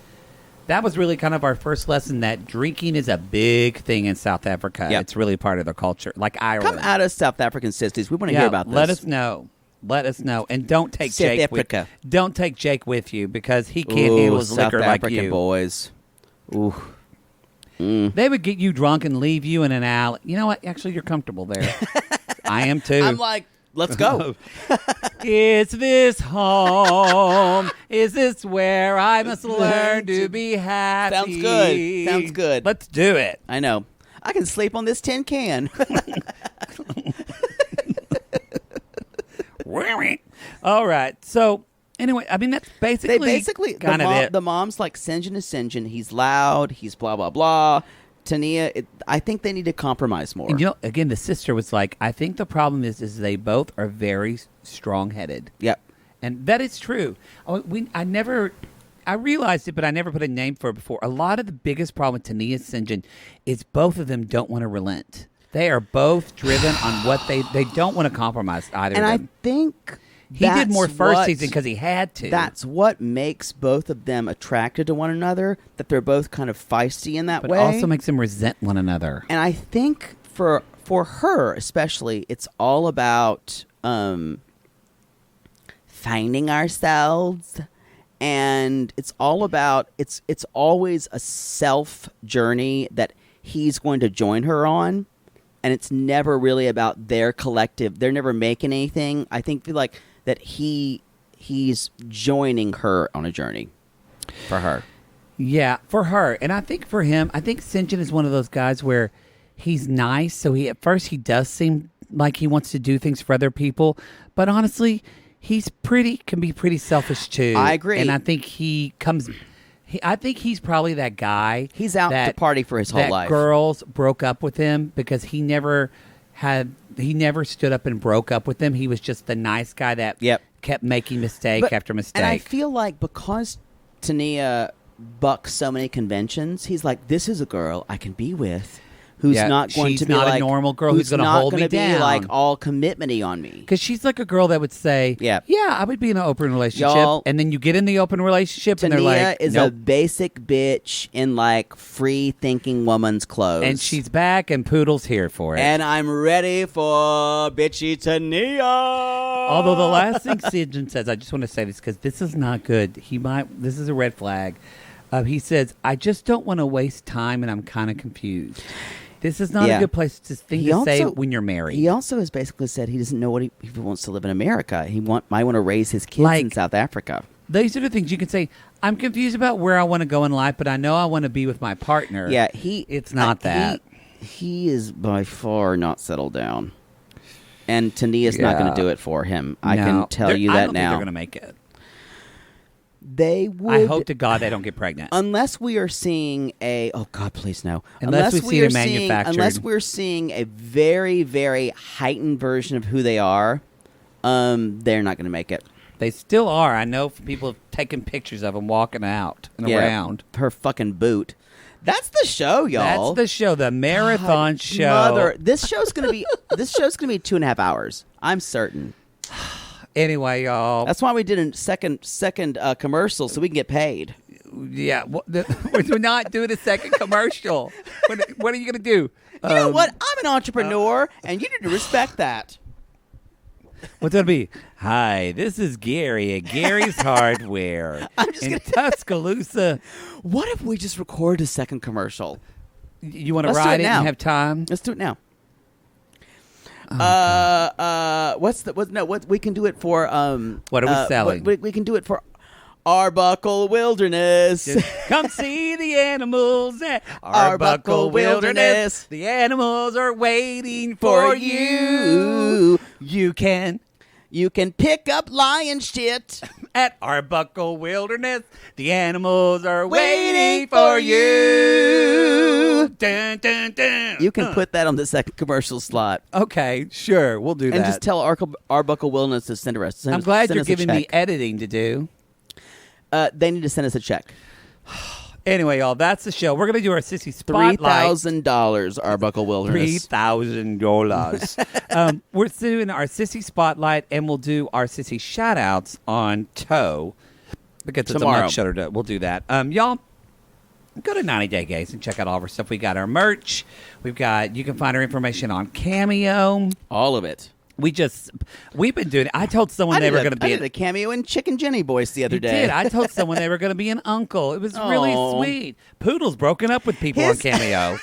that was really kind of our first lesson that drinking is a big thing in South Africa. Yep. It's really part of their culture, like Ireland. Come out of South African sisters. We want to hear about this. Let us know. Let us know. And don't take South Jake Africa. Don't take Jake with you, because he can't handle his South liquor African like you. boys. Ooh. They would get you drunk and leave you in an alley. You know what? Actually, you're comfortable there. I am too. I'm like, let's go. Is this home? Is this where I must learn to be happy? Sounds good. Sounds good. Let's do it. I know. I can sleep on this tin can. All right. So anyway, I mean, that's basically kind of it. The mom's like, Syngin is Syngin. He's loud. He's blah blah blah. Tania, I think they need to compromise more. And again, the sister was like, I think the problem is they both are very strong-headed. Yep. And that is true. I realized it, but I never put a name for it before. A lot of the biggest problem with Tania and Syngin is both of them don't want to relent. They are both driven on what they don't want to compromise either And of I them. think He did more first season because he had to. That's what makes both of them attracted to one another, that they're both kind of feisty in that but way. also makes them resent one another. And I think for her especially, it's all about finding ourselves, and it's all about it's always a self journey that he's going to join her on, and it's never really about their collective. They're never making anything. I think like that he's joining her on a journey for her. Yeah, for her. And I think for him, I think Syngin is one of those guys where he's nice. So at first he does seem like he wants to do things for other people. But honestly, can be pretty selfish too. I agree. And I think I think he's probably that guy. He's out to party for his whole that life. Girls broke up with him because he never stood up and broke up with them. He was just the nice guy that kept making mistake after mistake. And I feel like because Tania bucks so many conventions, he's like, this is a girl I can be with who's not going she's to be not like a normal girl who's going to hold me gonna be down. like all commitment-y on me. Because she's like a girl that would say, Yeah. I would be in an open relationship. Y'all, and then you get in the open relationship and they're Tania like, is nope. a basic bitch in like free-thinking woman's clothes. And she's back and Poodle's here for it. And I'm ready for bitchy Tania. Although the last thing Syngin says, I just want to say this because this is not good. This is a red flag. He says, I just don't want to waste time and I'm kind of confused. This is not a good place to say when you're married. He also has basically said he doesn't know what if he wants to live in America. He might want to raise his kids in South Africa. These are the things you can say. I'm confused about where I want to go in life, but I know I want to be with my partner. Yeah, it's not that. He is by far not settled down. And Tania's not going to do it for him. I can tell you that I don't now. think they're going to make it. They would. I hope to God they don't get pregnant. Unless we are seeing oh God, please no. Unless we see it manufactured. Unless we're seeing a very, very heightened version of who they are, they're not going to make it. They still are. I know people have taken pictures of them walking out and around. Her fucking boot. That's the show, y'all. That's the show, the marathon show. Mother, this show's gonna be 2.5 hours. I'm certain. Anyway, y'all. That's why we did a second commercial so we can get paid. Yeah, we're not doing a second commercial. What are you gonna do? You know what? I'm an entrepreneur, and you need to respect that. What's that be? Hi, this is Gary at Gary's Hardware in Tuscaloosa. What if we just record a second commercial? You want to ride it now. and have time? Let's do it now. Oh, What we can do it for? What are we selling? We can do it for Arbuckle Wilderness. Just come see the animals at Arbuckle Wilderness. The animals are waiting for you. You can pick up lion shit at Arbuckle Wilderness. The animals are waiting for you. Dun, dun, dun. You can put that on the second commercial slot. Okay, sure, we'll do that. And just tell Arbuckle Wilderness to send us. I'm glad you're giving me editing to do. They need to send us a check. Anyway, y'all, that's the show. We're going to do our Sissy Spotlight. $3,000, Arbuckle Wilderness. $3,000. We're doing our Sissy Spotlight, and we'll do our Sissy shout-outs on Toe. Because it's a month shoulder. We'll do that. Y'all, go to 90 Day Gaze and check out all of our stuff. We got our merch. You can find our information on Cameo. All of it. We've been doing it. I told someone they were going to be I did a cameo in Chicken Jenny Boys the other day. Did. I told someone they were going to be an uncle. It was really sweet. Poodle's broken up with people on Cameo.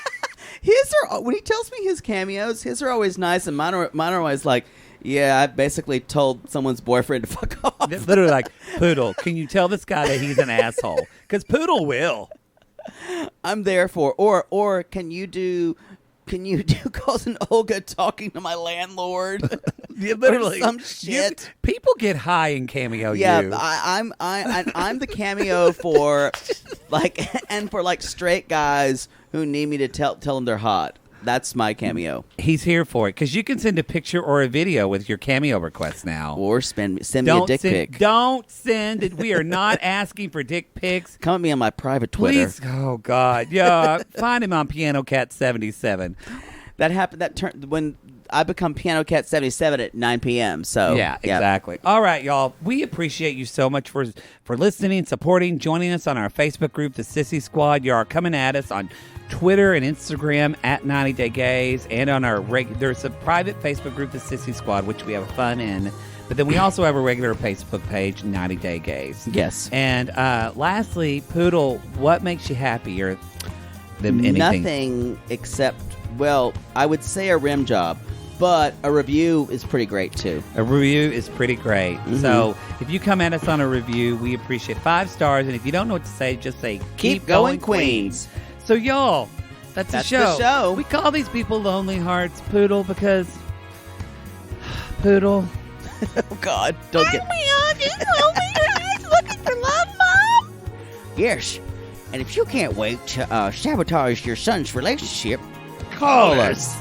When he tells me his cameos, his are always nice, and mine are always like, yeah, I basically told someone's boyfriend to fuck off. It's literally like, Poodle, can you tell this guy that he's an asshole? Because Poodle will. I'm there for, or can you do Cousin Olga talking to my landlord? Yeah, literally, some shit. People get high in Cameo. Yeah, I'm the cameo for for straight guys who need me to tell them they're hot. That's my cameo. He's here for it because you can send a picture or a video with your Cameo request now, or send me a dick pic. Don't send it. We are not asking for dick pics. Come at me on my private Twitter. Please. Oh God, yeah. Find him on Piano Cat 77. That happened. That turned when I become Piano Cat 77 at 9 p.m. So yeah, exactly. All right, y'all. We appreciate you so much for listening, supporting, joining us on our Facebook group, the Sissy Squad. You are coming at us on Twitter and Instagram at 90 Day Gaze, and on our there's a private Facebook group, the Sissy Squad, which we have fun in. But then we also have a regular Facebook page, 90 Day Gaze. Yes. And lastly, Poodle, what makes you happier than anything? Nothing except, well, I would say a rim job, but a review is pretty great too. A review is pretty great. Mm-hmm. So if you come at us on a review, we appreciate 5 stars. And if you don't know what to say, just say, Keep going, Queens. So, y'all, that's the show. We We call these people Lonely Hearts, Poodle, because... Poodle. Oh, God. Don't get... Aren't we all just lonely hearts looking for love, Mom? Yes. And if you can't wait to sabotage your son's relationship, call us.